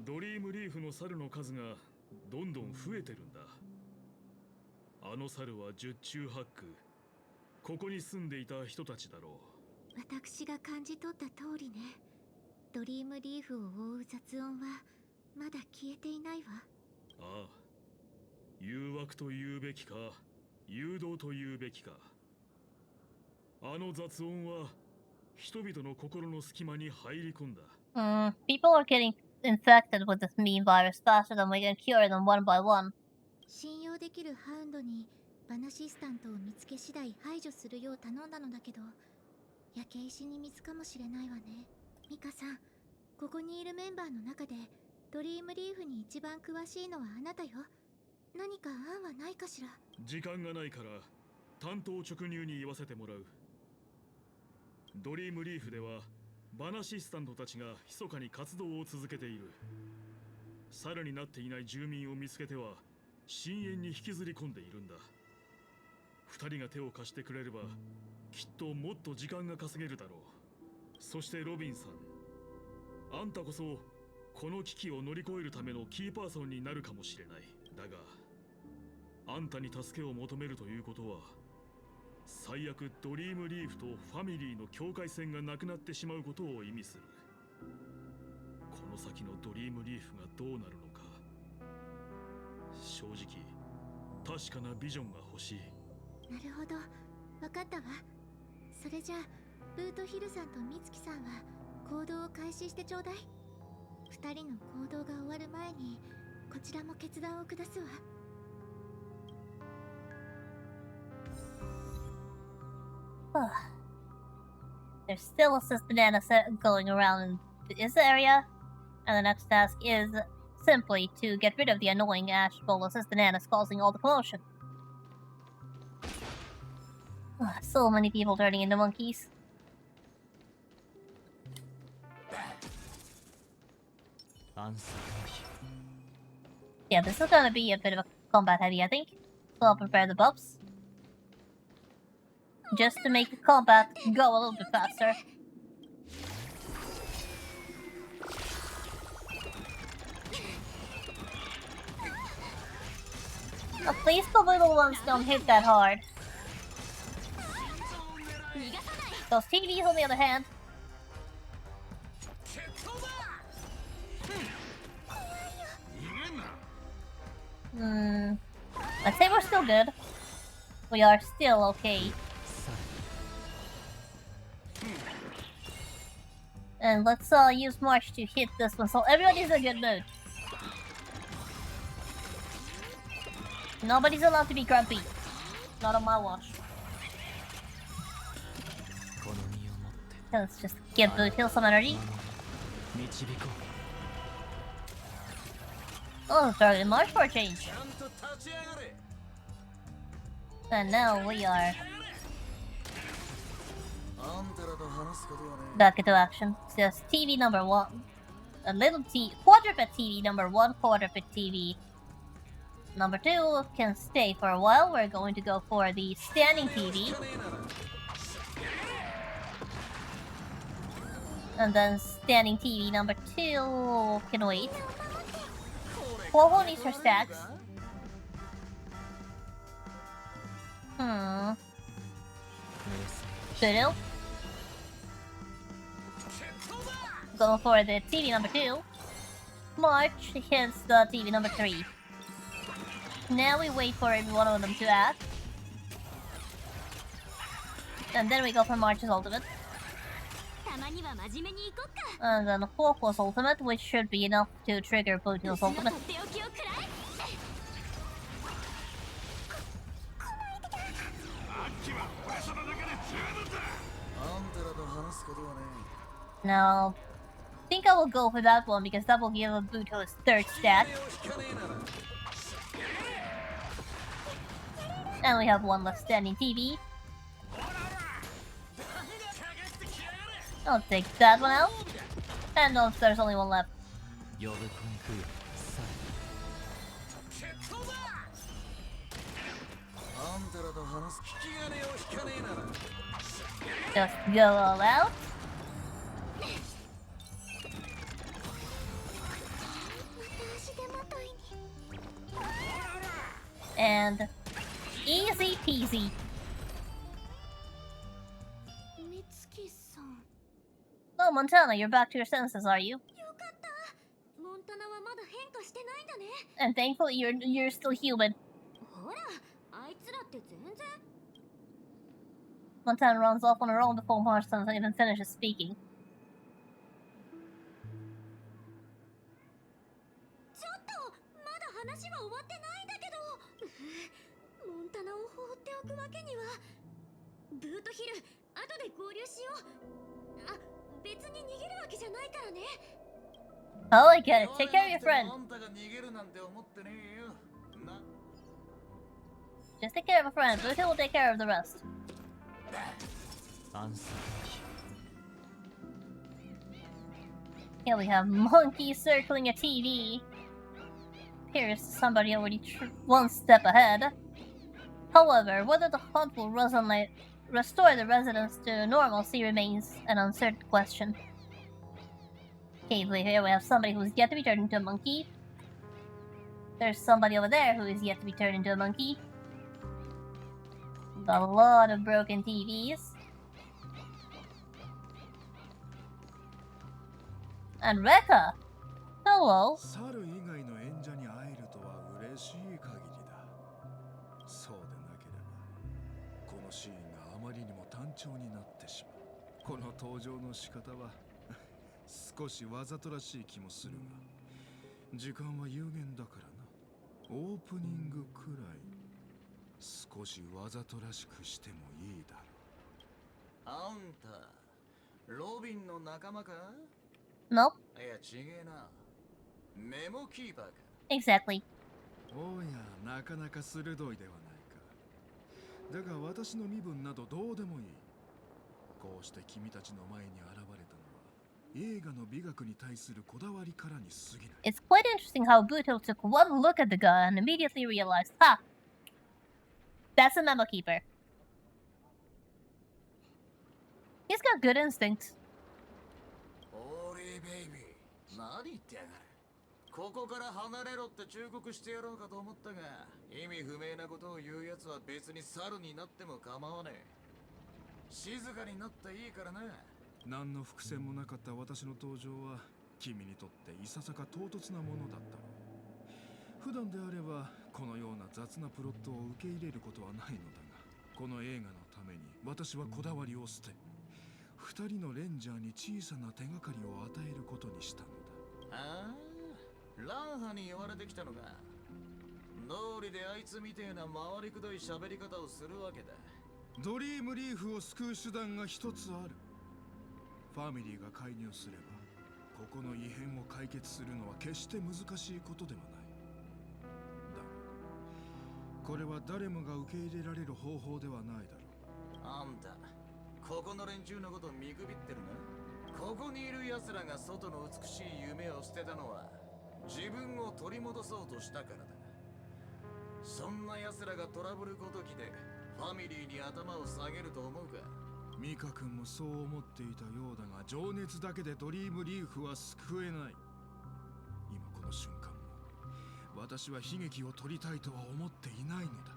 ドリームリーフの猿の数がどんどん増えてるんだ。あの猿は十中八九、ここに住んでいた人たちだろう。私が感じ取った通りね。ドリームリーフを覆う雑音はまだ消えていないわ。ああ、誘惑と言うべきか誘導と言うべきか。あの雑音は人々の心の隙間に入り込んだ。People are getting infected with this meme virus faster than we can cure them one by one. 信用できるハウンドにバナシスタントを見つけ次第排除するよう頼んだのだけど、焼け石に水かもしれないわね。ミカさん、ここにいるメンバーの中でドリームリーフに一番詳しいのはあなたよ。何か案はないかしら。時間がないから単刀直入に言わせてもらう。ドリームリーフではバナシスタントたちが密かに活動を続けている。猿になっていない住民を見つけては深淵に引きずり込んでいるんだ。二人が手を貸してくれればきっともっと時間が稼げるだろう。そしてロビンさん、あんたこそこの危機を乗り越えるためのキーパーソンになるかもしれない。だがあんたに助けを求めるということは最悪ドリームリーフとファミリーの境界線がなくなってしまうことを意味する。この先のドリームリーフがどうなるのか、正直確かなビジョンが欲しい。なるほど、わかったわ。それじゃあブートヒルさんとミツキさんは行動を開始してちょうだい。二人の行動が終わる前にこちらも決断を下すわ。There's still a banana set going around in this area, and the next task is simply to get rid of the annoying Ash Bolas bananas causing all the commotion. So many people turning into monkeys. Yeah, this is gonna be a bit of a combat heavy, I think. So I'll prepare the buffs. Just to make the combat go a little bit faster. At least the little ones don't hit that hard. Those TVs, on the other hand. I'd say we're still good. We are still okay. And let's use March to hit this one, so everybody's in a good mood. Nobody's allowed to be grumpy. Not on my watch. Let's just get Boot Hill some energy. Oh, target March for a change. And now we are back into action. Just TV number 1. A little quadruped TV number 1, quadruped TV number 2 can stay for a while. We're going to go for the standing TV. And then standing TV number 2 can wait. Quoho needs her stacks. Fiddle. Go for the TV number 2. March hits the TV number 3. Now we wait for every one of them to act. And then we go for March's ultimate. And then Quoho's ultimate, which should be enough to trigger Boot Hill's ultimate. Now, I think I will go for that one because that will give Boot Hill his 3rd stat. And we have one left standing TV. I'll take that one out. And no, there's only one left. Just go all out. And easy peasy. Oh, Montana, you're back to your senses, are you? And thankfully, you're still human. Montana runs off on her own before Marston even finishes speaking. Oh, I get it. Take care of your friend. Just take care of a friend. Boot Hill will take care of the rest. Here we have Monkey circling a TV. Here's somebody already one step ahead. However, whether the hunt will restore the residents to normalcy remains an uncertain question. Okay, here we have somebody who's yet to be turned into a monkey. There's somebody over there who is yet to be turned into a monkey. Got a lot of broken TVs. And Rekka! Hello! 猿以外の演者に会えるとは嬉しい限りだ。そうでなければ、このシーンがあまりにも単調になってしまう。この登場の仕方は少しわざとらしい気もするが、時間は有限だからな。オープニングくらい少しわざとらしくしてもいいだろう。あんた、ロビンの仲間か？ Nope. いや、違えな。メモキーパーか。 Exactly. おや、なかなか鋭いではないか。だが私の身分などどうでもいい。こうして君たちの前に現れたのは映画の美学に対するこだわりからに過ぎない。 It's quite interesting how Buto took one look at the gun and immediately realized, ha, that's a memo keeper. He's got good instincts. オーリーベイビー、何言ってやがる。ここから離れろって忠告してやろうかと思ったが、意味不明なことを言うやつは別に猿になっても構わねえ。静かになっていいからな。何の伏線もなかった私の登場は君にとっていささか唐突なものだったろう。普段であればこのような雑なプロットを受け入れることはないのだが、この映画のために私はこだわりを捨て、二人のレンジャーに小さな手がかりを与えることにしたのだ。ああ、ランハに言われてきたのか。道理であいつみてえな回りくどい喋り方をするわけだ。ドリームリーフを救う手段が一つある。ファミリーが介入すればここの異変を解決するのは決して難しいことではない。だがこれは誰もが受け入れられる方法ではないだろう。あんた、ここの連中のこと見くびってるな。ここにいる奴らが外の美しい夢を捨てたのは自分を取り戻そうとしたからだ。そんな奴らがトラブルごときでファミリーに頭を下げると思うか。ミカ君もそう思っていたようだが、情熱だけでドリームリーフは救えない。今この瞬間も私は悲劇を取りたいとは思っていないのだ。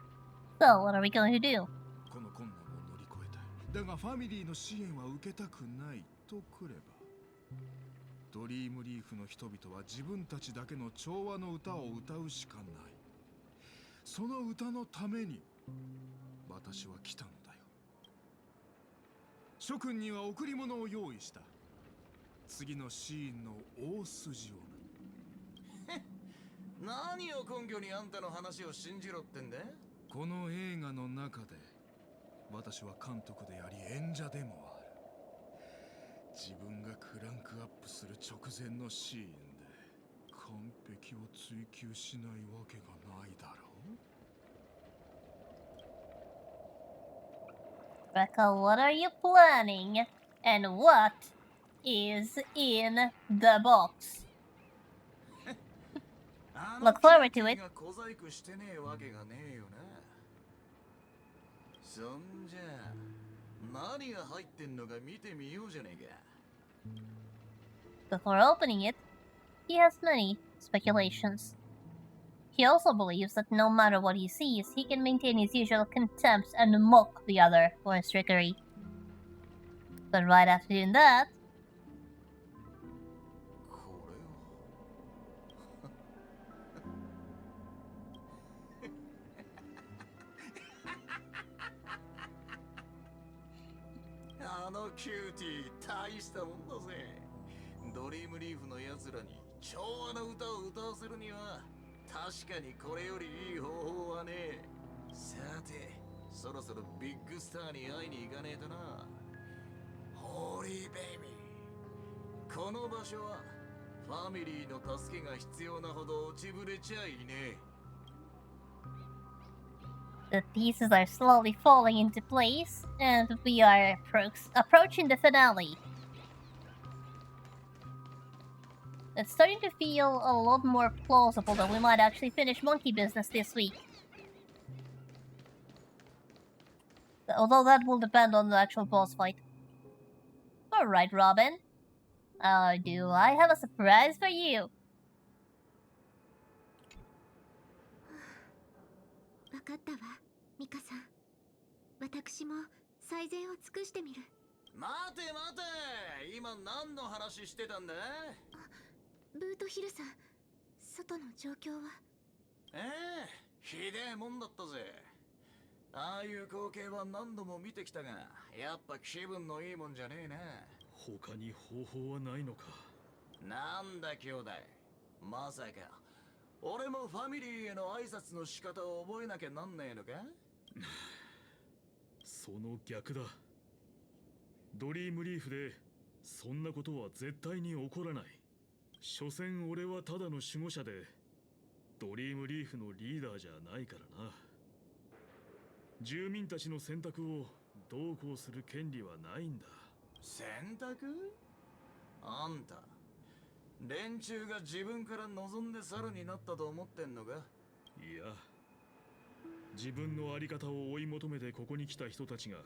So, what are we going to do? この困難を乗り越えたい。だがファミリーの支援は受けたくないとくれば、ドリームリーフの人々は自分たちだけの調和の歌を歌うしかない。その歌のために私は来たのだよ。諸君には贈り物を用意した。次のシーンの大筋をな。何を根拠にあんたの話を信じろってんだ。この映画の中で私は監督であり演者でもある。自分がクランクアップする直前のシーンで完璧を追求しないわけがないだろう。Becca, what are you planning? And what is in the box? Look forward to it. 小細工してねえわけがねえよな。そんじゃ何が入ってんのか見てみようじゃねえか。 Before opening it, he has many speculations. He also believes that no matter what he sees, he can maintain his usual contempt and mock the other for his trickery. But right after doing that, あのキューティー大したもんだぜ。ドリームリーフの奴らに調和な歌を歌わせるには確かにこれよりいい方法はねえ。さて、そろそろビッグスターに会いに行かねえとな。ホーリーベイビー、この場所はファミリーの助けが必要なほど落ちぶれちゃいねえ。 the pieces are slowly falling into place, and we are approaching the finale. It's starting to feel a lot more plausible that we might actually finish Monkey Business this week. Although that will depend on the actual boss fight. Alright, Robin. Do I have a surprise for you? わかったわ、ミカさん。私も最善を尽くしてみる。待て待て、今何の話してたんだ？ブートヒルさん、外の状況は？ひでえもんだったぜ。ああいう光景は何度も見てきたが、やっぱ気分のいいもんじゃねえな。他に方法はないのか。なんだ兄弟、まさか俺もファミリーへの挨拶の仕方を覚えなきゃなんねえのか？その逆だ。ドリームリーフでそんなことは絶対に起こらない。所詮俺はただの守護者で、ドリームリーフのリーダーじゃないからな。住民たちの選択をどうこうする権利はないんだ。選択？あんた連中が自分から望んで猿になったと思ってんのか？いや、自分の在り方を追い求めてここに来た人たちが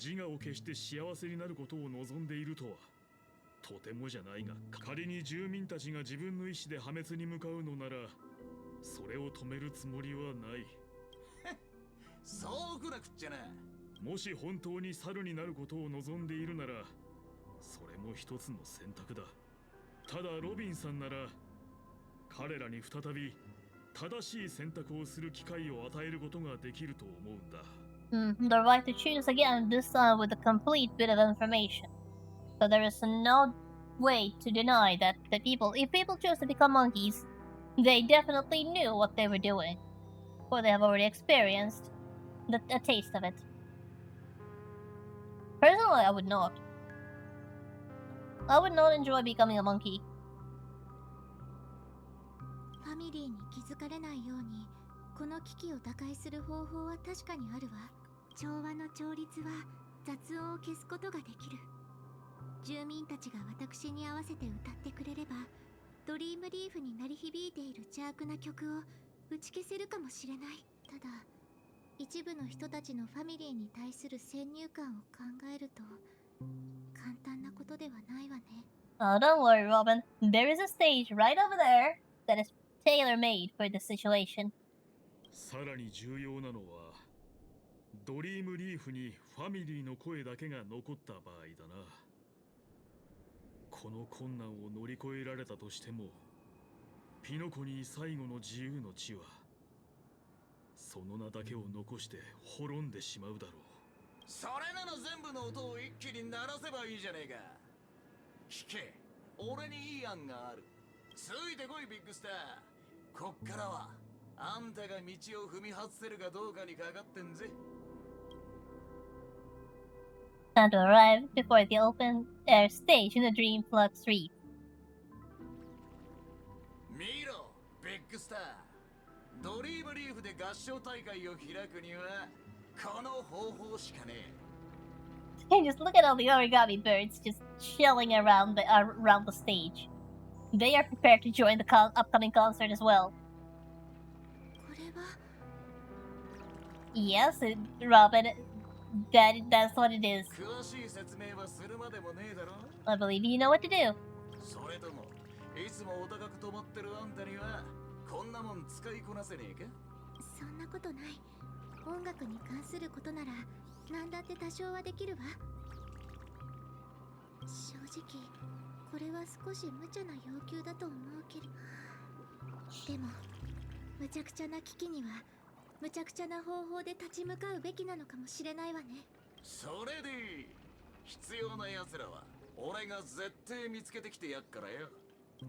自我を消して幸せになることを望んでいるとはとてもじゃないが、仮に住民たちが自分の意志で破滅に向かうのならそれを止めるつもりはない。そうこなくっちゃな。もし本当に猿になることを望んでいるならそれも一つの選択だ。ただロビンさんなら彼らに再び正しい選択をする機会を与えることができると思うんだ。The right to choose again, this time with a complete bit of information. So there is no way to deny that if people chose to become monkeys, they definitely knew what they were doing, or they have already experienced a taste of it. Personally, I would not. I would not enjoy becoming a monkey. ファミリーに気づかれないように、この危機を打開する方法は確かにあるわ。調和の調律は雑音を消すことができる。住民たちが私に合わせて歌ってくれれば、ドリームリーフに鳴り響いている邪悪な曲を打ち消せるかもしれない。ただ、一部の人たちのファミリーに対する先入観を考えると、簡単なことではないわね。Oh, don't worry, Robin. There is a stage right over there that is tailor-made for this situation. さらに重要なのは、ドリームリーフにファミリーの声だけが残った場合だな。この困難を乗り越えられたとしても、ピノコに最後の自由の地はその名だけを残して滅んでしまうだろう。それなら全部の音を一気に鳴らせばいいじゃねえか。聞け、俺にいい案がある。ついてこいビッグスター。こっからはあんたが道を踏み外せるかどうかにかかってんぜ。Time to arrive before the open air stage in the Dream Flux Reef. 見ろ、ビッグスター。ドリームリーフで合唱大会を開くにはこの方法しかねえ。Hey, just look at all the origami birds just chilling around the stage. They are prepared to join the upcoming concert as well. これは Yes, Robin, that's what it is. 詳しい説明はするまでもねえだろ。 I believe you know what to do. それともいつもお高く止まってるあんたにはこんなもん使いこなせねえか？そんなことない。音楽に関することなら何だって多少はできるわ。正直これは少し無茶な要求だと思うけど、でも無茶苦茶な危機には無茶苦茶な方法で立ち向かうべきなのかもしれないわね。それでいい。必要な奴らは俺が絶対見つけてきてやっからよ。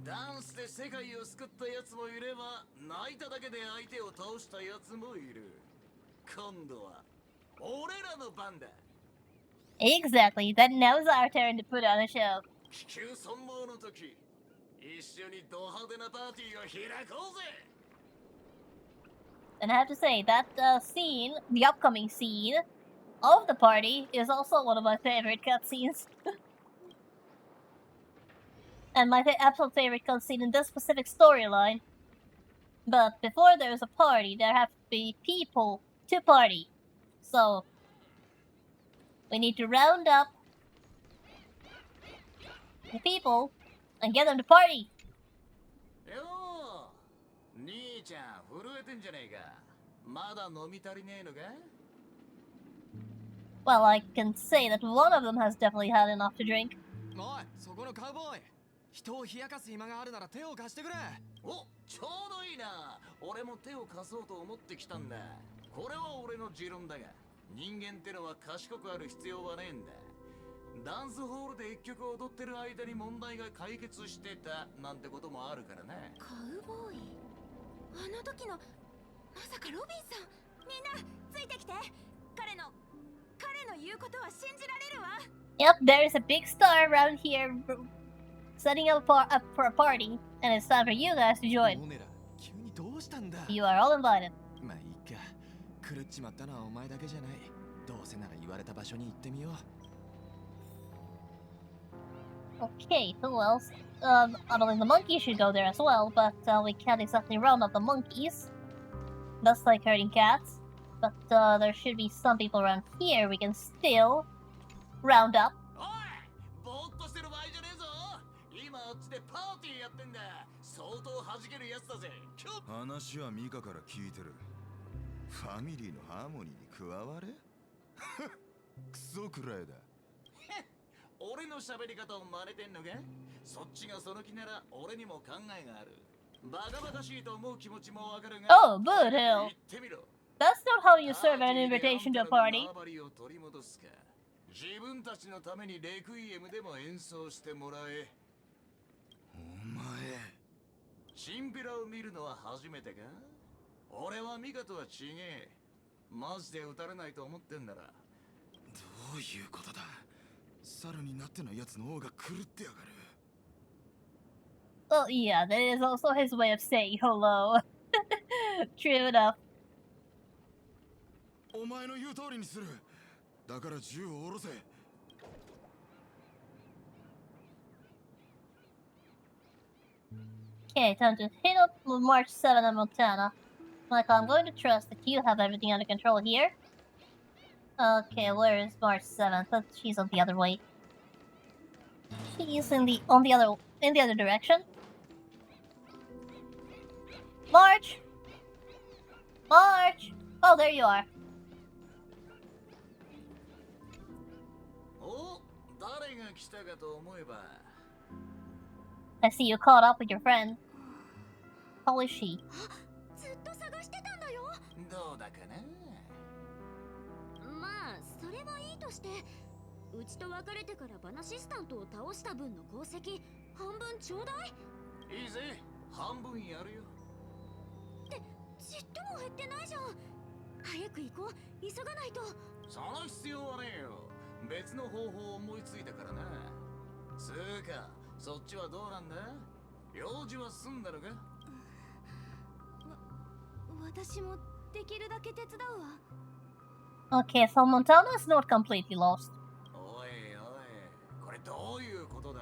ダンスで世界を救った奴もいれば、泣いただけで相手を倒した奴もいる。今度は俺らの番だ。 Exactly. That now is our turn to put on a show. 気球存亡の時、一緒にド派手なパーティーを開こうぜ。 And I have to say, that scene, the upcoming scene of the party, is also one of my favorite cutscenes. And my absolute favorite cutscene in this specific storyline. But before there's a party, there have to be people to party. So, we need to round up the people and get them to party. よー、兄ちゃん震えてんじゃねえか。まだ飲み足りねえのか？ Well, I can say that one of them has definitely had enough to drink. おい、そこのカウボーイ。人を冷やかす暇があるなら手を貸してくれ。お、ちょうどいいな。俺も手を貸そうと思ってきたんだ。これは俺の持論だが、人間ってのは賢くある必要はねえんだ。ダンスホールで一曲踊ってる間に問題が解決してたなんてこともあるからね。カウボーイ、あの時のまさかロビンさん。みんなついてきて。彼の言うことは信じられるわ。Yep, there is a big star around here setting up for a party, and it's time for you guys to join. モネラ、急にどうしたんだ You are all invited. まあいいか。狂っちまったのはお前だけじゃない。どうせなら言われた場所に行ってみよう。 Okay, who else? I believe the monkeys should go there as well, but we can't exactly round up the monkeys. That's like herding cats. But there should be some people around here we can still round up. ぼーっとしてる場合じゃねえぞ。今あっちでパーティーやってんだ。相当弾けるやつだぜ。話はミカから聞いてる。ファミリーのハーモニーに加われクソくらいだ。俺の喋り方を真似てんのか？そっちがその気なら俺にも考えがある。バカバカしいと思う気持ちもわかるが。Oh, boo hell. That's not how you serve an invitation to a party. 自分たちのためにレクイエムでも演奏してもらえ。お前。チンピラを見るのは初めてか？俺はミカとは違え。マジで撃たれないと思ってんなら。どういうことだ？猿になってないやつの方が狂ってやがる。 Oh yeah, that is also his way of saying hello. True enough. お前の言う通りにする。だから銃を下ろせ。 Okay, time to hit up March 7 in Montana. Michael, I'm going to trust that you have everything under control here. Okay, where is March 7th? She's on the other way. She's in the other direction. March! March! Oh, there you are. お、誰が来たかと思えば。 I see you caught up with your friend. How is she? ずっと探してたんだよ。どうだかな。まあそれはいいとして、うちと別れてからバナシスタントを倒した分の功績半分ちょうだい。いいぜ、半分やるよ。ってちっとも減ってないじゃん。早く行こう、急がないと。その必要はねえよ。別の方法を思いついたからな。つーか、そっちはどうなんだ？用事は済んだのか？私もできるだけ手伝うわ。Okay, so Montana is not completely lost. おいおい、これどういうことだ？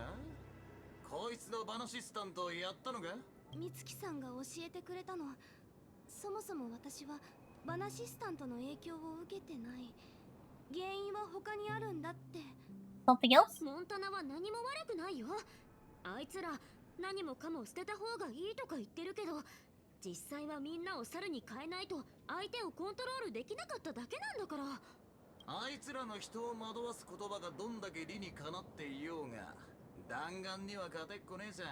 こいつのバナシスタントをやったのか？美月さんが教えてくれたの。そもそも私はバナシスタントの影響を受けてない。原因は他にあるんだって。Something else? モンタナは何も悪くないよ。あいつら何もかも捨てた方がいいとか言ってるけど、実際はみんなを猿に変えないと相手をコントロールできなかっただけなんだから。あいつらの人を惑わす言葉がどんだけ理にかなっていようが、弾丸には勝てっこねえさ。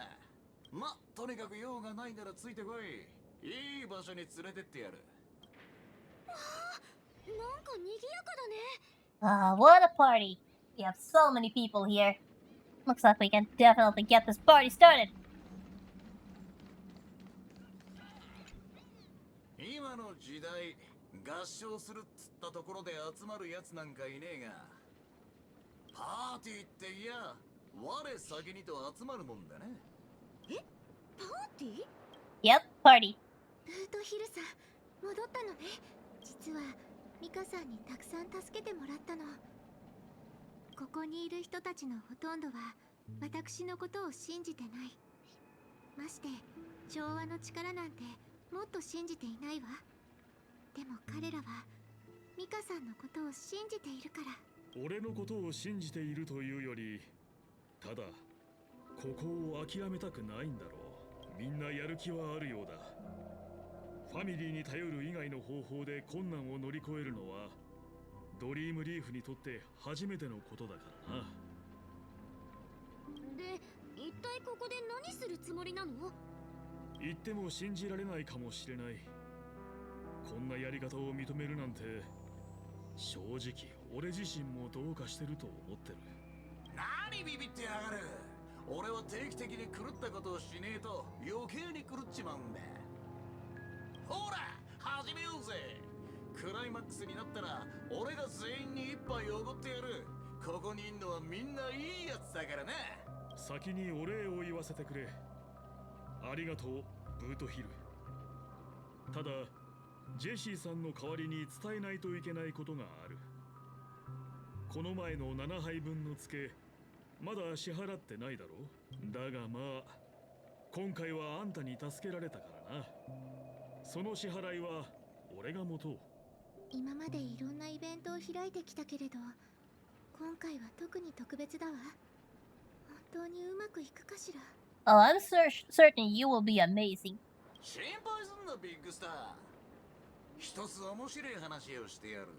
ま、とにかく用がないならついてこい。いい場所に連れてってやる。わあ、なんか賑やかだね。What a party! We have so many people here. Looks like we can definitely get this party started. 今の時代、合唱するっつったところで集まるやつなんかいねえが、パーティーっていや、我先にと集まるもんだね。え、パーティー？ Yep, party. ルートヒルさん、戻ったのね。実はミカさんにたくさん助けてもらったの。ここにいる人たちのほとんどは私のことを信じてない。まして調和の力なんてもっと信じていないわ。でも彼らはミカさんのことを信じているから。俺のことを信じているというより、ただここを諦めたくないんだろう。みんなやる気はあるようだ。ファミリーに頼る以外の方法で困難を乗り越えるのはドリームリーフにとって初めてのことだからな。で、一体ここで何するつもりなの？言っても信じられないかもしれない。こんなやり方を認めるなんて、正直俺自身もどうかしてると思ってる。何ビビってやがる。俺は定期的に狂ったことをしねえと余計に狂っちまうんだ。ほら、始めようぜ。クライマックスになったら俺が全員に一杯おごってやる。ここにいんのはみんないいやつだからな。先にお礼を言わせてくれ。ありがとう、ブートヒル。ただ、ジェシーさんの代わりに伝えないといけないことがある。この前の7杯分のツケ、まだ支払ってないだろ。だがまあ、今回はあんたに助けられたからな。その支払いは俺が持とう。今までいろんなイベントを開いてきたけれど、今回は特に特別だわ。本当にうまくいくかしら。Oh, I'm certain you will be amazing. 心配すんな、ビッグスター。一つ面白い話をしてやる。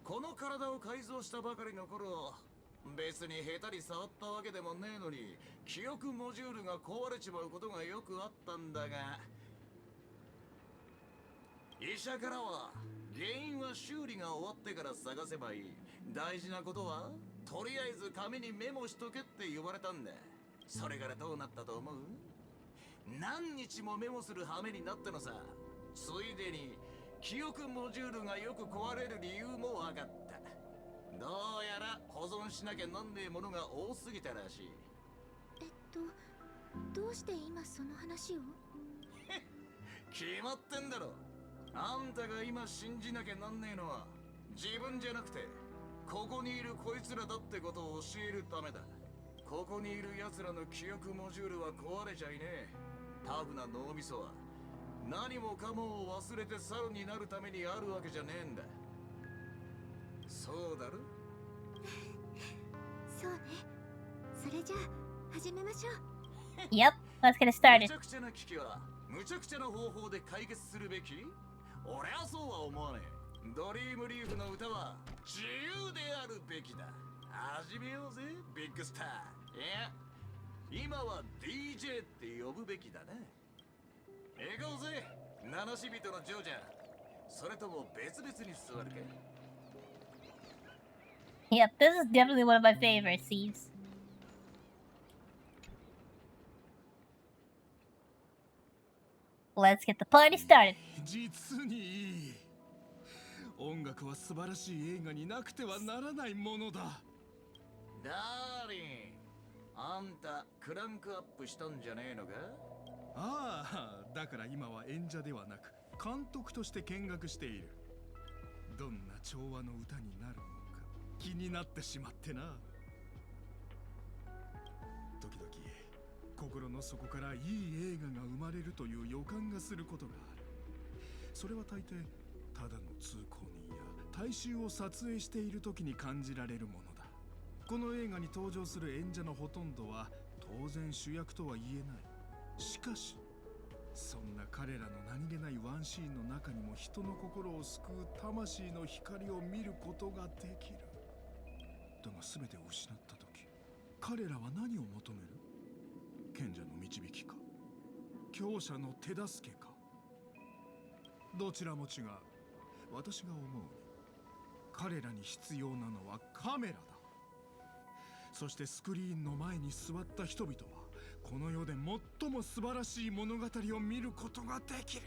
この体を改造したばかりの頃、別に下手に触ったわけでもねえのに、記憶モジュールが壊れちまうことがよくあったんだが、医者からは原因は修理が終わってから探せばいい。大事なことはとりあえず紙にメモしとけって言われたんだ。それからどうなったと思う？何日もメモする羽目になったのさ。ついでに記憶モジュールがよく壊れる理由も分かった。どうやら保存しなきゃなんねえものが多すぎたらしい。どうして今その話を？決まってんだろ。あんたが今信じなきゃなんねえのは自分じゃなくてここにいるこいつらだってことを教えるためだ。ここにいる奴らの記憶モジュールは壊れちゃいねえ。タフな脳みそは何もかもを忘れて猿になるためにあるわけじゃねえんだ。そうだろ？そうね。それじゃあ始めましょう。Yep, let's get it started. むちゃくちゃな危機はむちゃくちゃな方法で解決するべき？俺はそうは思わねえ。ドリームリーフの歌は自由であるべきだ。始めようぜ、ビッグスター。いや、今は DJ って呼ぶべきだね。行こうぜ、七死人のジョージャー。それとも別々に座るか？ Yep, this is definitely one of my favorite scenes. Let's get the party started. 実にいい。音楽は素晴らしい映画になくてはならないものだ。ダーリン、あんたクランクアップしたんじゃねえのか？ああ、だから今は演者ではなく監督として見学している。どんな調和の歌になるのか気になってしまってな。時々心の底からいい映画が生まれるという予感がすることがある。それは大抵ただの通行人や大衆を撮影している時に感じられるものだ。この映画に登場する演者のほとんどは当然主役とは言えない。しかしそんな彼らの何気ないワンシーンの中にも人の心を救う魂の光を見ることができる。だが全てを失った時、彼らは何を求める？賢者の導きか、強者の手助けか。どちらも違う。私が思うに彼らに必要なのはカメラだ。そしてスクリーンの前に座った人々はこの世で最も素晴らしい物語を見ることができる。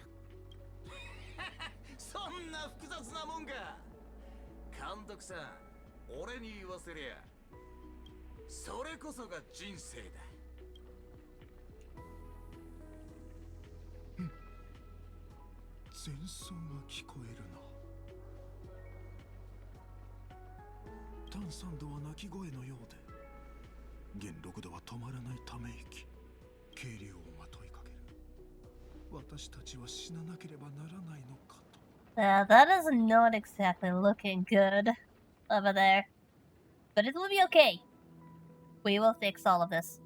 そんな複雑なもんか。監督さん、俺に言わせりゃそれこそが人生だ。前奏が聞こえるな。炭酸度は鳴き声のようで、元禄度は止まらないため息。軽量音が問いかける。私たちは死ななければならないのかと。That is not exactly looking good over there. But it will be okay. We will fix all of this.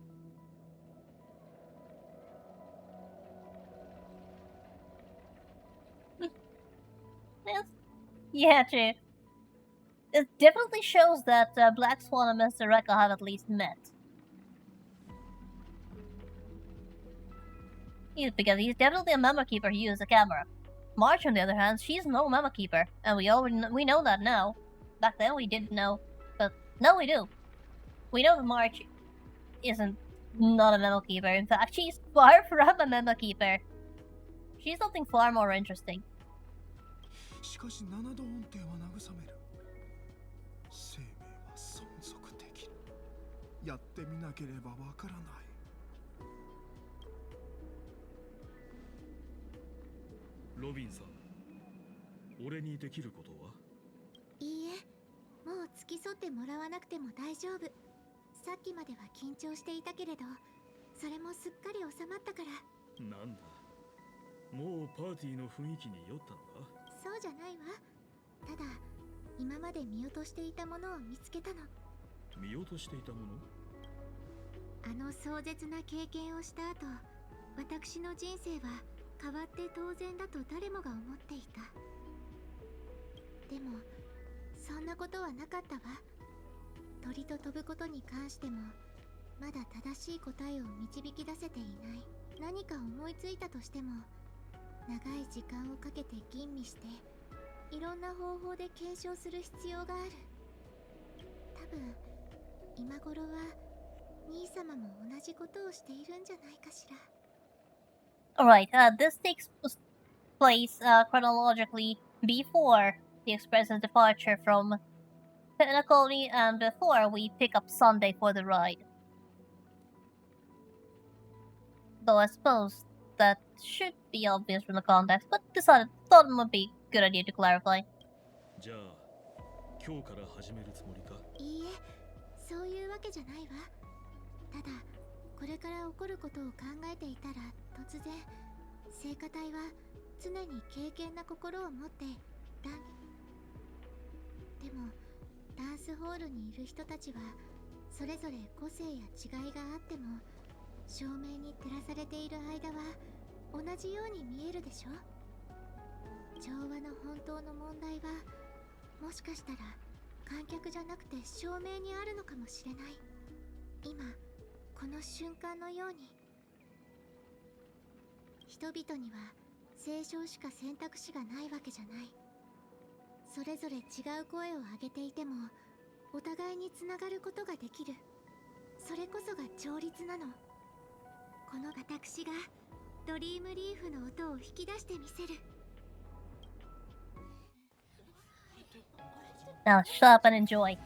Yeah, true. It definitely shows that Black Swan and Mr. Rekka have at least met. Because he's definitely a memo keeper who uses a camera. March, on the other hand, she's no memo keeper, and we know that now. Back then we didn't know, but now we do. We know that March isn't not a memo keeper. In fact, she's far from a memo keeper. She's something far more interesting. しかし7度音程は慰める。生命はそんやってみなければわからない。ロビンさん、俺にできることは？いいえ、もう付き添ってもらわなくても大丈夫。さっきまでは緊張していたけれど、それもすっかり収まったから。なんだ、もうパーティーの雰囲気に酔ったのか？そうじゃないわ。ただ今まで見落としていたものを見つけたの。見落としていたもの？あの壮絶な経験をした後、私の人生は変わって当然だと誰もが思っていた。でもそんなことはなかったわ。鳥と飛ぶことに関してもまだ正しい答えを導き出せていない。何か思いついたとしても長い時間をかけて吟味していろんな方法で検証する必要がある。多分今頃は兄様も同じことをしているんじゃないかしら。Alright, this takes place chronologically before the Express's departure from Pinnacle and before we pick up Sunday for the ride. Though I suppose that should be obvious from the context, but thought it would be a good idea to clarify. じゃあ、今日から始めるつもりか？いいえ、そういうわけじゃないわ。ただ、これから起こることを考えていたら突然、聖歌隊は常に敬虔な心を持ってでも、ダンスホールにいる人たちはそれぞれ個性や違いがあっても照明に照らされている間は同じように見えるでしょ。調和の本当の問題はもしかしたら観客じゃなくて照明にあるのかもしれない。今この瞬間のように人々には斉唱しか選択肢がないわけじゃない。それぞれ違う声を上げていてもお互いにつながることができる。それこそが調律なの。この私がドリームリーフの音を引き出してみせる。 Now shut up and enjoy.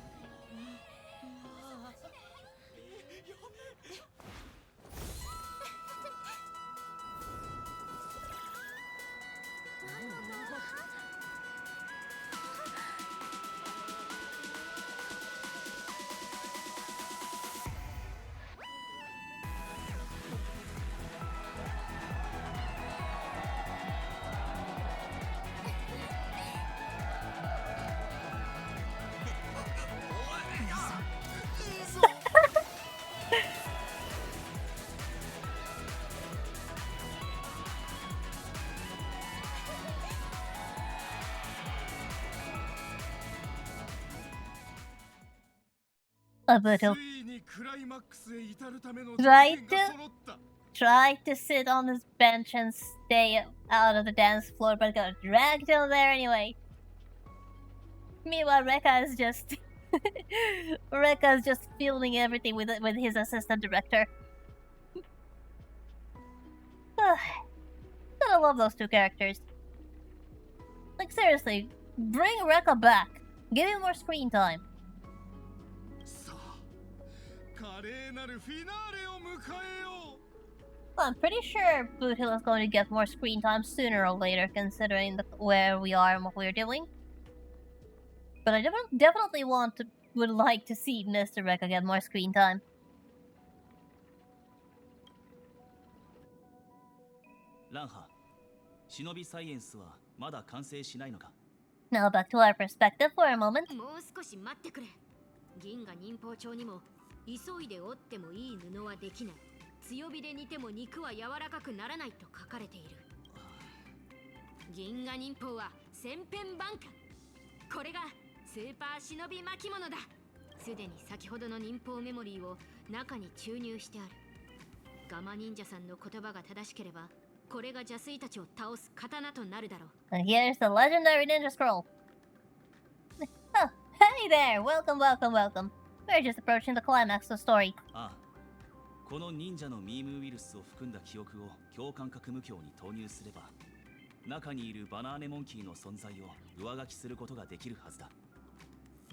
But he'll try to sit on his bench and stay out of the dance floor, but got dragged down there anyway. Meanwhile, Rekka is just filming everything with his assistant director. Gotta love those two characters. Like seriously, bring Rekka back. Give him more screen time. I'm pretty sure Boot Hill is going to get more screen time sooner or later, considering where we are and what we're doing. But I definitely would like to see Mr. Rekka get more screen time. Lanha, Shinobi Science はまだ完成しないのか? Now back to our perspective for a moment. もう少し待ってくれ。銀河忍法帳にも急いで折ってもいい布はできない。強火で煮ても肉は柔らかくならないと書かれている。銀河忍法は千変万化。これがスーパー忍び巻物だ。すでに先ほどの忍法メモリーを中に注入してある。ガマ忍者さんの言葉が正しければ、これが邪推たちを倒す刀となるだろう。And here's the legendary ninja scroll. Oh, hey there! Welcome, welcome, welcome. We're just approaching the climax of the story. ああ、この忍者のミームウイルスを含んだ記憶を共感覚無境に投入すれば、中にいるバナーネモンキーの存在を上書きすることができるはずだ。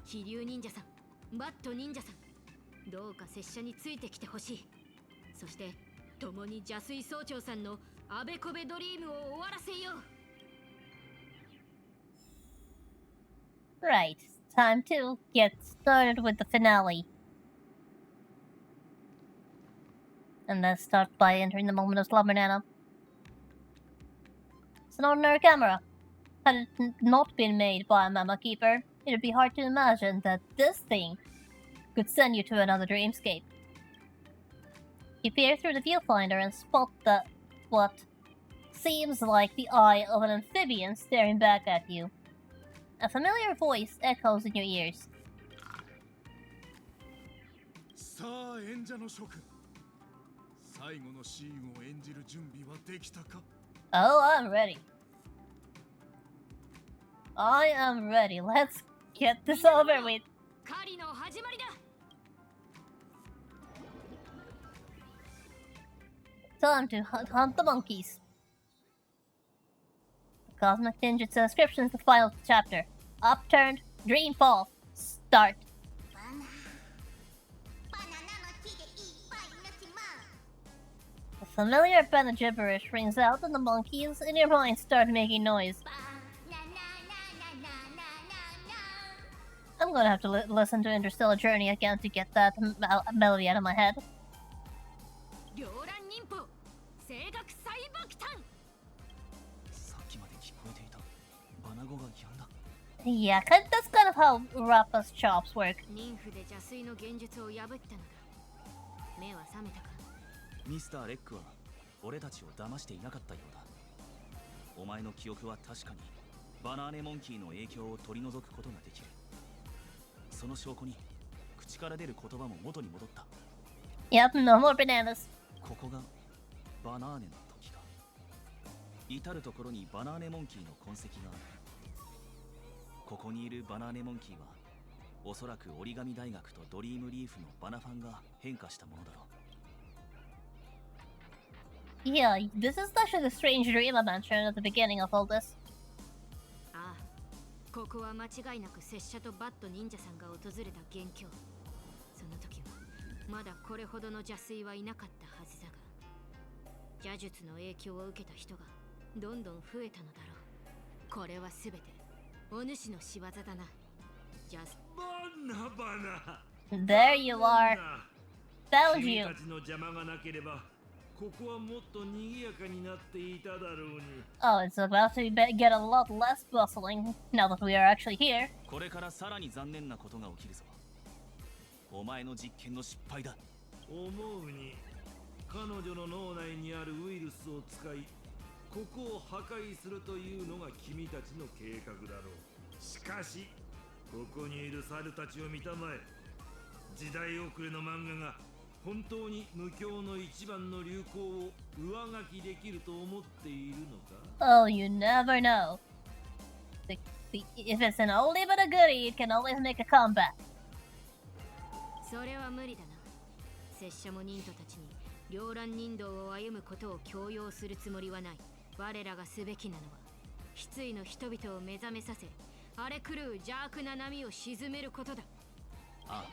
飛竜忍者さん、バット忍者さん、どうか拙者についてきてほしい。そして共に邪水総長さんのあべこべドリームを終わらせよう。 Right, time to get started with the finale. And let's start by entering the moment of slumber, Nana. It's an ordinary camera. Had it not been made by a Mama Keeper, it would be hard to imagine that this thing could send you to another dreamscape. You peer through the viewfinder and spot what seems like the eye of an amphibian staring back at you. A familiar voice echoes in your ears. さあ演者の諸君、最後のシーンを演じる準備はできたか？ Oh, I'm ready. I am ready. Let's get this over with. 狩りの始まりだ。 Time to hunt the monkeys. The Cosmic Ninjutsu inscription is the final chapter. Upturned, Dreamfall, start. The familiar Bana gibberish rings out and the monkeys in your mind start making noise. I'm gonna have to listen to Interstellar Journey again to get that melody out of my head. Yeah, that's kind of how Rappa's chops work. ニンフで邪水の現実を破ったのだ。目は覚めたか？ミスターレックは俺たちを騙していなかったようだ。お前の記憶は確かにバナーネモンキーの影響を取り除くことができる。その証拠に口から出る言葉も元に戻った。Yep, no more bananas. ここがバナーネの時か。至る所にバナーネモンキーの痕跡がある。ここにいるバナーネモンキーはおそらく折り紙大学とドリームリーフのバナファンが変化したものだろう。 Yeah, this is actually the strange dream I mentioned at the beginning of all this. ああ、ここは間違いなく拙者とバッド忍者さんが訪れた元凶。その時はまだこれほどの邪水はいなかったはずだが、邪術の影響を受けた人がどんどん増えたのだろう。これはすべてお主の仕業だな。バナバナ。 There you are. Found you. 君たちの邪魔がなければ、ここはもっと賑やかになっていただろうに。 Oh, it's about to get a lot less bustling now that we are actually here. これからさらに残念なことが起きるぞ。お前の実験の失敗だ。思うに、彼女の脳内にあるウイルスを使い、ここを破壊するというのが君たちの計画だろう。しかし、ここにいる猿たちを見たまえ。時代遅れの漫画が本当に無教の一番の流行を上書きできると思っているのか？ Oh, you never know. If it's an oldie but a goodie, it can always make a comeback. それは無理だな。拙者も忍徒たちに両乱人道を歩むことを強要するつもりはない。我らがすべきなのは失意の人々を目覚めさせ、荒れ狂う邪悪な波を鎮めることだ。ああ、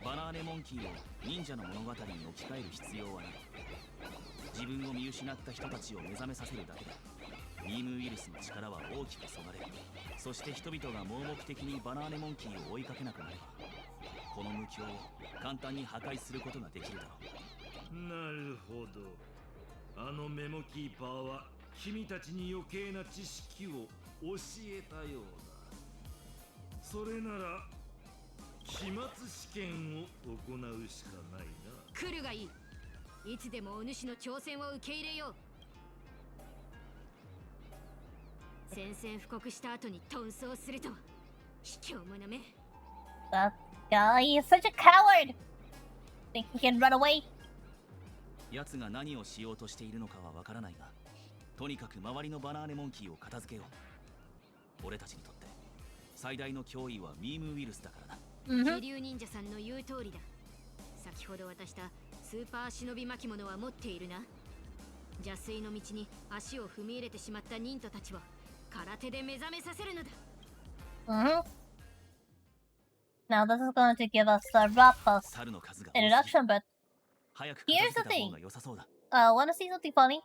バナーネモンキーを忍者の物語に置き換える必要はない。自分を見失った人たちを目覚めさせるだけだ。ミームウイルスの力は大きくそがれる。そして人々が盲目的にバナーネモンキーを追いかけなくなれば、この無教を簡単に破壊することができるだろう。なるほど。あのメモキーパーは君たちに余計な知識を教えたようだ。それなら期末試験を行うしかないな。来るがいい。いつでもお主の挑戦を受け入れよう。宣戦布告した後に遁走するとは卑怯者め。 That guy is such a coward. Think he can run away? 奴が何をしようとしているのかはわからないが、とにかく周りのバナーネモンキーを片付けよう。俺たちにとって最大の脅威はミームウイルスだからな。気流忍者さんの言う通りだ。先ほど渡したスーパー忍び巻物は持っているな。邪水の道に足を踏み入れてしまった忍徒たちは空手で目覚めさせるのだ。Now this is going to give us Rappa's introduction, but here's the thing. Wanna see something funny?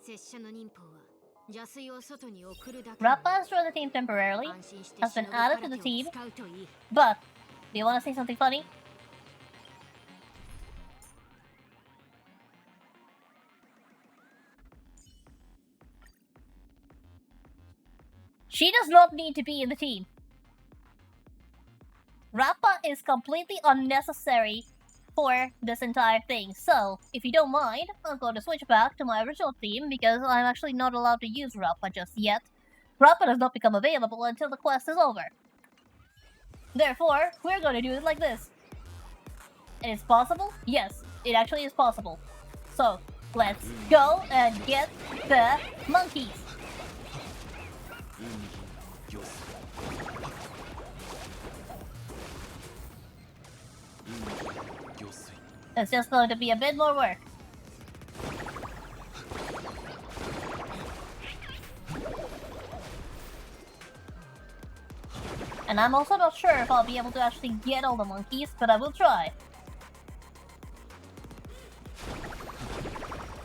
Rappa has joined the team temporarily, has been added to the team, but do you wanna see something funny? She does not need to be in the team. Rappa is completely unnecessary for this entire thing. So, if you don't mind, I'm going to switch back to my original theme because I'm actually not allowed to use Rappa just yet. Rappa does not become available until the quest is over. Therefore, we're going to do it like this. It is possible? Yes, it actually is possible. So, let's go and get the monkeys. It's just going to be a bit more work. And I'm also not sure if I'll be able to actually get all the monkeys, but I will try.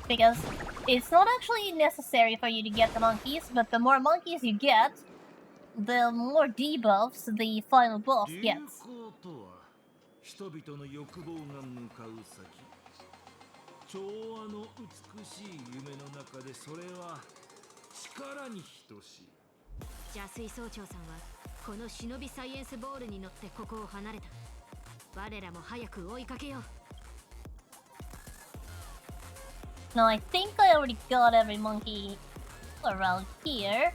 Because it's not actually necessary for you to get the monkeys, but the more monkeys you get, the more debuffs the final boss gets. 人々の欲望が向かう先、調和の美しい夢の中でそれは力に等しい。邪水総長さんはこの忍びサイエンスボールに乗ってここを離れた。我らも早く追いかけよう。 Now I think I already got every monkey around here.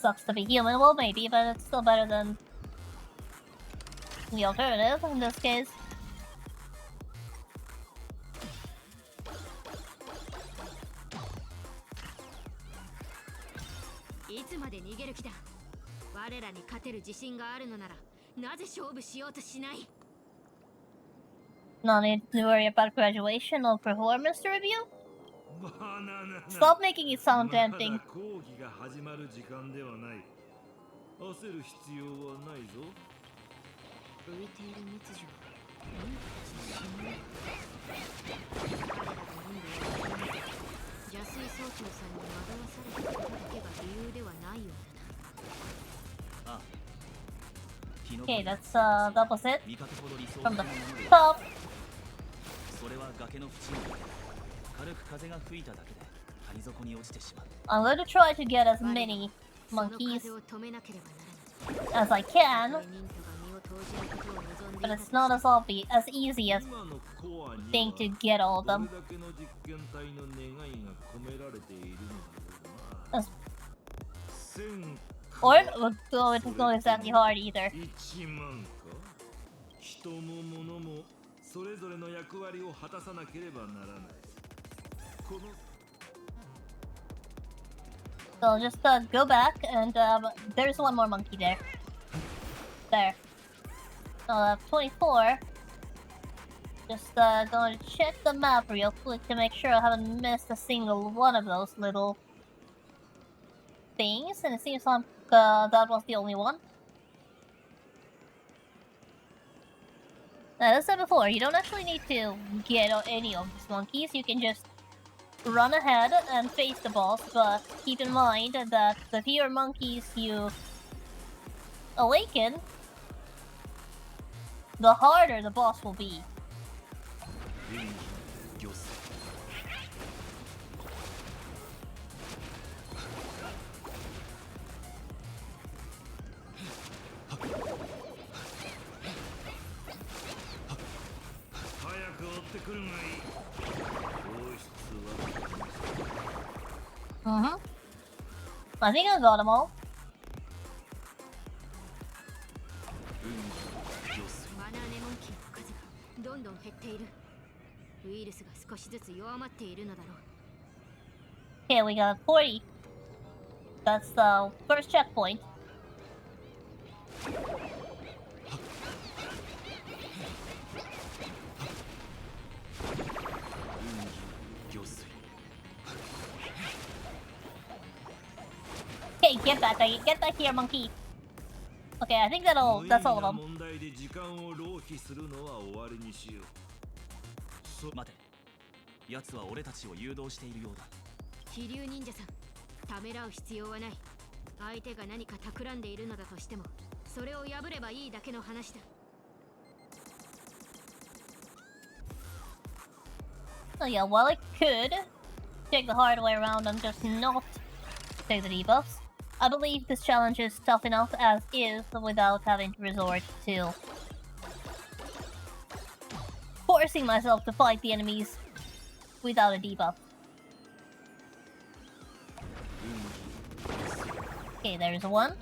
Sucks to be human, well maybe, but it's still better than the alternative in this case. No need to worry about graduation or performance to review? Stop making it sound tempting. 講義が始まる時間ではない。焦る必要はないぞ。浮いている密樹は鬼たちの邪水総長さんに惑わされたことだけが理由ではないようだな。Okay, that's the opposite. From the top. それは崖の縁に軽く風が吹いただけで谷底に落ちてしまう。I'm going to try to get as many monkeys as I can, but it's not as easy as think to get all of them. Or it's not exactly hard either. 人も物もそれぞれの役割を果たさなければならない。So just go back and there's one more monkey there. There. 24. Just going to check the map real quick to make sure I haven't missed a single one of those little things, and it seems like that was the only one. As I said before, you don't actually need to get any of these monkeys, you can just run ahead and face the boss, but keep in mind that the fewer monkeys you awaken, the harder the boss will be. I think I got them all. マナーネモンキーの数がどんどん減っている。ウイルスが少しずつ弱まっているのだろう。 Okay, we got 40. That's the first checkpoint. Okay, get back here, monkey. Okay, I think that's all of them. 問題で時間を浪費するのは終わりにしよう。待て、奴は俺たちを誘導しているようだ。飛竜忍者さん、ためらう必要はない。相手が何か企んでいるのだとしても、それを破ればいいだけの話だ。So yeah, while I could take the hard way around and just not take the debuffs, I believe this challenge is tough enough as is without having to resort to forcing myself to fight the enemies without a debuff. Okay, there's one.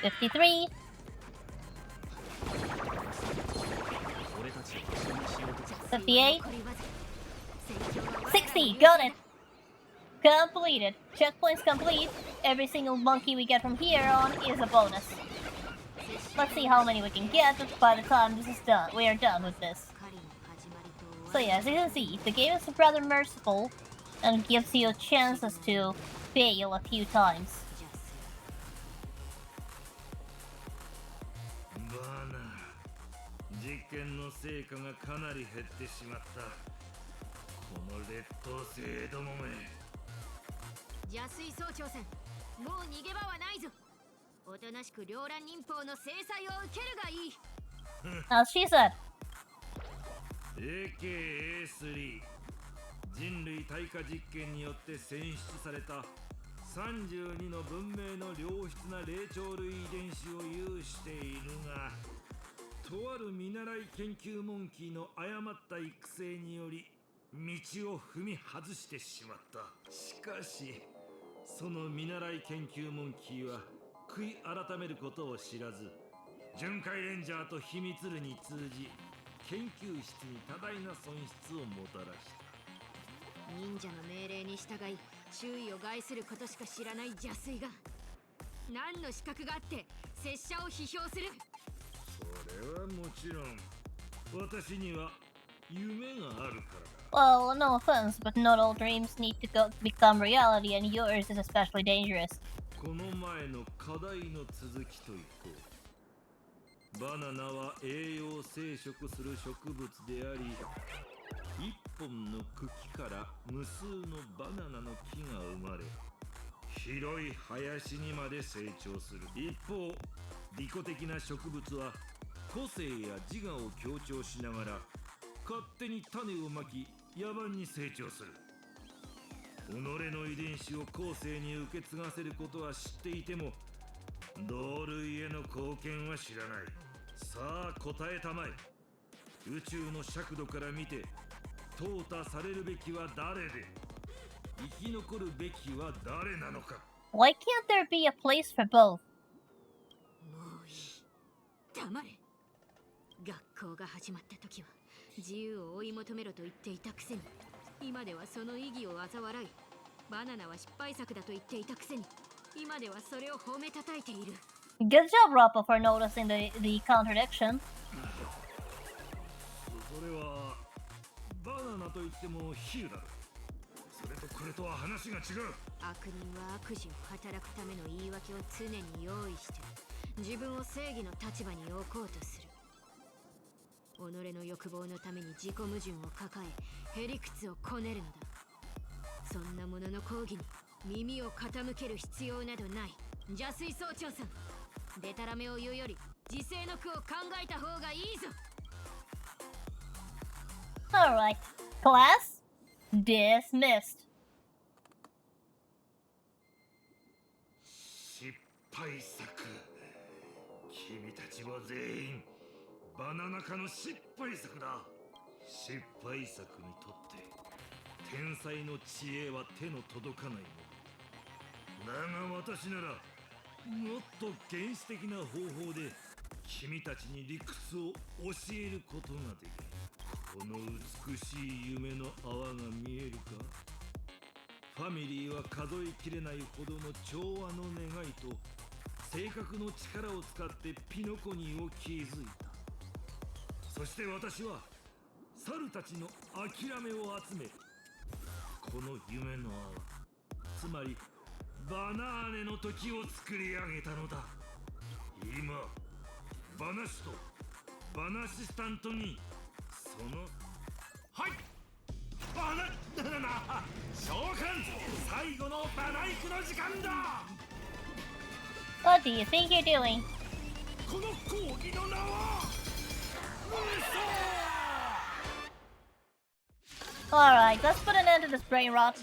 $53. 58. 60. Got it. Completed. Checkpoints complete. Every single monkey we get from here on is a bonus. Let's see how many we can get by the time this is done. We are done with this. So yeah, as you can see, the game is rather merciful and gives you chances to fail a few times. 実験の成果がかなり減ってしまった。この劣等生どもめ。邪水総長さん、もう逃げ場はないぞ。おとなしく両乱忍法の制裁を受けるがいい。As she said. AKA3 人類対価実験によって選出された32の文明の良質な霊長類遺伝子を有しているが、とある見習い研究モンキーの誤った育成により道を踏み外してしまった。しかしその見習い研究モンキーは悔い改めることを知らず、巡回レンジャーと秘密裏に通じ研究室に多大な損失をもたらした。忍者の命令に従い周囲を害することしか知らない邪水が何の資格があって拙者を批評する。それはもちろん私には夢があるからだ。Well, no offense, but not all dreams need to become reality, and yours is especially dangerous. この前の課題の続きといこう。バナナは栄養生殖する植物であり、一本の茎から無数のバナナの木が生まれ、広い林にまで成長する。一方、利己的な植物は個性や自我を強調しながら勝手に種をまき野蛮に成長する。己の遺伝子を後世に受け継がせることは知っていても同類への貢献は知らない。さあ答えたまえ。宇宙の尺度から見て淘汰されるべきは誰で生き残るべきは誰なのか。 Why can't there be a place for both? もういい。黙れ。学校が始まった時は自由を追い求めろと言っていたくせに、今ではその意義を嘲笑い、バナナは失敗作だと言っていたくせに、今ではそれを褒めたたいている。Good job, Rappa, for noticing the contradiction. それはバナナと言っても比喩だろ。それとこれとは話が違う。悪人は悪事を働くための言い訳を常に用意して自分を正義の立場に置こうとする。己の欲望のために自己矛盾を抱えへりくつをこねるのだ。そんなものの抗議に耳を傾ける必要などない。邪水総長さん、デタラメを言うより自制の句を考えた方がいいぞ。 Alright, class dismissed. 失敗作。君たちは全員バナナ科の失敗作だ。失敗作にとって天才の知恵は手の届かないものだが、私ならもっと原始的な方法で君たちに理屈を教えることができる。この美しい夢の泡が見えるか。ファミリーは数えきれないほどの調和の願いと性格の力を使ってピノコニーを築いた。そして私は猿たちの諦めを集め、この夢の泡、つまりバナーネの時を作り上げたのだ。今バナシとバナシスタントにそのバナ召喚最後のバナイクの時間だ。 What do you think you're doing? この講義の名は Alright, let's put an end to this brain rot.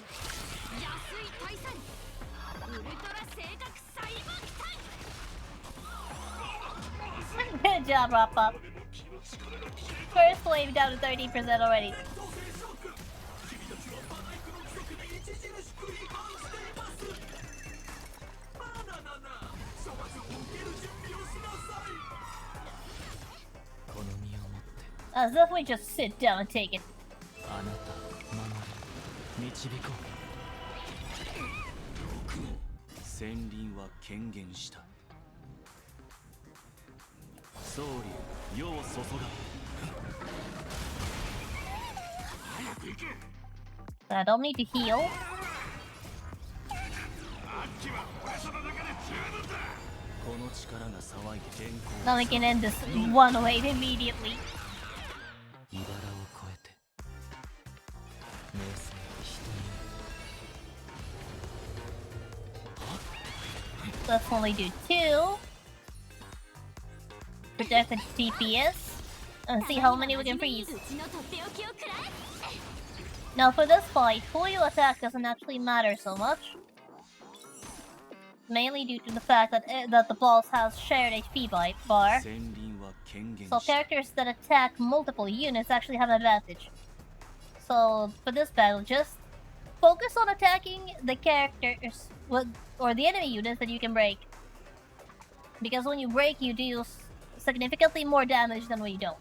Good job, Rappa. First wave down to 30% already. As if we just sit down and take it. あなた守り導こう。戦輪は権限した。総理、世を注が。早く行け。 I don't need to heal. あっちは俺様だけで十分だ。この力が騒いで天候。 Now we can end this one wave immediately. 茨を越えて明晰人に Let's only do 2. Protect the DPS. And see how many we can freeze. Now for this fight, who you attack doesn't actually matter so much. Mainly due to the fact that the boss has shared HP bar. So characters that attack multiple units actually have an advantage. So for this battle, just focus on attacking the characters or the enemy units that you can break. Because when you break, you deal significantly more damage than when you don't.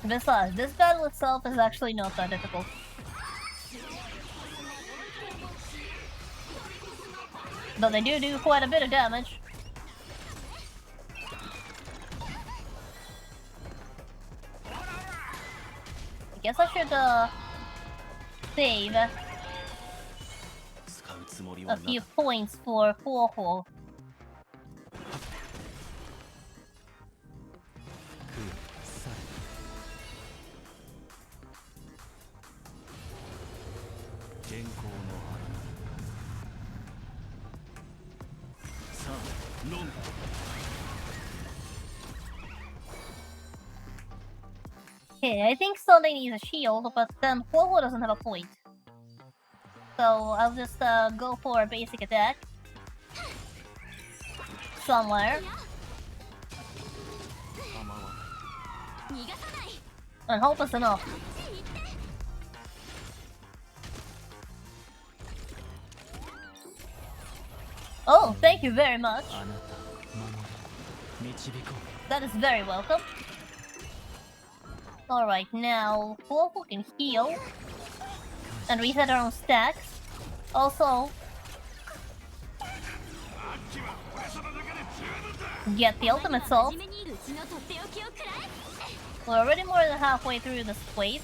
Besides, this battle itself is actually not that difficult. Though they do quite a bit of damage. I guess I should save a few points for Huohuo. Okay, I think Sunday needs a shield, but then Huohuo doesn't have a point. So I'll just go for a basic attack. Somewhere. And hope it's enough. Oh, thank you very much. That is very welcome. Alright, now Huohuo can heal and reset our own stacks. Also, get the ultimate salt. We're already more than halfway through this wave.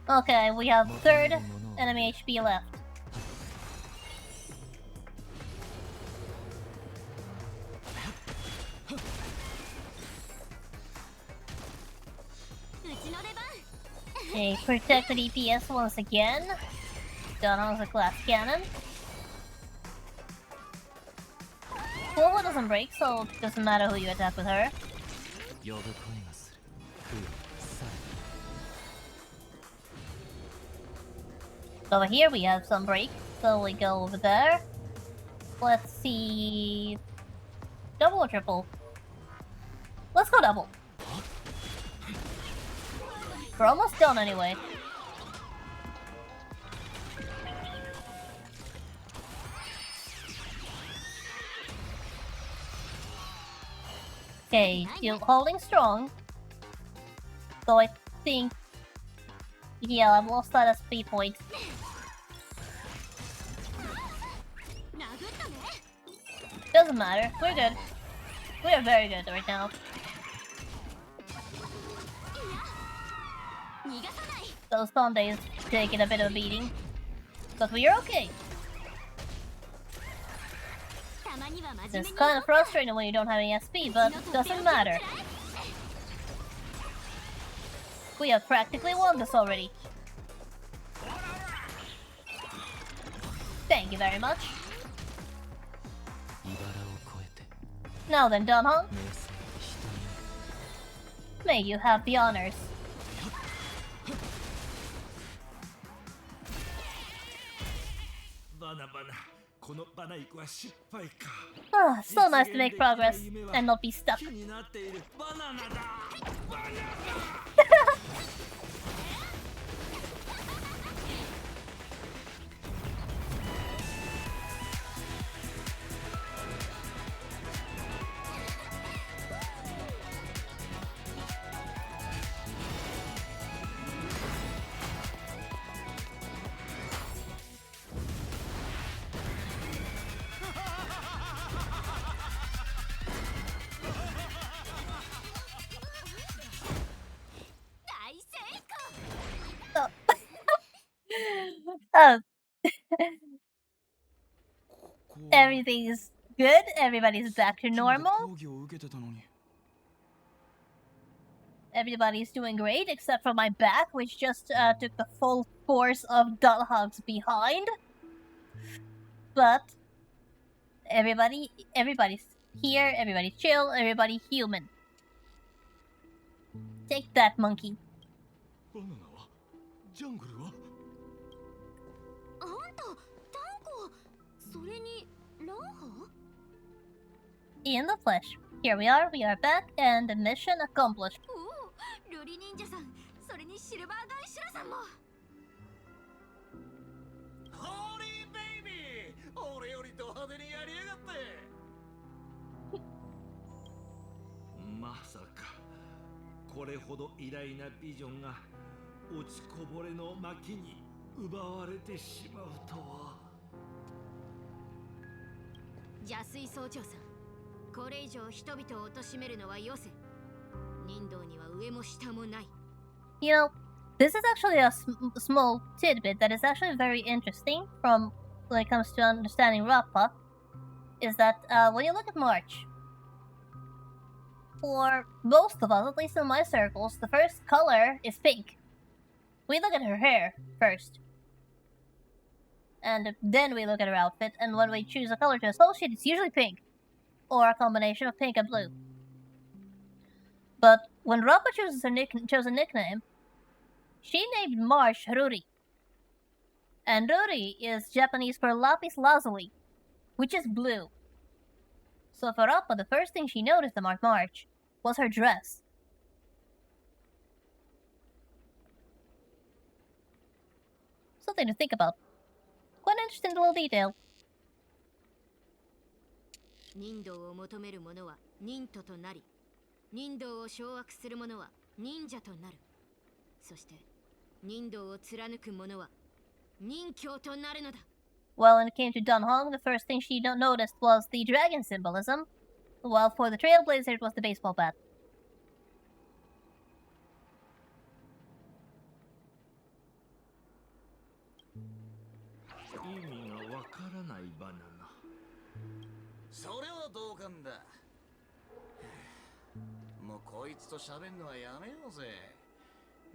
Okay, we have third enemy HP left. Okay, protect the DPS once again. Done on the glass cannon. Huohuo doesn't break, so it doesn't matter who you attack with her. Over here we have some break, so we go over there. Let's see... Double or triple? Let's go double. We're almost done anyway. Okay, still holding strong. So I think Yeah, I've lost that SP point. Doesn't matter. We're good. We are very good right now. So Sunday is taking a bit of a beating. But we are okay. It's kind of frustrating when you don't have any SP, but doesn't matter. We have practically won this already. Thank you very much. Now then, Donhong. May you have the honors. Ah, so nice to make progress and not be stuck. Oh. Everything's good, everybody's back to normal. Everybody's doing great, except for my back, which just took the full force of Donhong's behind. But everybody's here, everybody's chill, everybody human. Take that, monkey. In the flesh. Here we are back, and the mission accomplished. Holy baby! 俺よりド派手にやりやがって。まさかこれほど偉大なビジョンが落ちこぼれの巻に奪われてしまうとは。邪水総長さん、これ以上人々を貶めるのはよせ。人道には上も下もない。You know, this is actually a small tidbit that is actually very interesting from when it comes to understanding Rappa, is that when you look at March, for most of us, at least in my circles, the first color is pink. We look at her hair first. And then we look at her outfit, and when we choose a color to associate, it's usually pink. Or a combination of pink and blue. But when Rappa chose a nickname, she named March Ruri. And Ruri is Japanese for lapis lazuli, which is blue. So for Rappa, the first thing she noticed about March was her dress. Something to think about. Quite an interesting little detail. 人道を求める者は忍徒となり、人道を掌握する者は忍者となる。そして人道を貫く者は忍教となるのだ。Well, when it came to Donhong, the first thing she noticed was the dragon symbolism, while for the Trailblazer it was the baseball bat. 意味がわからないバナナ。それは同感だ。もうこいつと喋んのはやめようぜ。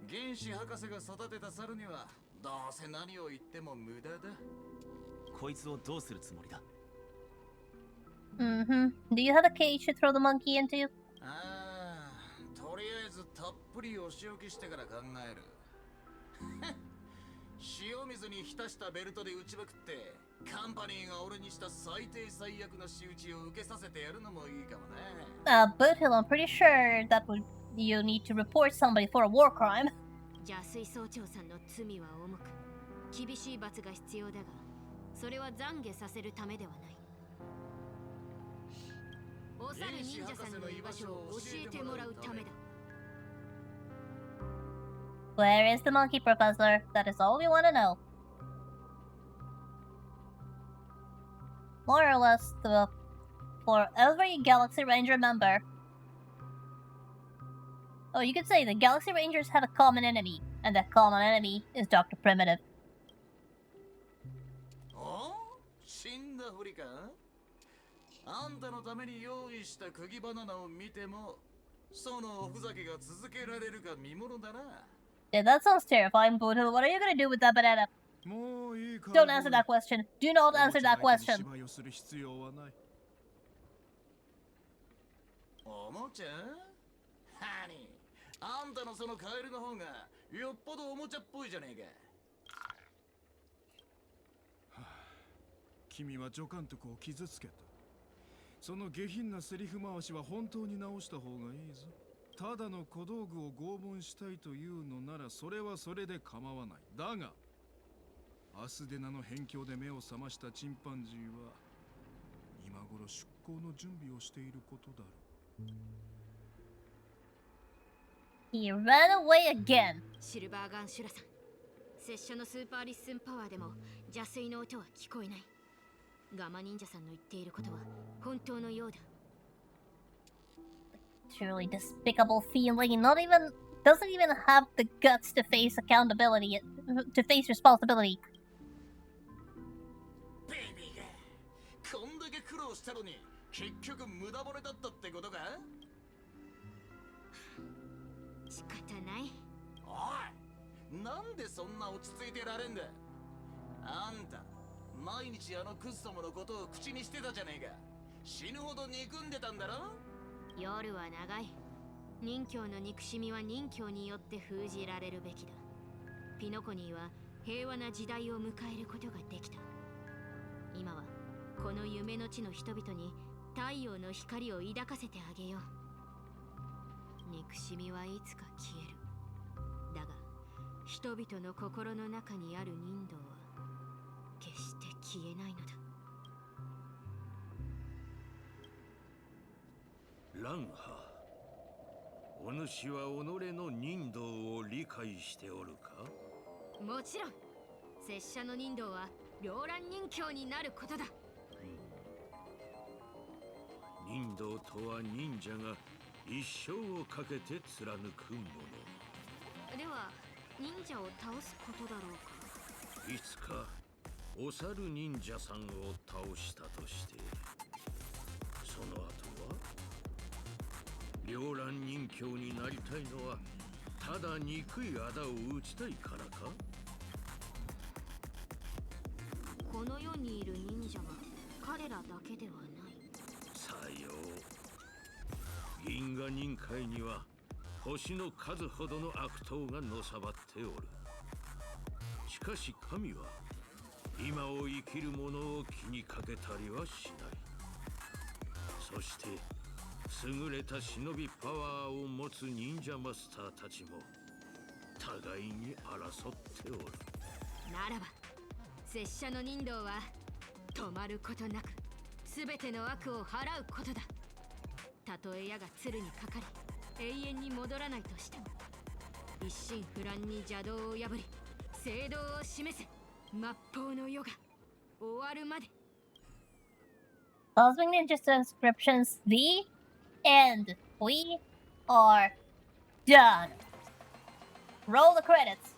原始博士が育てた猿にはどうせ何を言っても無駄だ。こいつをどうするつもりだ？ Mm-hmm. Do you have a cage to throw the monkey into? ああ、とりあえずたっぷりお仕置きしてから考える。塩水に浸したベルトで打ちまくってカンパニーが俺にした最低最悪な仕打ちを受けさせてやるのもいいかもね。Boothill, I'm pretty sure that would you need to report somebody for a war crime. 邪水総長さんの罪は重く、厳しい罰が必要だが、それは懺悔させるためではない。おさる忍者さんの居場所を教えてもらうためだ。Where is the monkey, Professor? That is all we want to know. More or less, for every Galaxy Ranger member. Oh, you could say the Galaxy Rangers have a common enemy, and that common enemy is Dr. Primitive. 死んだふりか？あんたのために用意した釘バナナを見ても、そのおふざけが続けられるか見ものだな。Yeah, that sounds terrifying, Boodle. What are you gonna do with that banana? Don't answer that question. Do not answer that question. おもちゃ？はに、あんたのそのカエルの方がよっぽどおもちゃっぽいじゃねえか。君は助監督を傷つけた。その下品なセリフ回しは本当に直した方がいいぞ。ただの小道具を拷問したいというのならそれはそれで構わない。だがアスデナの辺境で目を覚ましたチンパンジーは今頃出航の準備をしていることだろう。He ran away again. シルバーガンシュラさん、拙者のスーパーリッスンパワーでも邪推の音は聞こえない。ガマ忍者さんの言っていることは本当のようだ。Truly despicable feeling. Doesn't even have the guts to face accountability, to face responsibility. ベイビーがこんだけ苦労したのに結局無駄骨だったってことか？仕方ない。おい、なんでそんな落ち着いてられんだ？あんた毎日あのクッソモのことを口にしてたじゃねえか。死ぬほど憎んでたんだろ？夜は長い。任侠の憎しみは任侠によって封じられるべきだ。ピノコニーは平和な時代を迎えることができた。今はこの夢の地の人々に太陽の光を抱かせてあげよう。憎しみはいつか消える。だが人々の心の中にある人道は決して消えないのだ。ランハ、お主は己の人道を理解しておるか？もちろん。拙者の人道は両乱人侠になることだ。人道とは忍者が一生をかけて貫くもの。では忍者を倒すことだろうか？いつかお猿忍者さんを倒したとしてその後は両乱人侠になりたいのはただ憎い仇を討ちたいからか？この世にいる忍者は彼らだけではない。さよう。銀河忍界には星の数ほどの悪党がのさばっておる。しかし神は今を生きる者を気にかけたりはしない。そして優れた忍びパワーを持つ忍者マスターたちも互いに争っておる。ならば拙者の人道は止まることなく全ての悪を払うことだ。たとえ矢が鶴にかかり永遠に戻らないとしても一心不乱に邪道を破り正道を示せ。末法の世が終わるまで。 Cosmic Ninja Inscriptions, the end. We are done. Roll the credits.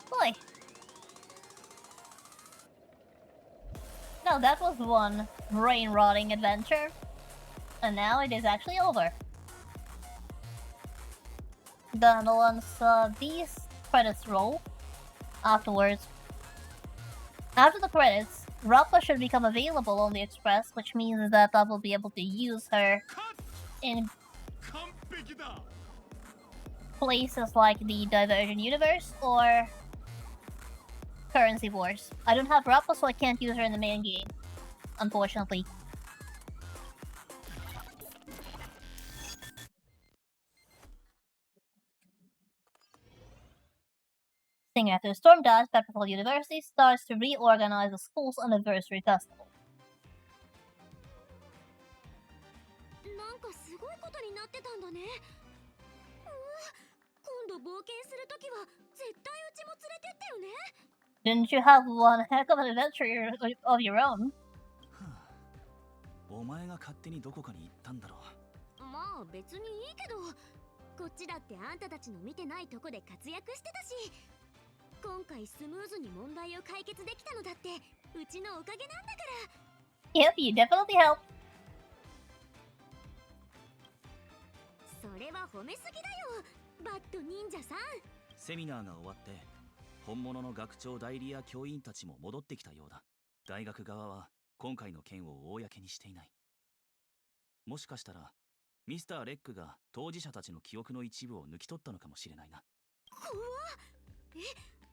Boy. Now that was one brain-rotting adventure. And now it is actually over. Then once these credits roll, after the credits, Rappa should become available on the Express, which means that I will be able to use her in places like the Divergent Universe or Currency Wars. I don't have Rappa, so I can't use her in the main game, unfortunately. After the storm dies, Pepperful University starts to reorganize the school's anniversary festival. なんかすごいことになってたんだね。度冒険するときは絶対うちも連れてってよね。 Didn't you have one heck of an adventure of your own? お前が勝手にどこかに行ったんだろう。まあ別にいいけど、こっちだってあんたたちの見てないとこで活躍してたし、今回スムーズに問題を解決できたのだってうちのおかげなんだから。 Yep, you definitely helped. それは褒めすぎだよ、バッド忍者さん。セミナーが終わって本物の学長代理や教員たちも戻ってきたようだ。大学側は今回の件を公にしていない。もしかしたらミスター・レックが当事者たちの記憶の一部を抜き取ったのかもしれないな。怖っ。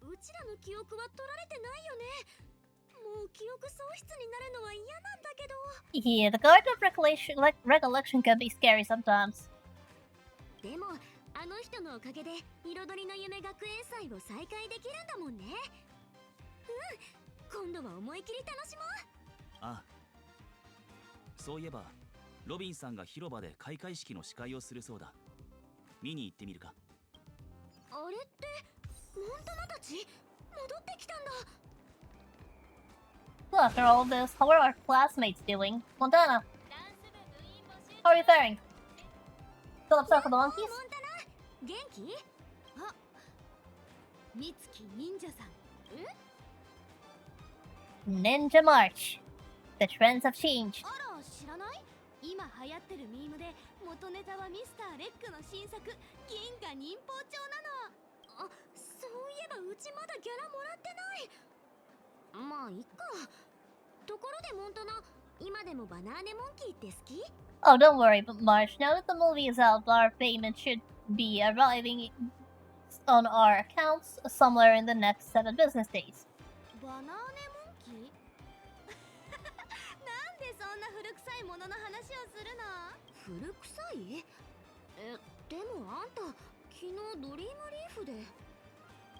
うちらの記憶は取られてないよね。もう記憶喪失になるのは嫌なんだけど。 Yeah, the Garden of Recollection can be scary sometimes. でもあの人のおかげで彩りの夢学園祭を再開できるんだもんね。今度は思い切り楽しもう。ああ、そういえばロビンさんが広場で開会式の司会をするそうだ。見に行ってみるか。あれってモンタナたち戻ってきたんだ。 So after all this, how are our classmates doing? Montana, how are you faring? Still upset for the monkeys? モンタナ元気？あ、美月忍者さん。Ninja March. The trends have changed. あら、知らない？今流行ってるミームで元ネタはミスター・レックの新作銀河忍法帳なの。あ、そういえばうちまだギャラもらってない。まあいっか。ところでモンタナ、今でもバナーネモンキーって好き？ Oh, don't worry, but March, now that the movie is out, our payment should be arriving on our accounts somewhere in the next 7 business days. バナーネモンキー？なんでそんな古臭いものの話をするの？古臭い？でもあんた昨日ドリームリーフで。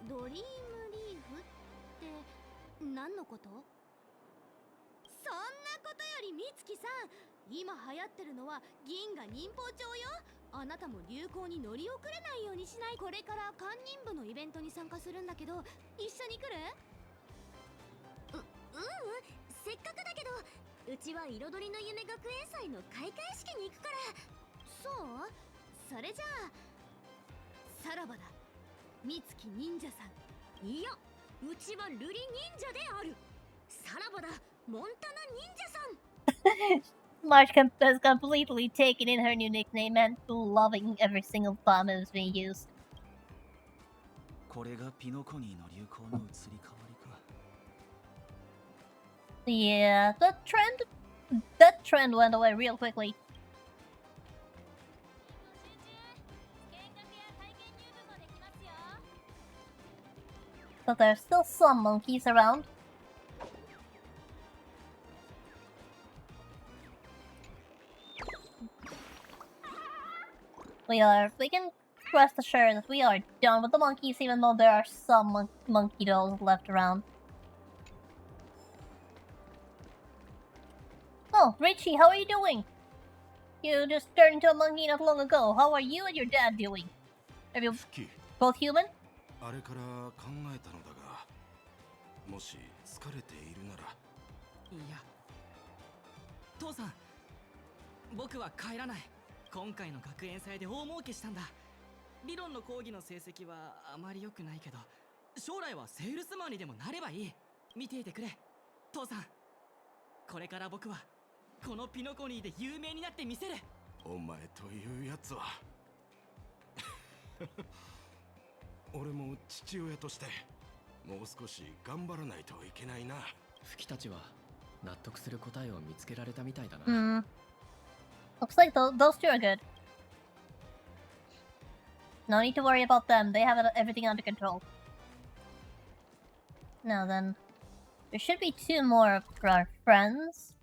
ドリームリーフって何のこと？そんなことより美月さん、今流行ってるのは銀河忍法帳よ。あなたも流行に乗り遅れないようにしない。これから堪忍部のイベントに参加するんだけど、一緒に来る？せっかくだけどうちは彩りの夢学園祭の開会式に行くから。そう？それじゃあさらばだ、美月忍者さん。いや、うちは瑠璃忍者である。さらばだ、モンタナ忍者さん。March has completely taken in her new nickname and loving every single time it was being used. これがピノコニーの流行の移り変わりか。Yeah, that trend went away real quickly. But there's still some monkeys around. We can rest assured that we are done with the monkeys, even though there are some monkey dolls left around. Oh, Richie, how are you doing? You just turned into a monkey not long ago. How are you and your dad doing? Are you both human? あれから考えたのだが、もし疲れているなら。いや、父さん、僕は帰らない。今回の学園祭で大儲けしたんだ。理論の講義の成績はあまり良くないけど、将来はセールスマンにでもなればいい。見ていてくれ、父さん。これから僕はこのピノコニーで有名になってみせる。お前というやつは俺も父親としてもう少し頑張らないといけないな。フキたちは納得する答えを見つけられたみたいだな。Looks like those two are good. No need to worry about them. They have everything under control. Now then, there should be 2 more of our friends.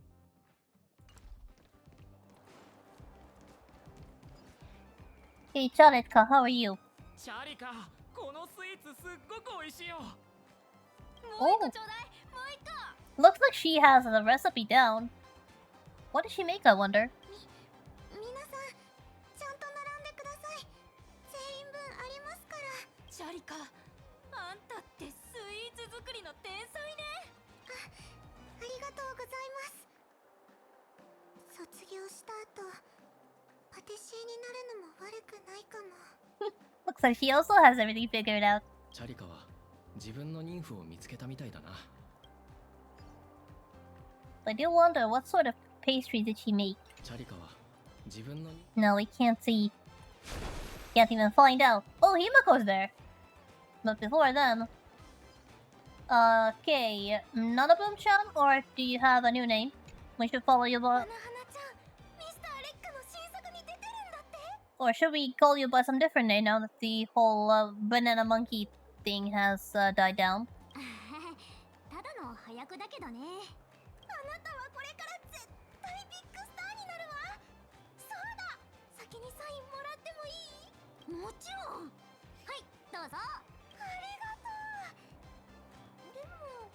Hey, Charitka, how are you? チャリカ、このスイーツすっごく美味しいよ。もう一個ちょうだい。もう一個。 Looks like she has the recipe down. What does she make, I wonder? 皆さん、ちゃんと並んでください。全員分ありますから。ャリカ、あんたってスイーツ作りの天才ね。ありがとうございます。卒業した後パティシエになるのも悪くないかも。Looks like she also has everything figured out. チャリカは自分の妊婦を見つけたみたいだな。I do wonder what sort of pastry did she make? チャリカは自分の No, we can't see. Can't even find out. Oh, Himako's there. But before then... Okay, Nanaboom-chan, or do you have a new name? We should follow you by... Or should we call you by some different name now that the whole banana monkey thing has died down? ただの早くだけどね。あなたはこれから絶対ビッグスターになるわ。そうだ、先にサインもらってもいい？もちろん。はい、どうぞ。ありがとう。でも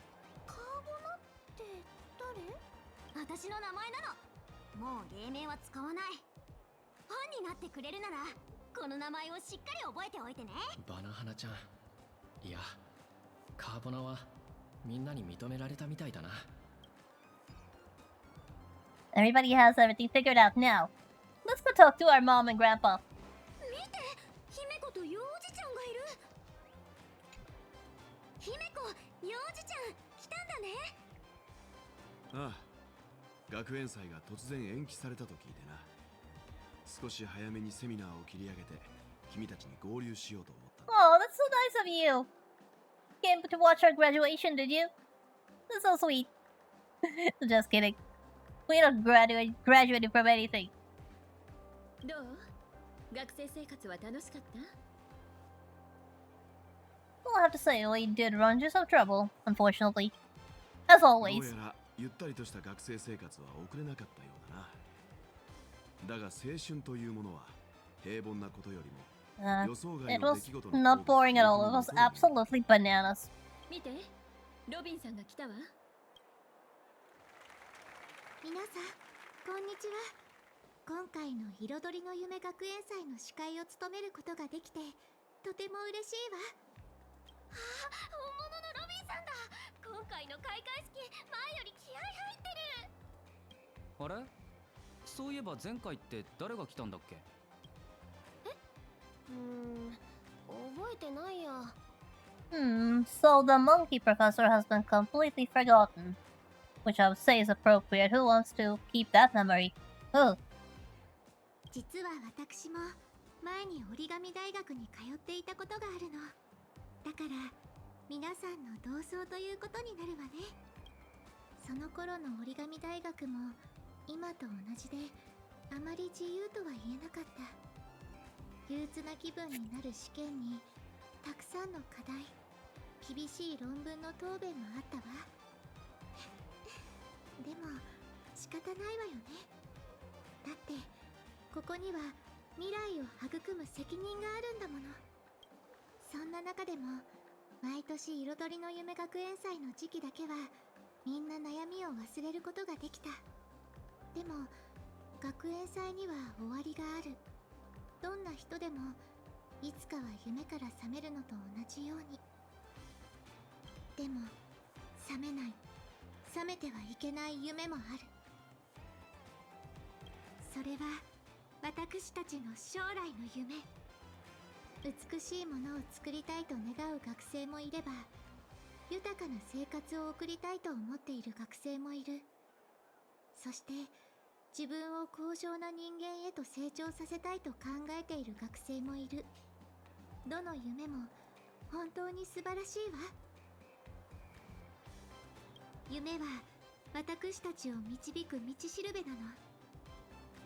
カーボナって誰？私の名前なの。もう芸名は使わない。ファンになってくれるならこの名前をしっかり覚えておいてね。バナハナちゃん、いや、カーボナはみんなに認められたみたいだな。Everybody has everything figured out now. Let's go talk to our mom and grandpa. 見て、姫子と幼児ちゃんがいる。姫子、幼児ちゃん来たんだね。ああ、学園祭が突然延期されたと聞いてな。少し早めにセミナーを切り上げて君たちに合流しようと思った。 Oh, that's so nice of you. Came to watch our graduation, did you? That's so sweet. Just kidding. We don't graduated from anything. どう？学生生活は楽しかった？ I'll have to say, we did run into some trouble, unfortunately. As どう always. やらゆったりとした学生生活は送れなかったようだな。だが青春というものは平凡なことよりも It was not boring at all. It was absolutely bananas. 見て、ロビンさんが来たわ。皆さん、こんにちは。今回の彩りの夢学園祭の司会を務めることができてとても嬉しいわ。あ、本物のロビンさんだ。今回の開会式、前より気合入ってる。あれ？そういえば前回って誰が来たんだっけ？覚えてないや。So the monkey professor has been completely forgotten. Which I would say is appropriate. Who wants to keep that memory? Oh. 実は私も前に折り紙大学に通っていたことがあるの。だから皆さんの同窓ということになるわね。その頃の折り紙大学も今と同じであまり自由とは言えなかった。憂鬱な気分になる試験にたくさんの課題、厳しい論文の答弁もあったわ。でも仕方ないわよね。だってここには未来を育む責任があるんだもの。そんな中でも毎年彩りの夢学園祭の時期だけはみんな悩みを忘れることができた。でも学園祭には終わりがある。どんな人でもいつかは夢から覚めるのと同じように。でも覚めない、覚めてはいけない夢もある。それは私たちの将来の夢。美しいものを作りたいと願う学生もいれば、豊かな生活を送りたいと思っている学生もいる。そして自分を高尚な人間へと成長させたいと考えている学生もいる。どの夢も本当に素晴らしいわ。夢は私たちを導く道しるべなの。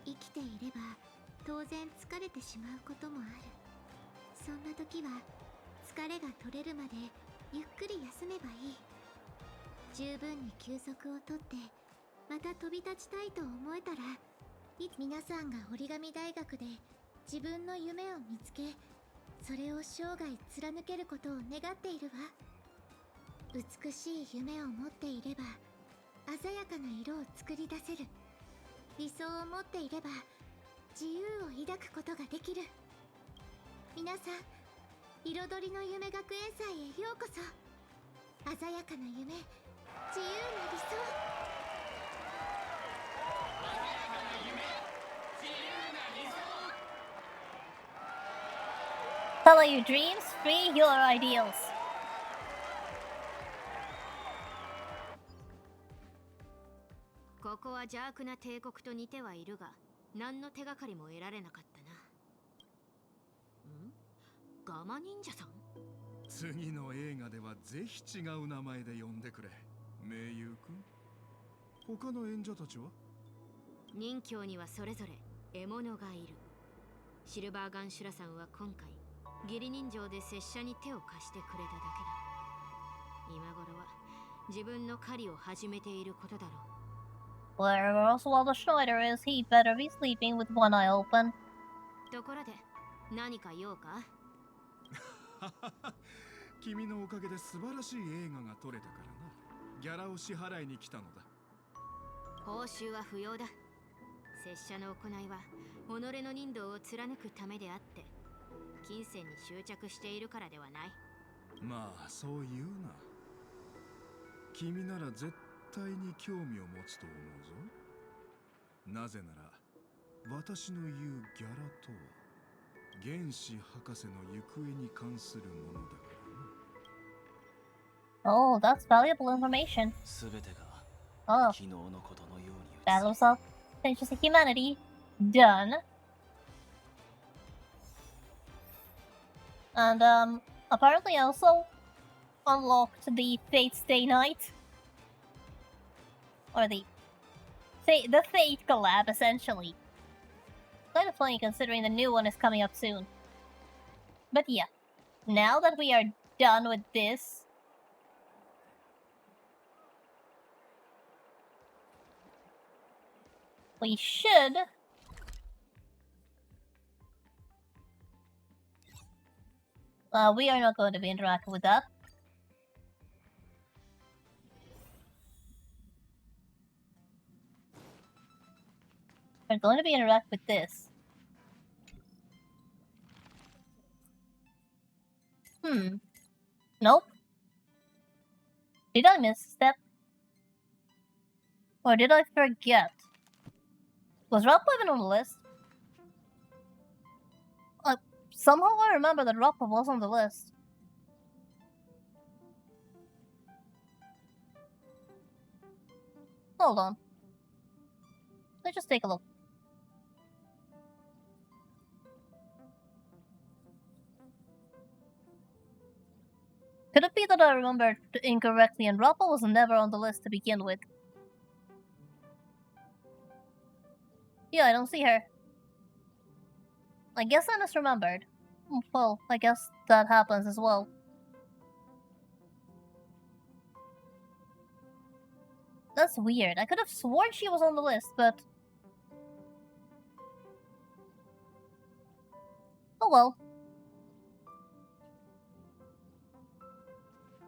生きていれば当然疲れてしまうこともある。そんな時は疲れが取れるまでゆっくり休めばいい。十分に休息をとってまた飛び立ちたいと思えたら、皆さんが折り紙大学で自分の夢を見つけ、それを生涯貫けることを願っているわ。美しい夢を持っていれば鮮やかな色を作り出せる。理想を持っていれば自由を抱くことができる。皆さん、彩りの夢学園祭へようこそ。鮮やかな夢、自由な理想。 Follow your dreams, free your ideals. ここは邪悪な帝国と似てはいるが、何の手がかりも得られなかったな。ガマ忍者さん？次の映画ではぜひ違う名前で呼んでくれ。盟友くん。他の演者たちは？任教にはそれぞれ獲物がいる。シルバーガンシュラさんは今回義理人情で拙者に手を貸してくれただけだ。今頃は自分の狩りを始めていることだろう。 Wherever Oswaldo Schneider is, he better be sleeping with one eye open. ところで何か用か？君のおかげで素晴らしい映画が撮れたからな。ギャラを支払いに来たのだ。報酬は不要だ。拙者の行いは己の人道を貫くためであって、金銭に執着しているからではない。まあそう言うな。君なら絶対に興味を持つと思うぞ。なぜなら私の言うギャラとは原子博士の行方に関するものだからな。 Oh, that's valuable information. すべてが 昨日のことのように Battle of Self Humanity done. And apparently I also unlocked the Fate Stay Night. Or the Fate collab, essentially. Kind of funny considering the new one is coming up soon. But yeah, now that we are done with this, we should we are not going to be interacting with that. We're going to be interacting with this. Nope. Did I miss a step? Or did I forget? Was Rappa even on the list? Somehow I remember that Rappa was on the list. Hold on. Let's just take a look. Could it be that I remembered incorrectly and Rappa was never on the list to begin with? Yeah, I don't see her. I guess I misremembered. Well, I guess that happens as well. That's weird. I could have sworn she was on the list, but... oh well.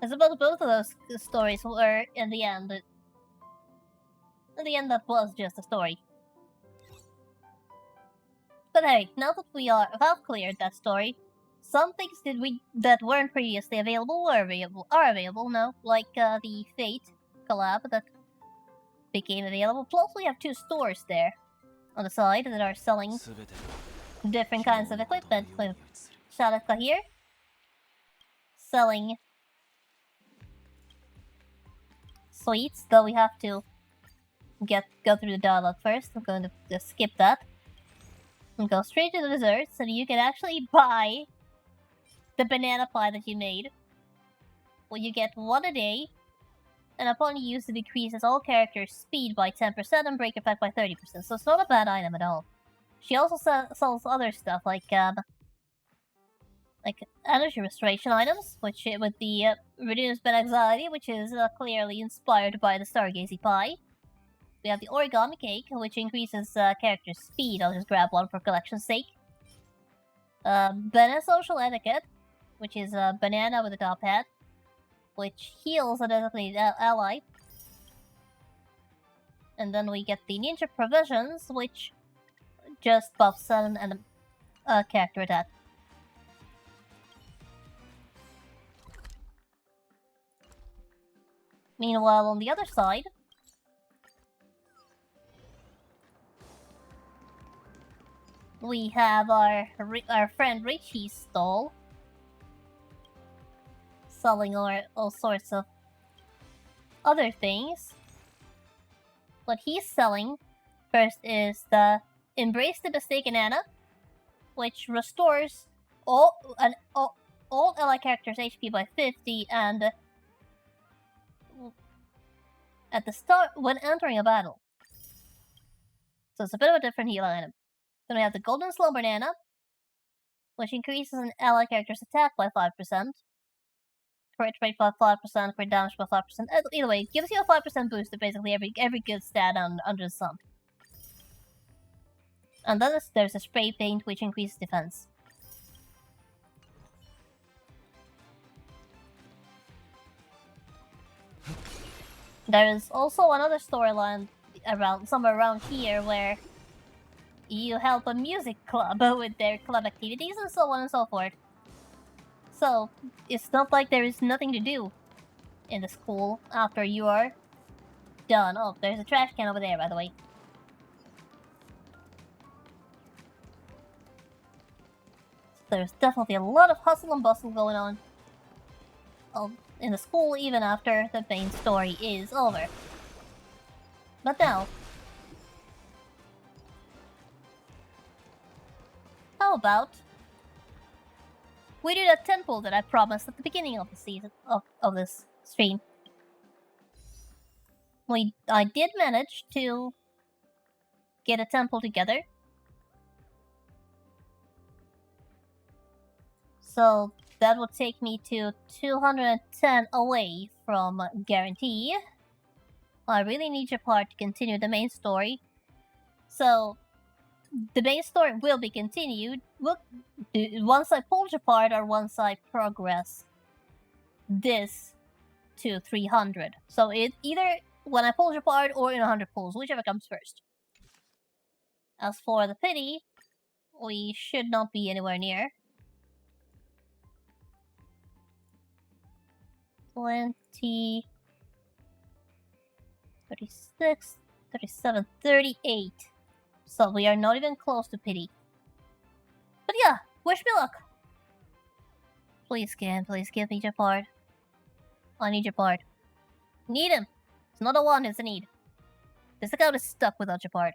I suppose both of those stories were, in the end, that was just a story. But hey, now that we have cleared that story, some things that weren't previously available are available now, like the Fate collab that became available. Plus, we have 2 stores there on the side that are selling different kinds of equipment. With Shalaka here selling sweets, though we have to go through the dialogue first. I'm going to just skip that and go straight to the desserts, so you can actually buy the banana pie that you made. Well, you get 1 a day, and upon use it decreases all characters' speed by 10% and break effect by 30%, so it's not a bad item at all. She also sells other stuff like energy restoration items, which with the reduced bed anxiety, which is clearly inspired by the Stargazy pie. We have the origami cake, which increases character speed. I'll just grab one for collection's sake. Banana social etiquette, which is a banana with a top hat, which heals a designated ally. And then we get the ninja provisions, which just buffs an character attack. Meanwhile, on the other side, we have our friend Richie's stall, selling all sorts of other things. What he's selling first is the Embrace the Mistaken Anna, which restores all ally characters' HP by 50 and at the start when entering a battle. So it's a bit of a different heal item. Then we have the Golden Slumber Nana, which increases an ally character's attack by 5%, crit rate by 5%, crit damage by 5%. Either way, it gives you a 5% boost to basically every good stat under the sun. And then there's a Spray Paint, which increases defense. There is also another storyline somewhere around here where you help a music club with their club activities and so on and so forth. So, it's not like there is nothing to do in the school after you are done. Oh, there's a trash can over there, by the way. There's definitely a lot of hustle and bustle going on in the school even after the main story is over. But now, how about we do that temple that I promised at the beginning of the season of this stream? I did manage to get a temple together. So that would take me to 210 away from guarantee. I really need your part to continue the main story. So the main story will be continued once I pull your part or once I progress this to 300. So it either when I pull your part or in 100 pulls, whichever comes first. As for the pity, we should not be anywhere near. 20, 36, 37, 38. So we are not even close to pity. But yeah, wish me luck. Please, Cam, please give me your part. I need your part. Need him. It's not a want, it's a need. This account is stuck without your part.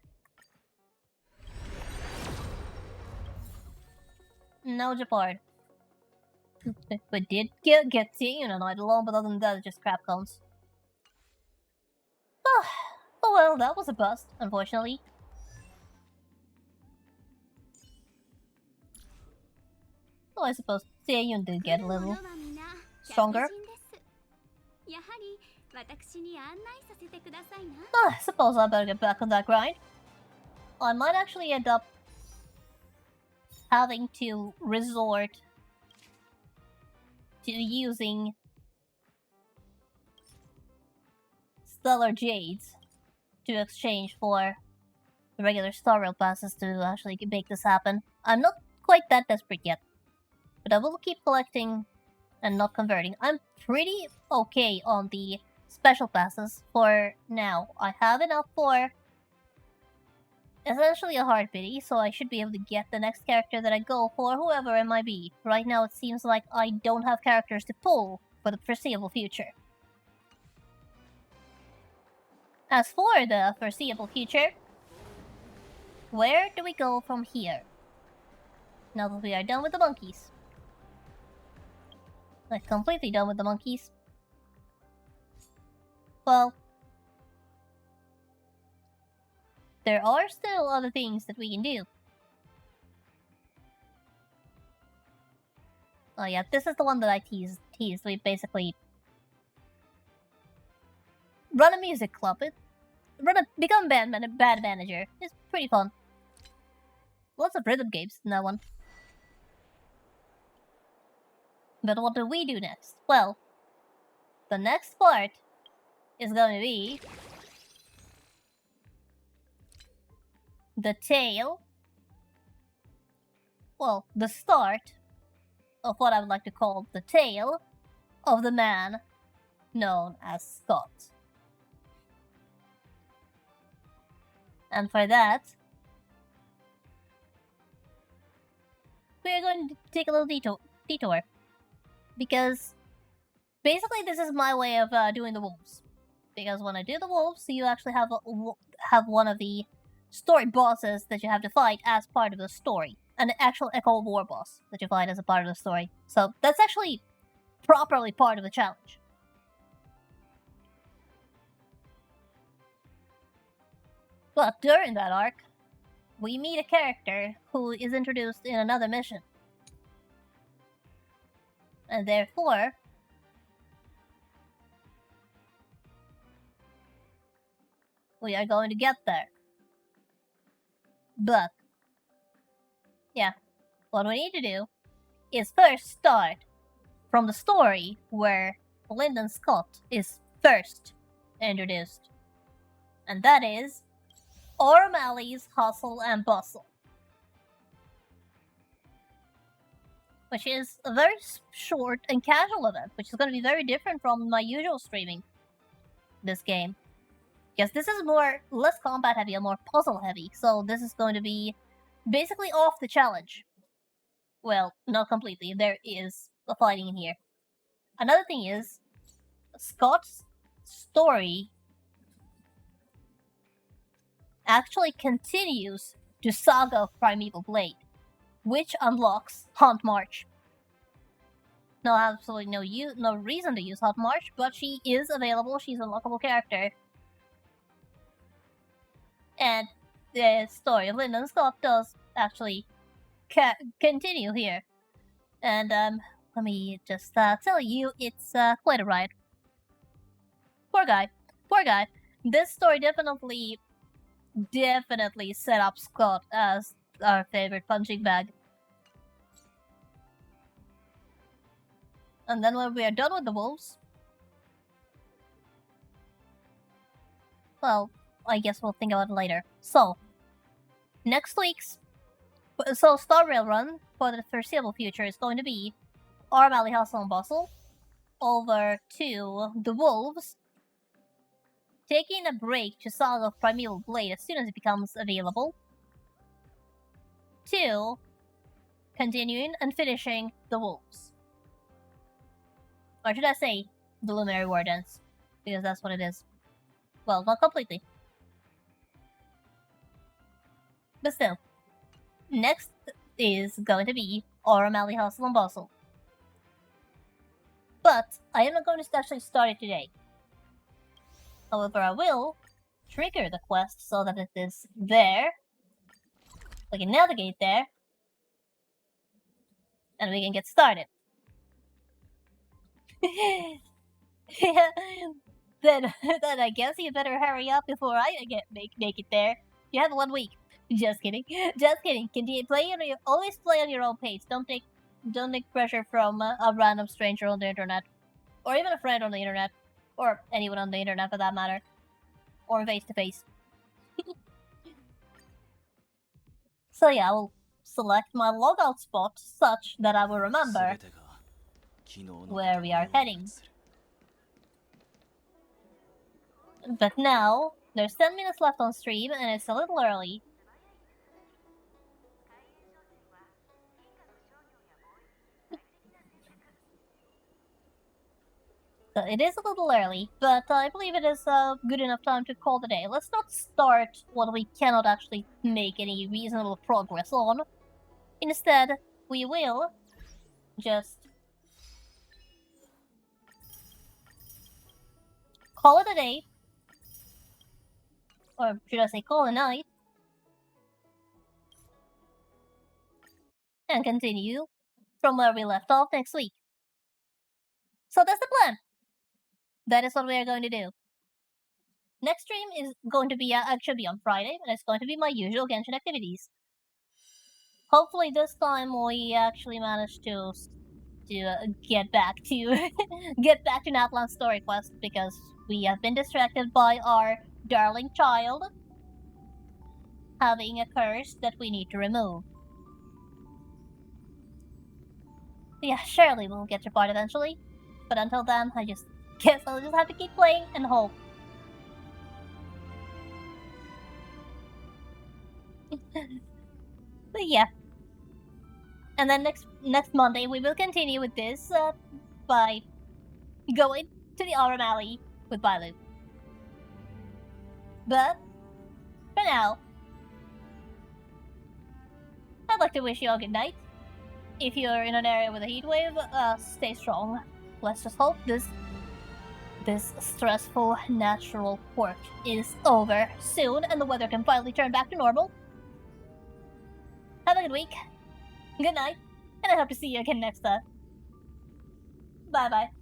No Japard. We did get to unite alone, but other than that, it's just crap counts. Oh well, that was a bust, unfortunately. Oh, I suppose Taeyun did get a little stronger. I suppose I better get back on that grind. I might actually end up having to resort to using Stellar Jades to exchange for the regular Star Rail passes to actually make this happen. I'm not quite that desperate yet, but I will keep collecting and not converting. I'm pretty okay on the special passes for now. I have enough for essentially a hard pity, so I should be able to get the next character that I go for, whoever it might be. Right now it seems like I don't have characters to pull for the foreseeable future. As for the foreseeable future, where do we go from here? Now that we are done with the monkeys. Like, completely done with the monkeys. Well, there are still other things that we can do. Oh yeah, this is the one that I teased. We basically run a music club. Become a band manager. It's pretty fun. Lots of rhythm games in that one. But what do we do next? Well, the next part is going to be the tale, well, the start of what I would like to call the tale of the man known as Scott. And for that, we are going to take a little detour. Because basically this is my way of doing the wolves. Because when I do the wolves, you actually have one of the story bosses that you have to fight as part of the story. An actual Echo War boss that you fight as a part of the story. So that's actually properly part of the challenge. But during that arc, we meet a character who is introduced in another mission. And therefore, we are going to get there. But, yeah, what we need to do is first start from the story where Lyndon Scott is first introduced. And that is O'Malley's Hustle and Bustle. Which is a very short and casual event, which is going to be very different from my usual streaming this game. Because this is less combat heavy and more puzzle heavy, so this is going to be basically off the challenge. Well, not completely, there is a fighting in here. Another thing is, Scott's story actually continues to Saga of Primeval Blade, which unlocks Haunt March. No, absolutely no reason to use Haunt March, but she is available, she's an unlockable character. And the story of Lyndon Scott does actually continue here. And let me just tell you, it's quite a ride. Poor guy. This story definitely set up Scott as our favorite punching bag. And then when we are done with the wolves, well, I guess we'll think about it later. So, next week's Star Rail run for the foreseeable future is going to be O'Malley Hustle and Bustle over to the wolves, taking a break to Saga of Primeval Blade as soon as it becomes available, to continuing and finishing the wolves. Or should I say, the Luminary War Dance, because that's what it is. Well, not completely. But still, next is going to be O'Malley Hustle and Bustle. But I am not going to actually start it today. However, I will trigger the quest so that it is there. We can navigate there. And we can get started. Then I guess you better hurry up before I make it there. You have 1 week. Just kidding. Continue always play on your own pace. Don't take pressure from a random stranger on the internet, or even a friend on the internet, or anyone on the internet for that matter, or face to face. So yeah, I will select my logout spot such that I will remember where we are heading. But now there's 10 minutes left on stream, and it's a little early. So it is a little early, but I believe it is good enough time to call the day. Let's not start what we cannot actually make any reasonable progress on. Instead, we will just call it a day. Or should I say call it a night. And continue from where we left off next week. So that's the plan. That is what we are going to do. Next stream is going to be actually on Friday, and it's going to be my usual Genshin activities. Hopefully this time we actually manage to get back to Natlan's story quest, because we have been distracted by our darling child having a curse that we need to remove. Yeah, surely we'll get your part eventually. But until then, I just Guess I'll just have to keep playing and hope. But yeah. And then next Monday we will continue with this by going to the Aurum Alley with Bailu. But for now, I'd like to wish you all good night. If you're in an area with a heat wave, stay strong. Let's just hope this stressful natural quirk is over soon and the weather can finally turn back to normal. Have a good week. Good night, and I hope to see you again next time. Bye bye.